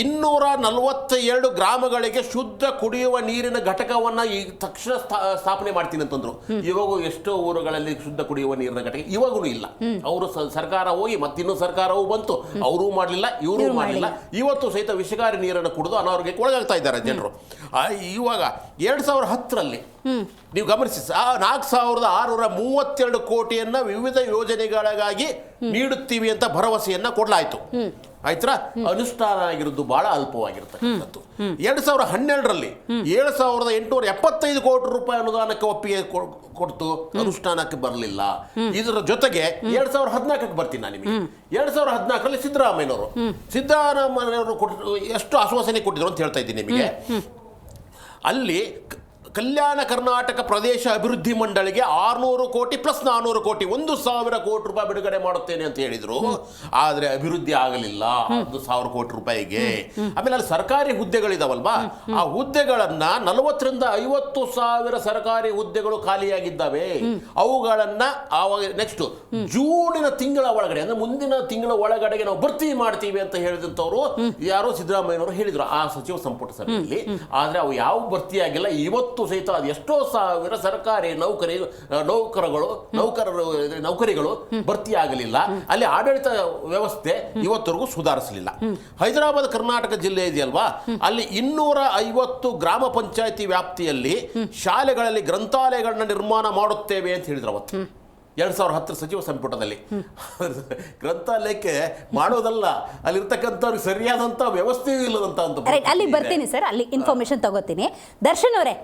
242 ಗ್ರಾಮಗಳಿಗೆ ಶುದ್ಧ ಕುಡಿಯುವ ನೀರಿನ ಘಟಕವನ್ನ ಈ ತಕ್ಷಣ ಸ್ಥಾಪನೆ ಮಾಡ್ತೀನಿ ಅಂತಂದ್ರು. ಇವಾಗ ಎಷ್ಟೋ ಊರುಗಳಲ್ಲಿ ಶುದ್ಧ ಕುಡಿಯುವ ನೀರಿನ ಘಟಕ ಇವಾಗೂ ಇಲ್ಲ. ಅವರು ಸರ್ಕಾರ ಹೋಗಿ ಮತ್ತಿನ್ನೂ ಸರ್ಕಾರವೂ ಬಂತು, ಅವರೂ ಮಾಡಲಿಲ್ಲ, ಇವರೂ ಮಾಡಲಿಲ್ಲ. ಇವತ್ತು ಸಹಿತ ವಿಷಕಾರಿ ನೀರನ್ನು ಕುಡಿದು ಅನಾರೋಗ್ಯಕ್ಕೆ ಒಳಗಾಗ್ತಾ ಇದ್ದಾರೆ ಜನರು. ಇವಾಗ 2010ರಲ್ಲಿ ನೀವು ಗಮನಿಸಿ 4632 ಕೋಟಿಯನ್ನ ವಿವಿಧ ಯೋಜನೆಗಳಿಗಾಗಿ ನೀಡುತ್ತೀವಿ ಅಂತ ಭರವಸೆಯನ್ನ ಕೊಡಲಾಯಿತು. ಆಯ್ತಾ? ಅನುಷ್ಠಾನ ಆಗಿರೋದು ಬಹಳ ಅಲ್ಪವಾಗಿರ್ತಕ್ಕಂಥದ್ದು. 2012ರಲ್ಲಿ 7875 ಕೋಟಿ ರೂಪಾಯಿ ಅನುದಾನಕ್ಕೆ ಒಪ್ಪಿಗೆ ಕೊಡ್ತು, ಅನುಷ್ಠಾನಕ್ಕೆ ಬರಲಿಲ್ಲ. ಇದರ ಜೊತೆಗೆ 2014ಕ್ಕೆ ಬರ್ತೀನಿ ನಾನು ನಿಮಗೆ. 2014ರಲ್ಲಿ ಸಿದ್ದರಾಮಯ್ಯನವರು ಎಷ್ಟು ಆಶ್ವಾಸನೆ ಕೊಟ್ಟಿದ್ರು ಅಂತ ಹೇಳ್ತಾ ಇದ್ದೀನಿ ನಿಮಗೆ. ಅಲ್ಲಿ ಕಲ್ಯಾಣ ಕರ್ನಾಟಕ ಪ್ರದೇಶ ಅಭಿವೃದ್ಧಿ ಮಂಡಳಿಗೆ 600 ಕೋಟಿ ಪ್ಲಸ್ 400 ಕೋಟಿ 1000 ಕೋಟಿ ರೂಪಾಯಿ ಬಿಡುಗಡೆ ಮಾಡುತ್ತೇನೆ ಅಂತ ಹೇಳಿದ್ರು. ಆದರೆ ಅಭಿವೃದ್ಧಿ ಆಗಲಿಲ್ಲ 1000 ಕೋಟಿ ರೂಪಾಯಿಗೆ. ಆಮೇಲೆ ಅಲ್ಲಿ ಸರ್ಕಾರಿ ಹುದ್ದೆಗಳಿದಾವಲ್ವಾ, ಆ ಹುದ್ದೆಗಳನ್ನ 40ರಿಂದ 50 ಸಾವಿರ ಸರ್ಕಾರಿ ಹುದ್ದೆಗಳು ಖಾಲಿಯಾಗಿದ್ದಾವೆ. ಅವುಗಳನ್ನ ಆವಾಗ ನೆಕ್ಸ್ಟ್ ಜೂನಿನ ತಿಂಗಳ ಒಳಗಡೆ ಅಂದ್ರೆ ಮುಂದಿನ ತಿಂಗಳ ಒಳಗಡೆಗೆ ನಾವು ಭರ್ತಿ ಮಾಡ್ತೀವಿ ಅಂತ ಹೇಳಿದಂಥವ್ರು ಯಾರೋ ಸಿದ್ದರಾಮಯ್ಯನವರು ಹೇಳಿದ್ರು ಆ ಸಚಿವ ಸಂಪುಟ ಸಭೆಯಲ್ಲಿ. ಆದ್ರೆ ಅವು ಯಾವ ಭರ್ತಿ ಆಗಿಲ್ಲ. ಇವತ್ತು ಸಹಿತ ಅದು ಎಷ್ಟೋ ಸಾವಿರ ಸರ್ಕಾರಿ ನೌಕರಿಗಳು ಭರ್ತಿ ಆಗಲಿಲ್ಲ. ಅಲ್ಲಿ ಆಡಳಿತ ವ್ಯವಸ್ಥೆ ಇವತ್ತರೆಗೂ ಸುಧಾರಿಸಲಿಲ್ಲ. ಹೈದರಾಬಾದ್ ಕರ್ನಾಟಕ ಜಿಲ್ಲೆ ಇದೆಯಲ್ವಾ, ಅಲ್ಲಿ 250 ಗ್ರಾಮ ಪಂಚಾಯತಿ ವ್ಯಾಪ್ತಿಯಲ್ಲಿ ಶಾಲೆಗಳಲ್ಲಿ ಗ್ರಂಥಾಲಯಗಳನ್ನ ನಿರ್ಮಾಣ ಮಾಡುತ್ತೇವೆ ಅಂತ ಹೇಳಿದ್ರು ಅವತ್ತು 2010 ಸಚಿವ ಸಂಪುಟದಲ್ಲಿ. ಗ್ರಂಥಾಲಯಕ್ಕೆ ಮಾಡೋದಲ್ಲ, ಅಲ್ಲಿರ್ತಕ್ಕಂಥವ್ರಿಗೆ ಸರಿಯಾದಂಥ ವ್ಯವಸ್ಥೆಯೂ ಇಲ್ಲದಂತ ಅಲ್ಲಿ ಬರ್ತೀನಿ ಸರ್, ಅಲ್ಲಿ ಇನ್ಫಾರ್ಮೇಶನ್ ತಗೋತೀನಿ. ದರ್ಶನ್ ಅವರೇ,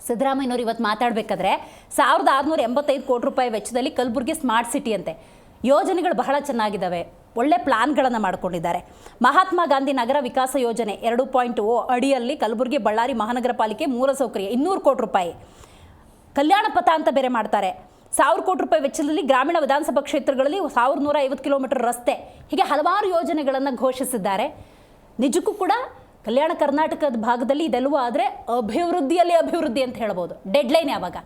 ಸಿದ್ದರಾಮಯ್ಯನವರು ಇವತ್ತು ಮಾತಾಡಬೇಕಾದ್ರೆ 1685 ಕೋಟಿ ರೂಪಾಯಿ ವೆಚ್ಚದಲ್ಲಿ ಕಲಬುರಗಿ ಸ್ಮಾರ್ಟ್ ಸಿಟಿ ಅಂತೆ. ಯೋಜನೆಗಳು ಬಹಳ ಚೆನ್ನಾಗಿದ್ದಾವೆ, ಒಳ್ಳೆ ಪ್ಲಾನ್ಗಳನ್ನು ಮಾಡ್ಕೊಂಡಿದ್ದಾರೆ. ಮಹಾತ್ಮ ಗಾಂಧಿ ನಗರ ವಿಕಾಸ ಯೋಜನೆ 2.0 ಅಡಿಯಲ್ಲಿ ಕಲಬುರಗಿ ಬಳ್ಳಾರಿ ಮಹಾನಗರ ಪಾಲಿಕೆ ಮೂಲಸೌಕರ್ಯ 200 ಕೋಟಿ ರೂಪಾಯಿ. ಕಲ್ಯಾಣ ಪಥ ಅಂತ ಬೇರೆ ಮಾಡ್ತಾರೆ. 1000 ಕೋಟಿ ರೂಪಾಯಿ ವೆಚ್ಚದಲ್ಲಿ ಗ್ರಾಮೀಣ ವಿಧಾನಸಭಾ ಕ್ಷೇತ್ರಗಳಲ್ಲಿ 1150 ಕಿಲೋಮೀಟರ್ ರಸ್ತೆ, ಹೀಗೆ ಹಲವಾರು ಯೋಜನೆಗಳನ್ನು ಘೋಷಿಸಿದ್ದಾರೆ. ನಿಜಕ್ಕೂ ಕೂಡ ಕಲ್ಯಾಣ ಕರ್ನಾಟಕದ ಭಾಗದಲ್ಲಿ ಇದೆಲ್ಲವೂ ಆದರೆ ಅಭಿವೃದ್ಧಿಯಲ್ಲಿ ಅಭಿವೃದ್ಧಿ ಅಂತ ಹೇಳ್ಬೋದು. ಡೆಡ್ಲೈನ್ ಯಾವಾಗ?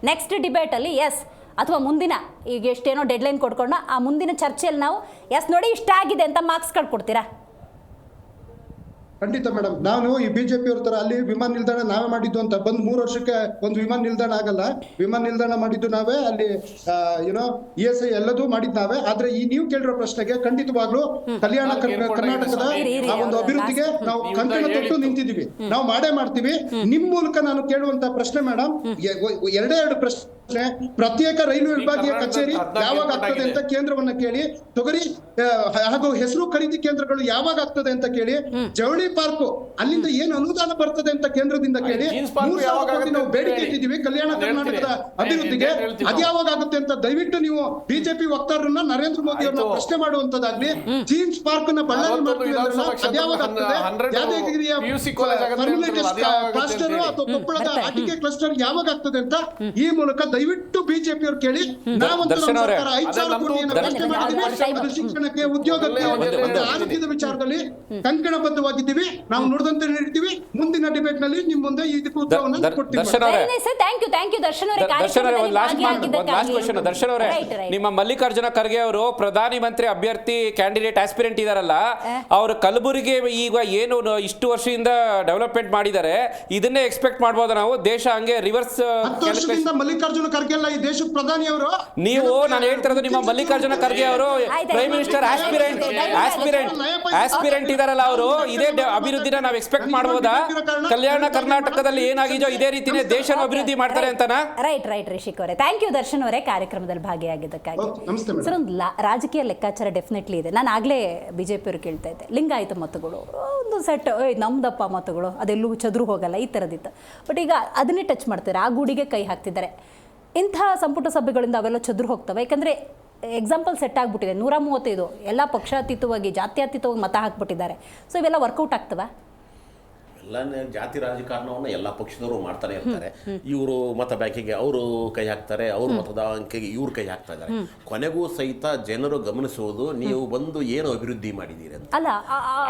ನೆಕ್ಸ್ಟ್ ಡಿಬೇಟಲ್ಲಿ ಎಸ್ ಅಥವಾ ಮುಂದಿನ ಈಗ ಎಷ್ಟೇನೋ ಡೆಡ್ಲೈನ್ ಕೊಡ್ಕೊಂಡು ಆ ಮುಂದಿನ ಚರ್ಚೆಯಲ್ಲಿ ನಾವು ಎಸ್ ನೋಡಿ ಇಷ್ಟ ಆಗಿದೆ ಅಂತ ಮಾರ್ಕ್ಸ್ ಕಾರ್ಡ್ ಕೊಡ್ತೀರಾ? ಖಂಡಿತ ಮೇಡಮ್. ನಾನು ಈ ಬಿಜೆಪಿ ಅವ್ರ ತರ ಅಲ್ಲಿ ವಿಮಾನ ನಿಲ್ದಾಣ ನಾವೇ ಮಾಡಿದ್ದು ಅಂತ ಬಂದ್ 3 ವರ್ಷಕ್ಕೆ ಒಂದು ವಿಮಾನ ನಿಲ್ದಾಣ ಆಗಲ್ಲ. ವಿಮಾನ ನಿಲ್ದಾಣ ಮಾಡಿದ್ದು ನಾವೇ, ಅಲ್ಲಿ ಏನೋ ESI ಎಲ್ಲದೂ ಮಾಡಿದ್ದು ನಾವೇ. ಆದ್ರೆ ಈ ನೀವು ಕೇಳಿರೋ ಪ್ರಶ್ನೆಗೆ ಖಂಡಿತವಾಗ್ಲೂ ಕಲ್ಯಾಣ ಕರ್ನಾಟಕದ ಆ ಒಂದು ಅಭಿವೃದ್ಧಿಗೆ ನಾವು ಕಂಕಣ ತೊಟ್ಟು ನಿಂತಿದ್ದೀವಿ. ನಾವು ಮಾಡೇ ಮಾಡ್ತೀವಿ. ನಿಮ್ ಮೂಲಕ ನಾನು ಕೇಳುವಂತ ಪ್ರಶ್ನೆ ಮೇಡಮ್, ಎರಡೇ ಪ್ರಶ್ನೆ. ಪ್ರತ್ಯೇಕ ರೈಲ್ವೆ ವಿಭಾಗೀಯ ಕಚೇರಿ ಯಾವಾಗ ಆಗ್ತದೆ ಅಂತ ಕೇಂದ್ರವನ್ನ ಕೇಳಿ, ತೊಗರಿ ಹಾಗೂ ಹೆಸರು ಖರೀದಿ ಕೇಂದ್ರಗಳು ಯಾವಾಗ ಆಗ್ತದೆ ಅಂತ ಕೇಳಿ, ಜವಳಿ ಪಾರ್ಕ್ ಅಲ್ಲಿಂದ ಏನು ಅನುದಾನ ಬರ್ತದೆ ಅಂತ ಕೇಂದ್ರದಿಂದ ಕೇಳಿ, 3,000 ಕೋಟಿ ನಾವು ಬೇಡಿಕೆ ಇಟ್ಟಿದ್ದೀವಿ ಕಲ್ಯಾಣ ಕರ್ನಾಟಕದ ಅಭಿವೃದ್ಧಿಗೆ. ಅದ್ಯಾವಾಗ ಆಗುತ್ತೆ ಅಂತ ದಯವಿಟ್ಟು ನೀವು ಬಿಜೆಪಿ ವಕ್ತಾರರನ್ನ ನರೇಂದ್ರ ಮೋದಿ ಅವ್ರನ್ನ ಪ್ರಶ್ನೆ ಮಾಡುವಂತದ್ದಾಗ್ಲಿ. ಜೀನ್ಸ್ ಪಾರ್ಕ್ ನ ಬಳ್ಳಾರಿ ಮಾಡ್ತೀವಿ ಅದ್ಯಾವಾಗ ಆಗ್ತದೆ? ಯಾದಗಿರಿಯ ಕ್ಲಸ್ಟರ್ ಅಥವಾ ಕೊಪ್ಪಳದ ಆಟಿಕೆ ಕ್ಲಸ್ಟರ್ ಯಾವಾಗ ಆಗ್ತದೆ ಅಂತ ಈ ಮೂಲಕ ದಯವಿಟ್ಟು ಬಿಜೆಪಿ ಅವ್ರು ಕೇಳಿ. ನಾವಂತೂ ನಮ್ಮ ಸರ್ಕಾರ 5,000 ಕೋಟಿಯನ್ನು ವೆಚ್ಚ ಮಾಡಿದ್ದೀವಿ. ಅದು ಶಿಕ್ಷಣಕ್ಕೆ, ಉದ್ಯೋಗಕ್ಕೆ ಮತ್ತು ಆರೋಗ್ಯದ ವಿಚಾರದಲ್ಲಿ ಕಂಕಣಬದ್ಧವಾಗಿದ್ದೀವಿ. ನಾವು ನುಡಿದಂತೆ ನಡೀತೀವಿ. ಮುಂದಿನ ಡಿಬೇಟ್ ನಲ್ಲಿ ನಿಮ್ಮ ಮುಂದೆ ಇದಕ್ಕೆ ಉತ್ತರವನ್ನು ಕೊಡ್ತೀವಿ. ದರ್ಶನ್ ಅವರೇ, ನಿಮ್ಮ ಮಲ್ಲಿಕಾರ್ಜುನ ಖರ್ಗೆ ಅವರು ಪ್ರಧಾನಿ ಮಂತ್ರಿ ಅಭ್ಯರ್ಥಿ ಕ್ಯಾಂಡಿಡೇಟ್ ಆಸ್ಪಿರೆಂಟ್ ಇದಾರಲ್ಲ, ಅವರು ಕಲಬುರಗಿ ಈಗ ಏನು ಇಷ್ಟು ವರ್ಷದಿಂದ ಡೆವಲಪ್ಮೆಂಟ್ ಮಾಡಿದ್ದಾರೆ, ಇದನ್ನೇ ಎಕ್ಸ್ಪೆಕ್ಟ್ ಮಾಡಬಹುದು ನಾವು? ದೇಶ ಹಂಗೆ ರಿವರ್ಸ್ ಮಲ್ಲಿಕಾರ್ಜುನ ಖರ್ಗೆ ಅಲ್ಲ ಈ ದೇಶದ ಪ್ರಧಾನಿ ಅವರು. ನೀವು ನಾನು ಹೇಳ್ತಿರೋದು ನಿಮ್ಮ ಮಲ್ಲಿಕಾರ್ಜುನ ಖರ್ಗೆ ಅವರು ಪ್ರೈಮ್ ಮಿನಿಸ್ಟರ್ ಆಸ್ಪಿರೆಂಟ್ ಇದಾರಲ್ಲ, ಅವರು ಇದೇ ಅಭಿವೃದ್ಧಿನ ನಾವು ಎಕ್ಸ್ಪೆಕ್ಟ್ ಮಾಡಬಹುದಾ? ಕಲ್ಯಾಣ ಕರ್ನಾಟಕದಲ್ಲಿ ಏನಾಗಿದೆಯೋ ಇದೇ ರೀತಿನೇ ದೇಶನ ಅಭಿವೃದ್ಧಿ ಮಾಡ್ತಾರೆ ಅಂತನಾ? ರೈಟ್ ರಿಷಿಕ್ ಅವರೇ, ಥ್ಯಾಂಕ್ ಯು ದರ್ಶನ್ ಅವರೇ ಕಾರ್ಯಕ್ರಮದಲ್ಲಿ ಭಾಗಿಯಾಗಿದ್ದಕ್ಕಾಗಿ. ಸರ್, ಒಂದು ರಾಜಕೀಯ ಲೆಕ್ಕಾಚಾರ ಡೆಫಿನೆಟ್ಲಿ ಇದೆ. ನಾನು ಆಗ್ಲೇ ಬಿಜೆಪಿ ಅವರು ಕೇಳ್ತಾ ಇದ್ದೆ, ಲಿಂಗಾಯತ ಮತಗಳು ಒಂದು ಸೆಟ್ ನಮ್ದಪ್ಪ ಮತಗಳು ಅದೆಲ್ಲೂ ಚದುರು ಹೋಗಲ್ಲ ಈ ಥರದಿತ್ತು. ಬಟ್ ಈಗ ಅದನ್ನೇ ಟಚ್ ಮಾಡ್ತಾರೆ, ಆ ಗೂಡಿಗೆ ಕೈ ಹಾಕ್ತಿದ್ದಾರೆ. ಇಂಥ ಸಂಪುಟ ಸಭೆಗಳಿಂದ ಅವೆಲ್ಲ ಚದುರು ಹೋಗ್ತವೆ. ಯಾಕಂದರೆ ಎಕ್ಸಾಂಪಲ್ ಸೆಟ್ ಆಗಿಬಿಟ್ಟಿದೆ. 135 ಎಲ್ಲ ಪಕ್ಷಾತೀತವಾಗಿ ಜಾತ್ಯತೀತವಾಗಿ ಮತ ಹಾಕ್ಬಿಟ್ಟಿದ್ದಾರೆ. ಸೊ ಇವೆಲ್ಲ ವರ್ಕೌಟ್ ಆಗ್ತವೆ? ಎಲ್ಲ ಜಾತಿ ರಾಜಕಾರಣವನ್ನು ಎಲ್ಲ ಪಕ್ಷದವರು ಮಾಡ್ತಾನೆ ಇರ್ತಾರೆ. ಇವರು ಮತ ಬ್ಯಾಂಕಿಗೆ ಅವರು ಕೈ ಹಾಕ್ತಾರೆ, ಅವರು ಮತದ ಅಂಕೆಗೆ ಇವ್ರು ಕೈ ಹಾಕ್ತಾ ಇದ್ದಾರೆ. ಕೊನೆಗೂ ಸಹಿತ ಜನರು ಗಮನಿಸುವುದು ನೀವು ಬಂದು ಏನು ಅಭಿವೃದ್ಧಿ ಮಾಡಿದ್ದೀರಿ ಅಂತ. ಅಲ್ಲ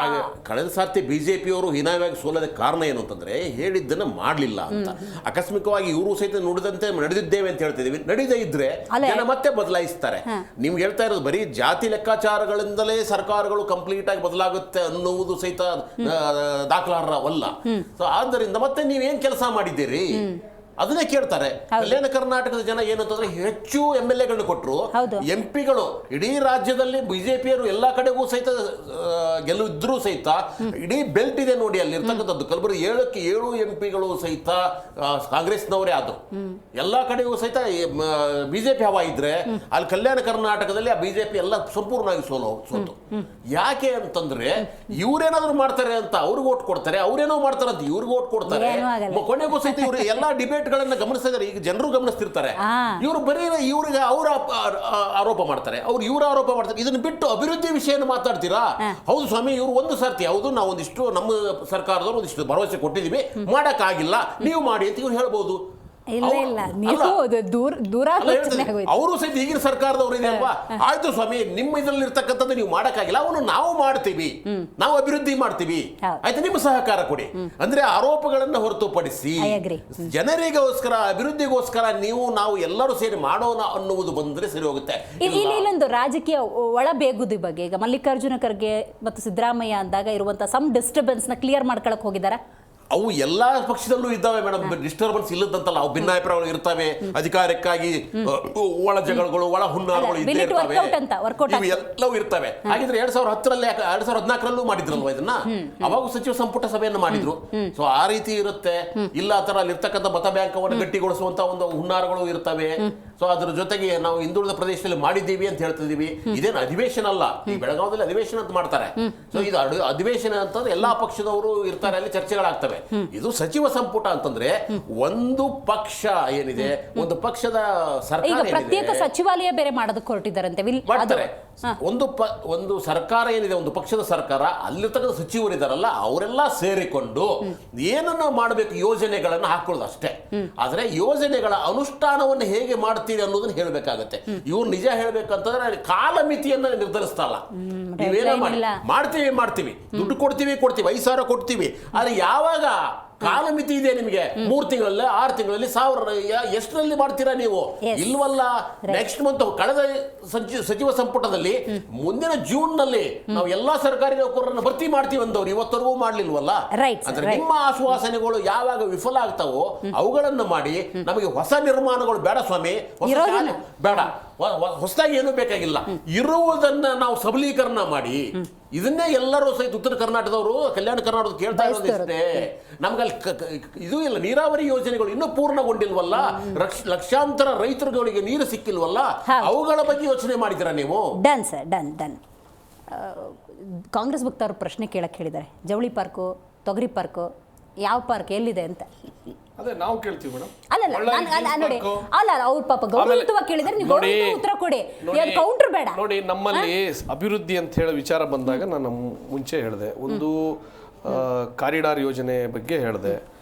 ಹಾಗೆ ಕಳೆದ ಸಾರ್ತಿ ಬಿಜೆಪಿಯವರು ಹೀನಾಯವಾಗಿ ಸೋಲೋದಕ್ಕೆ ಕಾರಣ ಏನು ಅಂತಂದ್ರೆ ಹೇಳಿದ್ದನ್ನು ಮಾಡಲಿಲ್ಲ ಅಂತ. ಆಕಸ್ಮಿಕವಾಗಿ ಇವರು ಸಹಿತ ನುಡಿದಂತೆ ನಡೆದಿದ್ದೇವೆ ಅಂತ ಹೇಳ್ತಿದೀವಿ. ನಡೀದೇ ಇದ್ರೆ ಜನ ಮತ್ತೆ ಬದಲಾಯಿಸ್ತಾರೆ. ನಿಮ್ಗೆ ಹೇಳ್ತಾ ಇರೋದು ಬರೀ ಜಾತಿ ಲೆಕ್ಕಾಚಾರಗಳಿಂದಲೇ ಸರ್ಕಾರಗಳು ಕಂಪ್ಲೀಟ್ ಆಗಿ ಬದಲಾಗುತ್ತೆ ಅನ್ನುವುದು ಸಹಿತ ದಾಖಲಾರ್ಹವಲ್ಲ. ಸೊ ಆದ್ದರಿಂದ ಮತ್ತೆ ನೀವೇನ್ ಕೆಲಸ ಮಾಡಿದ್ದೀರಿ ಅದನ್ನೇ ಕೇಳ್ತಾರೆ. ಕಲ್ಯಾಣ ಕರ್ನಾಟಕದ ಜನ ಏನು ಅಂತಂದ್ರೆ ಹೆಚ್ಚು MLA ಕೊಟ್ಟರು, MP ಇಡೀ ರಾಜ್ಯದಲ್ಲಿ ಬಿಜೆಪಿಯವರು ಎಲ್ಲಾ ಕಡೆಗೂ ಸಹಿತ ಗೆಲ್ಲಿದ್ರು ಸಹಿತ ಇಡೀ ಬೆಲ್ಟ್ ಇದೆ ನೋಡಿ ಅಲ್ಲಿ ಇರ್ತಕ್ಕಂಥದ್ದು. ಕಲಬುರಗಿ 7ಕ್ಕೆ 7 MP ಸಹಿತ ಕಾಂಗ್ರೆಸ್ನವರೇ ಆದ್ರು. ಎಲ್ಲಾ ಕಡೆಗೂ ಸಹಿತ ಬಿಜೆಪಿ ಹವಾ ಇದ್ರೆ ಅಲ್ಲಿ ಕಲ್ಯಾಣ ಕರ್ನಾಟಕದಲ್ಲಿ ಆ ಬಿಜೆಪಿ ಎಲ್ಲ ಸಂಪೂರ್ಣವಾಗಿ ಸೋತು. ಯಾಕೆ ಅಂತಂದ್ರೆ ಇವ್ರೇನಾದ್ರು ಮಾಡ್ತಾರೆ ಅಂತ ಅವ್ರಿಗೆ ಓಟ್ ಕೊಡ್ತಾರೆ, ಅವ್ರೇನೋ ಮಾಡ್ತಾರೆ ಅಂತ ಇವ್ರಿಗೆ ಓಟ್ ಕೊಡ್ತಾರೆ. ಕೊನೆಗೂ ಸಹಿತ ಇವರು ಎಲ್ಲಾ ಡಿಬೇಟ್ ಗಳನ್ನ ಗಮನಿಸ್ತಾ ಇದ್ದಾರೆ. ಈಗ ಜನರು ಗಮನಿಸ್ತಿರ್ತಾರೆ. ಇವರು ಬರೀ ಇವ್ರಿಗೆ ಅವ್ರ ಆರೋಪ ಮಾಡ್ತಾರೆ, ಅವ್ರು ಇವ್ರ ಆರೋಪ ಮಾಡ್ತಾರೆ. ಇದನ್ನ ಬಿಟ್ಟು ಅಭಿವೃದ್ಧಿ ವಿಷಯನ ಮಾತಾಡ್ತೀರಾ? ಹೌದು ಸ್ವಾಮಿ, ಇವ್ರು ಒಂದು ಸರ್ತಿ ಹೌದು ನಾವು ಒಂದಿಷ್ಟು ನಮ್ಮ ಸರ್ಕಾರದವರು ಒಂದಿಷ್ಟು ಭರವಸೆ ಕೊಟ್ಟಿದೀವಿ, ಮಾಡಕ್ ಆಗಿಲ್ಲ, ನೀವು ಮಾಡಿ ಅಂತ ಇವ್ರು ಹೇಳ್ಬೋದು. ಅವರು ಸಹಿತ ಈಗಿನ ಸರ್ಕಾರದವರು ಇದೆ ಅಲ್ವಾ, ಆಯ್ತು ಸ್ವಾಮಿ ನಿಮ್ಮ ಇದರಲ್ಲಿ ಇರ್ತಕ್ಕಂಥದ್ದು ನೀವು ಮಾಡಕ್ಕಾಗಿಲ್ಲ, ಅವನು ನಾವು ಮಾಡ್ತೀವಿ, ನಾವು ಅಭಿವೃದ್ಧಿ ಮಾಡ್ತೀವಿ, ಆಯ್ತು ನಿಮ್ಮ ಸಹಕಾರ ಕೊಡಿ ಅಂದ್ರೆ ಆರೋಪಗಳನ್ನ ಹೊರತುಪಡಿಸಿ ಜನರಿಗೋಸ್ಕರ ಅಭಿವೃದ್ಧಿಗೋಸ್ಕರ ನಾವು ಎಲ್ಲರೂ ಸೇರಿ ಮಾಡೋಣ ಅನ್ನುವುದು ಬಂದ್ರೆ ಸರಿ ಹೋಗುತ್ತೆ. ಇಲ್ಲೊಂದು ರಾಜಕೀಯ ಒಳಬೇಗುದಿ ಬಗ್ಗೆ ಈಗ ಮಲ್ಲಿಕಾರ್ಜುನ ಖರ್ಗೆ ಮತ್ತು ಸಿದ್ದರಾಮಯ್ಯ ಅಂದಾಗ ಇರುವಂತಹ ಸಮ್ ಡಿಸ್ಟರ್ಬೆನ್ಸ್ ನ ಕ್ಲಿಯರ್ ಮಾಡ್ಕೊಳಕ್ ಹೋಗಿದಾರ. ಅವು ಎಲ್ಲಾ ಪಕ್ಷದಲ್ಲೂ ಇದ್ದಾವೆ ಮೇಡಮ್, ಡಿಸ್ಟರ್ಬೆನ್ಸ್ ಇಲ್ಲದಂತಲ್ಲ. ಅವು ಭಿನ್ನಾಭಿಪ್ರಾಯಗಳು ಇರ್ತವೆ, ಅಧಿಕಾರಕ್ಕಾಗಿ ಒಳ ಜಗಳಗಳು, ಒಳ ಹುನ್ನಾರಗಳು ಇದ್ದೇ ಇರ್ತವೆ, ಎಲ್ಲವೂ ಇರ್ತವೆ. ಹಾಗಿದ್ರೆ 2010ರಲ್ಲಿ 2014ರಲ್ಲೂ ಮಾಡಿದ್ರಲ್ವಾ ಇದನ್ನ, ಅವಾಗ ಸಚಿವ ಸಂಪುಟ ಸಭೆಯನ್ನು ಮಾಡಿದ್ರು. ಸೊ ಆ ರೀತಿ ಇರುತ್ತೆ. ಇಲ್ಲ ಆ ತರ ಅಲ್ಲಿರ್ತಕ್ಕಂಥ ಮತ ಬ್ಯಾಂಕ್ ಅನ್ನು ಗಟ್ಟಿಗೊಳಿಸುವಂತ ಒಂದು ಹುನ್ನಾರಗಳು ಇರ್ತವೆ. ಸೊ ಅದ್ರ ಜೊತೆಗೆ ನಾವು ಹಿಂದುಳಿದ ಪ್ರದೇಶದಲ್ಲಿ ಮಾಡಿದ್ದೀವಿ ಅಂತ ಹೇಳ್ತಿದೀವಿ. ಇದೇನು ಅಧಿವೇಶನ ಅಲ್ಲ, ಈ ಬೆಳಗಾವದಲ್ಲಿ ಅಧಿವೇಶನ ಅಂತ ಮಾಡ್ತಾರೆ. ಸೊ ಇದು ಅಧಿವೇಶನ ಅಂತಂದ್ರೆ ಎಲ್ಲಾ ಪಕ್ಷದವರು ಇರ್ತಾರೆ, ಅಲ್ಲಿ ಚರ್ಚೆಗಳಾಗ್ತವೆ. ಇದು ಸಚಿವ ಸಂಪುಟ ಅಂತಂದ್ರೆ ಒಂದು ಪಕ್ಷ ಏನಿದೆ, ಒಂದು ಪಕ್ಷದ ಸರ್ಕಾರ ಪ್ರತ್ಯೇಕ ಸಚಿವಾಲಯ ಬೇರೆ ಮಾಡೋದಕ್ಕೆ ಹೊರಟಿದ್ದಾರಂತೆ ಮಾಡ್ತಾರೆ. ಒಂದು ಸರ್ಕಾರ ಏನಿದೆ, ಒಂದು ಪಕ್ಷದ ಸರ್ಕಾರ, ಅಲ್ಲಿರ್ತಕ್ಕಂಥ ಸಚಿವರು ಇದಾರಲ್ಲ ಅವರೆಲ್ಲ ಸೇರಿಕೊಂಡು ಏನನ್ನ ಮಾಡಬೇಕು ಯೋಜನೆಗಳನ್ನ ಹಾಕೊಳ್ಳೋದು ಅಷ್ಟೇ. ಆದ್ರೆ ಯೋಜನೆಗಳ ಅನುಷ್ಠಾನವನ್ನು ಹೇಗೆ ಮಾಡ್ತೀವಿ ಅನ್ನೋದನ್ನ ಹೇಳ್ಬೇಕಾಗತ್ತೆ. ಇವ್ರು ನಿಜ ಹೇಳ್ಬೇಕಂತಂದ್ರೆ ಕಾಲಮಿತಿಯನ್ನ ನಿರ್ಧರಿಸ್ತಲ್ಲ. ನೀವೇನೋ ಮಾಡ್ತೀವಿ, ದುಡ್ಡು ಕೊಡ್ತೀವಿ 5,000 ಕೊಡ್ತೀವಿ, ಆದ್ರೆ ಯಾವಾಗ ಕಾಲಮಿತಿ ಇದೆ ನಿಮಗೆ? 3 ತಿಂಗಳಲ್ಲಿ 6 ತಿಂಗಳಲ್ಲಿ 1000 ಎಷ್ಟರಲ್ಲಿ ಮಾಡ್ತೀರಾ ನೀವು? ಇಲ್ವಲ್ಲ. ನೆಕ್ಸ್ಟ್ ಮಂತ್ ಕಳೆದ ಸಚಿವ ಸಂಪುಟದಲ್ಲಿ ಮುಂದಿನ ಜೂನ್ ನಲ್ಲಿ ನಾವು ಎಲ್ಲಾ ಸರ್ಕಾರಿ ನೌಕರರನ್ನು ಭರ್ತಿ ಮಾಡ್ತೀವಿ ಅಂದವ್ರು ಇವತ್ತರೆಗೂ ಮಾಡ್ಲಿಲ್ವಲ್ಲ. ಅಂದ್ರೆ ನಿಮ್ಮ ಆಶ್ವಾಸನೆಗಳು ಯಾವಾಗ ವಿಫಲ ಆಗ್ತಾವೋ ಅವುಗಳನ್ನ ಮಾಡಿ ನಮಗೆ ಹೊಸ ನಿರ್ಮಾಣಗಳು ಬೇಡ ಸ್ವಾಮಿ, ಬೇಡ, ಹೊಸದಾಗಿ ಏನು ಬೇಕಾಗಿಲ್ಲ. ಇರುವುದನ್ನ ನಾವು ಸಬಲೀಕರಣ ಮಾಡಿ ಇದನ್ನೇ ಎಲ್ಲರೂ ಸಹಿತ ಉತ್ತರ ಕರ್ನಾಟಕದವರು ಕಲ್ಯಾಣ ಕರ್ನಾಟಕ ಕೇಳ್ತಾ ಇರೋದಿಷ್ಟೇ. ನಮ್ಗಲ್ಲಿ ಇದು ಇಲ್ಲ, ನೀರಾವರಿ ಯೋಜನೆಗಳು ಇನ್ನೂ ಪೂರ್ಣಗೊಂಡಿಲ್ವಲ್ಲ, ಲಕ್ಷಾಂತರ ರೈತರುಗಳಿಗೆ ನೀರು ಸಿಕ್ಕಿಲ್ವಲ್ಲ, ಅವುಗಳ ಬಗ್ಗೆ ಯೋಚನೆ ಮಾಡಿದಿರಾ ನೀವು? Done sir, done. ಕಾಂಗ್ರೆಸ್ ವಕ್ತಾರರು ಪ್ರಶ್ನೆ ಕೇಳಕ್ಕೆ ಹೇಳಿದ್ದಾರೆ, ಜವಳಿ ಪಾರ್ಕು, ತೊಗರಿ ಪಾರ್ಕು, ಯಾವ ಪಾರ್ಕ್ ಎಲ್ಲಿದೆ ಅಂತ. ಅದೇ ನಾವು ಕೇಳ್ತೀವಿ ಮೇಡಮ್. ಅಲ್ಲ ಅವ್ರ ಪಾಪ ಗೌರವಯುತವಾಗಿ ಕೇಳಿದ್ರೆ ನೀವು ಉತ್ತರ ಕೊಡಿ, ಕೌಂಟರ್ ಬೇಡ. ನೋಡಿ, ನಮ್ಮಲ್ಲಿ ಅಭಿವೃದ್ಧಿ ಅಂತ ಹೇಳೋ ವಿಚಾರ ಬಂದಾಗ ನಾನು ಮುಂಚೆ ಹೇಳಿದೆ, ಒಂದು ಕಾರಿಡಾರ್ ಯೋಜನೆ ಬಗ್ಗೆ ಹೇಳಿದೆ.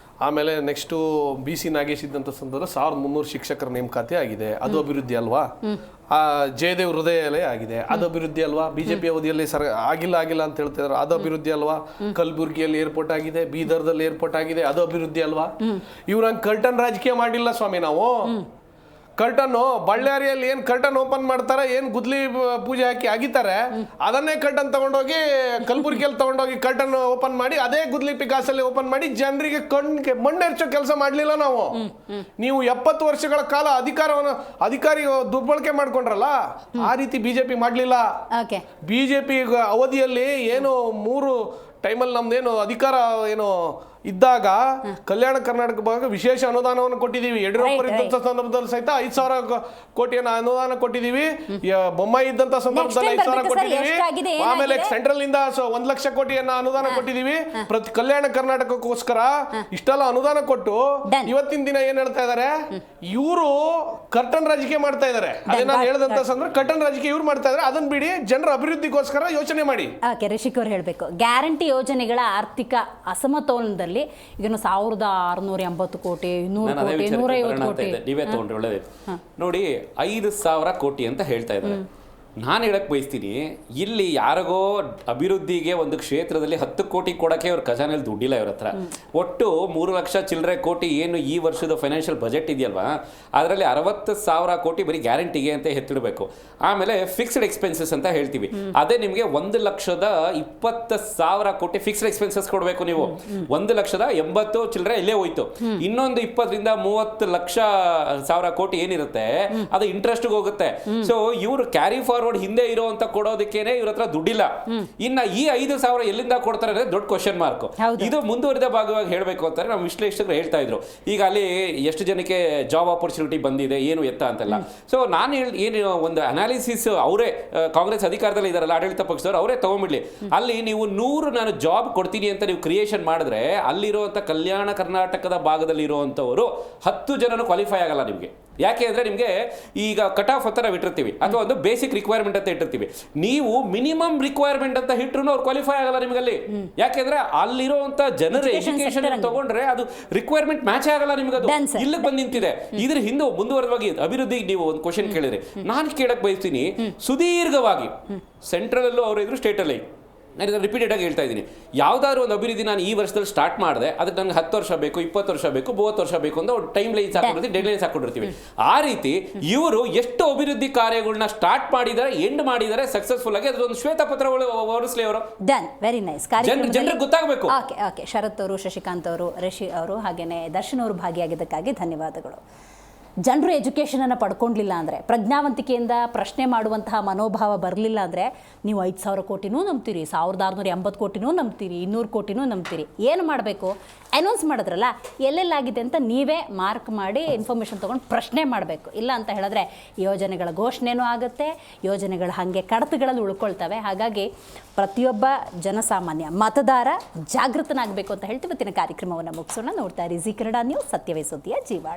ಆಮೇಲೆ ನೆಕ್ಸ್ಟು BC ನಾಗೇಶ್ ಇದ್ದಂಥ ಸಂದರ್ಭ 1300 ಶಿಕ್ಷಕರ ನೇಮಕಾತಿ ಆಗಿದೆ, ಅದು ಅಭಿವೃದ್ಧಿ ಅಲ್ವಾ? ಜಯದೇವ್ ಹೃದಯಾಲಯ ಆಗಿದೆ, ಅದು ಅಭಿವೃದ್ಧಿ ಅಲ್ವಾ? ಬಿಜೆಪಿ ಅವಧಿಯಲ್ಲಿ ಆಗಿಲ್ಲ ಅಂತ ಹೇಳ್ತಿದ್ರು, ಅದು ಅಭಿವೃದ್ಧಿ ಅಲ್ವಾ? ಕಲಬುರ್ಗಿಯಲ್ಲಿ ಏರ್ಪೋರ್ಟ್ ಆಗಿದೆ, ಬೀದರ್ದಲ್ಲಿ ಏರ್ಪೋರ್ಟ್ ಆಗಿದೆ, ಅದು ಅಭಿವೃದ್ಧಿ ಅಲ್ವಾ? ಇವ್ರಂಗೆ ಕರ್ಟನ್ ರಾಜಕೀಯ ಮಾಡಿಲ್ಲ ಸ್ವಾಮಿ ನಾವು. ಕರ್ಟನ್ನು ಬಳ್ಳಾರಿಯಲ್ಲಿ ಏನು ಕರ್ಟನ್ ಓಪನ್ ಮಾಡ್ತಾರೆ, ಏನು ಗುದ್ಲಿ ಪೂಜೆ ಹಾಕಿ ಆಗಿತಾರೆ, ಅದನ್ನೇ ಕರ್ಟನ್ ತಗೊಂಡೋಗಿ ಕಲಬುರ್ಗಿಯಲ್ಲಿ ತಗೊಂಡೋಗಿ ಕರ್ಟನ್ ಓಪನ್ ಮಾಡಿ ಅದೇ ಗುದ್ಲಿ ಪಿಕಾಸಲ್ಲಿ ಓಪನ್ ಮಾಡಿ ಜನರಿಗೆ ಮಣ್ಣೆರ್ಚೋ ಕೆಲಸ ಮಾಡಲಿಲ್ಲ ನಾವು. ನೀವು 70 ವರ್ಷಗಳ ಕಾಲ ಅಧಿಕಾರಿ ದುರ್ಬಳಕೆ ಮಾಡ್ಕೊಂಡ್ರಲ್ಲ, ಆ ರೀತಿ ಬಿಜೆಪಿ ಮಾಡಲಿಲ್ಲ. ಬಿಜೆಪಿ ಅವಧಿಯಲ್ಲಿ ಏನು 3 ಟೈಮಲ್ಲಿ ನಮ್ದೇನು ಅಧಿಕಾರ ಏನು ಇದ್ದಾಗ ಕಲ್ಯಾಣ ಕರ್ನಾಟಕ ಭಾಗ ವಿಶೇಷ ಅನುದಾನವನ್ನು ಕೊಟ್ಟಿದ್ದೀವಿ. ಯಡಿಯೂರಪ್ಪ ಇದ್ದಂತ ಸಂದರ್ಭದಲ್ಲಿ ಸಹಿತ 5,000 ಕೋಟಿಯನ್ನು ಅನುದಾನ ಕೊಟ್ಟಿದ್ದೀವಿ. ಬೊಮ್ಮಾಯಿ ಇದ್ದಂತ ಸಂದರ್ಭದಲ್ಲಿ 5,000 ಕೊಟ್ಟಿದ್ದೀವಿ. ಆಮೇಲೆ ಸೆಂಟ್ರಲ್ ಇಂದ 1 ಲಕ್ಷ ಕೋಟಿಯನ್ನ ಅನುದಾನ ಕೊಟ್ಟಿದ್ದೀವಿ ಪ್ರತಿ ಕಲ್ಯಾಣ ಕರ್ನಾಟಕಕ್ಕೋಸ್ಕರ. ಇಷ್ಟೆಲ್ಲ ಅನುದಾನ ಕೊಟ್ಟು ಇವತ್ತಿನ ದಿನ ಏನ್ ಹೇಳ್ತಾ ಇದಾರೆ, ಇವರು ಕರ್ಟನ್ ರಾಜಕೀಯ ಮಾಡ್ತಾ ಇದಾರೆ. ಅದೇ ನಾನು ಹೇಳಿದಂತ ಸಂದರ್ಭ ಕರ್ಟನ್ ರಾಜಕೀಯ ಇವ್ರು ಮಾಡ್ತಾ ಇದಾರೆ. ಅದನ್ನ ಬಿಡಿ, ಜನರ ಅಭಿವೃದ್ಧಿಗೋಸ್ಕರ ಯೋಚನೆ ಮಾಡಿ. ರಿಷಿಕ್ ಅವ್ರು ಹೇಳ್ಬೇಕು, ಗ್ಯಾರಂಟಿ ಯೋಜನೆಗಳ ಆರ್ಥಿಕ ಅಸಮತೋಲನದಲ್ಲಿ ಬಜೆಟಲ್ಲಿ ಈಗ 1680 ಕೋಟಿ 200 ನಾನು ಅದೇ ಕೋಟಿ ವಿಚಾರಕ್ಕೆ 150 ಬರೋಣ ಅಂತ ಕೋಟಿ ಇದ್ದೆ. ನೀವೇ ತಗೊಂಡ್ರೆ ಒಳ್ಳೇದಾಯ್ತು. ನೋಡಿ 5,000 ಕೋಟಿ ಅಂತ ಹೇಳ್ತಾ ಇದ್ದಾರೆ. ನಾನು ಹೇಳಕ್ ಬಯಸ್ತೀನಿ, ಇಲ್ಲಿ ಯಾರಿಗೋ ಅಭಿವೃದ್ಧಿಗೆ ಒಂದು ಕ್ಷೇತ್ರದಲ್ಲಿ 10 ಕೋಟಿ ಕೊಡಕ್ಕೆ ಅವ್ರ ಖಜಾನೆಯಲ್ಲಿ ದುಡ್ಡಿಲ್ಲ ಇವ್ರ ಹತ್ರ. ಒಟ್ಟು 3 ಲಕ್ಷ ಚಿಲ್ಲರೆ ಕೋಟಿ ಏನು ಈ ವರ್ಷದ ಫೈನಾನ್ಷಿಯಲ್ ಬಜೆಟ್ ಇದೆಯಲ್ವಾ, ಅದರಲ್ಲಿ 60,000 ಕೋಟಿ ಬರೀ ಗ್ಯಾರಂಟಿಗೆ ಅಂತ ಎತ್ತಿಡಬೇಕು. ಆಮೇಲೆ ಫಿಕ್ಸ್ಡ್ ಎಕ್ಸ್ಪೆನ್ಸಸ್ ಅಂತ ಹೇಳ್ತೀವಿ, ಅದೇ ನಿಮಗೆ 1,20,000 ಕೋಟಿ ಫಿಕ್ಸ್ಡ್ ಎಕ್ಸ್ಪೆನ್ಸಸ್ ಕೊಡಬೇಕು ನೀವು. 1,80,000 ಚಿಲ್ಲರೆ ಇಲ್ಲೇ ಹೋಯ್ತು. ಇನ್ನೊಂದು 20,000-30,000 ಕೋಟಿ ಏನಿರುತ್ತೆ ಅದು ಇಂಟ್ರೆಸ್ಟ್ಗೆ ಹೋಗುತ್ತೆ. ಸೊ ಇವರು ಕ್ಯಾರಿ ಫಾರ್ವರ್ಡ್ ಹಿಂದೆ ಇರುವಂತ ಕೊಡೋದಕ್ಕೇನೆ ಇವ್ರ ಹತ್ರ ದುಡ್ಡಿಲ್ಲ. ಇನ್ನ ಈ 5,000 ಎಲ್ಲಿಂದ ಕೊಡ್ತಾರೆ ಅಂದ್ರೆ ದೊಡ್ಡ ಕ್ವಶನ್ ಮಾರ್ಕ್. ಇದು ಮುಂದುವರಿದ ಭಾಗವಾಗಿ ಹೇಳಬೇಕು ಅಂತಾರೆ ನಮ್ಮ ವಿಶ್ಲೇಷಕರು ಹೇಳ್ತಾ ಇದ್ರು. ಈಗ ಅಲ್ಲಿ ಎಷ್ಟು ಜನಕ್ಕೆ ಜಾಬ್ ಆಪರ್ಚುನಿಟಿ ಬಂದಿದೆ ಏನು ಎತ್ತ ಅಂತೆಲ್ಲ. ಸೊ ನಾನು ಏನು ಒಂದು ಅನಾಲಿಸಿಸ್ ಅವರೇ ಕಾಂಗ್ರೆಸ್ ಅಧಿಕಾರದಲ್ಲಿ ಇದಾರಲ್ಲ ಆಡಳಿತ ಪಕ್ಷದವರು ಅವರೇ ತಗೊಂಡ್ಬಿಡ್ಲಿ. ಅಲ್ಲಿ ನೀವು 100 ನಾನು ಜಾಬ್ ಕೊಡ್ತೀನಿ ಅಂತ ನೀವು ಕ್ರಿಯೇಷನ್ ಮಾಡಿದ್ರೆ ಅಲ್ಲಿರುವಂತ ಕಲ್ಯಾಣ ಕರ್ನಾಟಕದ ಭಾಗದಲ್ಲಿ ಇರುವಂತವರು 10 ಜನನು ಕ್ವಾಲಿಫೈ ಆಗಲ್ಲ ನಿಮಗೆ. ಯಾಕೆ ಅಂದ್ರೆ ನಿಮಗೆ ಈಗ ಕಟ್ ಆಫ್ ಹತ್ರ ಇಟ್ಟಿರ್ತೀವಿ ಅಥವಾ ಒಂದು ಬೇಸಿಕ್ ರಿಕ್ವೈರ್ಮೆಂಟ್ ಅಂತ ಇಟ್ಟಿರ್ತೀವಿ. ನೀವು ಮಿನಿಮಮ್ ರಿಕ್ವೈರ್ಮೆಂಟ್ ಅಂತ ಇಟ್ಟರು ಅವ್ರು ಕ್ವಾಲಿಫೈ ಆಗಲ್ಲ ನಿಮಗಲ್ಲಿ. ಯಾಕೆಂದ್ರೆ ಅಲ್ಲಿರುವಂತ ಜನರ ಎಜುಕೇಶನ್ ತಗೊಂಡ್ರೆ ಅದು ರಿಕ್ವೈರ್ಮೆಂಟ್ ಮ್ಯಾಚ್ ಆಗಲ್ಲ ನಿಮ್ಗೆ. ಅದು ಇಲ್ಲಿಗೆ ಬಂದು ನಿಂತಿದೆ. ಇದ್ರ ಹಿಂದೆ ಮುಂದುವರೆದವಾಗಿ ಅಭಿವೃದ್ಧಿಗೆ ನೀವು ಒಂದು ಕ್ವಶನ್ ಕೇಳಿದ್ರೆ ನಾನು ಕೇಳಕ್ ಬಯಸ್ತೀನಿ, ಸುದೀರ್ಘವಾಗಿ ಸೆಂಟ್ರಲ್ ಅಲ್ಲೂ ಅವರು ಇದ್ರು, ಸ್ಟೇಟ್ ಅಲ್ಲಿ ನಾನು ಇದನ್ನು ರಿಪೀಟೆಡ್ ಆಗಿ ಹೇಳ್ತಾ ಇದ್ದೀನಿ. ಯಾವುದಾದ್ರು ಒಂದು ಅಭಿವೃದ್ಧಿ ನಾನು ಈ ವರ್ಷದಲ್ಲಿ ಸ್ಟಾರ್ಟ್ ಮಾಡಿದೆ, ಅದಕ್ಕೆ ನನಗೆ 10 ವರ್ಷ ಬೇಕು, 20 ವರ್ಷ ಬೇಕು, 30 ವರ್ಷ ಬೇಕು ಅಂತ ಒಂದು ಟೈಮ್ ಲೈನ್ಸ್ ಹಾಕೊಂಡಿರ್ತೀವಿ, ಡೆಡ್ ಲೈನ್ಸ್ ಹಾಕೊಂಡಿರ್ತೀವಿ. ಆ ರೀತಿ ಇವರು ಎಷ್ಟು ಅಭಿವೃದ್ಧಿ ಕಾರ್ಯಗಳನ್ನ ಸ್ಟಾರ್ಟ್ ಮಾಡಿದ್ದಾರೆ, ಎಂಡ್ ಮಾಡಿದ್ದಾರೆ ಸಕ್ಸಸ್ಫುಲ್ ಆಗಿ, ಅದೊಂದು ಶ್ವೇತಪತ್ರ ಹೊರಡಿಸಲಿ ಅವರು. Done, very nice. ಜನರಿಗೆ ಗೊತ್ತಾಗಬೇಕು. ಓಕೆ, ಶರತ್ ಅವರು, ಶಶಿಕಾಂತ್ ಅವರು, ರಿಷಿ ಅವರು, ಹಾಗೇನೆ ದರ್ಶನ್ ಅವರು ಭಾಗಿಯಾಗಿದ್ದಕ್ಕಾಗಿ ಧನ್ಯವಾದಗಳು. ಜನರು ಎಜುಕೇಷನನ್ನು ಪಡ್ಕೊಂಡಿಲ್ಲ ಅಂದರೆ, ಪ್ರಜ್ಞಾವಂತಿಕೆಯಿಂದ ಪ್ರಶ್ನೆ ಮಾಡುವಂತಹ ಮನೋಭಾವ ಬರಲಿಲ್ಲ ಅಂದರೆ ನೀವು 5,000 ಕೋಟಿನೂ ನಂಬ್ತೀರಿ, 1,680 ಕೋಟಿನೂ ನಂಬ್ತೀರಿ, 200 ಕೋಟಿನೂ ನಂಬ್ತೀರಿ. ಏನು ಮಾಡಬೇಕು? ಅನೌನ್ಸ್ ಮಾಡಿದ್ರಲ್ಲ ಎಲ್ಲೆಲ್ಲಾಗಿದೆ ಅಂತ ನೀವೇ ಮಾರ್ಕ್ ಮಾಡಿ ಇನ್ಫಾರ್ಮೇಷನ್ ತೊಗೊಂಡು ಪ್ರಶ್ನೆ ಮಾಡಬೇಕು. ಇಲ್ಲ ಅಂತ ಹೇಳಿದ್ರೆ ಯೋಜನೆಗಳ ಘೋಷಣೆನೂ ಆಗುತ್ತೆ, ಯೋಜನೆಗಳು ಹಾಗೆ ಕಡತಗಳಲ್ಲಿ ಉಳ್ಕೊಳ್ತವೆ. ಹಾಗಾಗಿ ಪ್ರತಿಯೊಬ್ಬ ಜನಸಾಮಾನ್ಯ ಮತದಾರ ಜಾಗೃತನಾಗಬೇಕು ಅಂತ ಹೇಳ್ತೀವಿ. ಇವತ್ತಿನ ಕಾರ್ಯಕ್ರಮವನ್ನು ಮುಗಿಸೋಣ. ನೋಡ್ತಾ ಇರಿ ಜಿ ಕನ್ನಡ ನ್ಯೂಸ್, ಸತ್ಯವೇ ಸುದ್ದಿಯ ಜೀವಾಳ.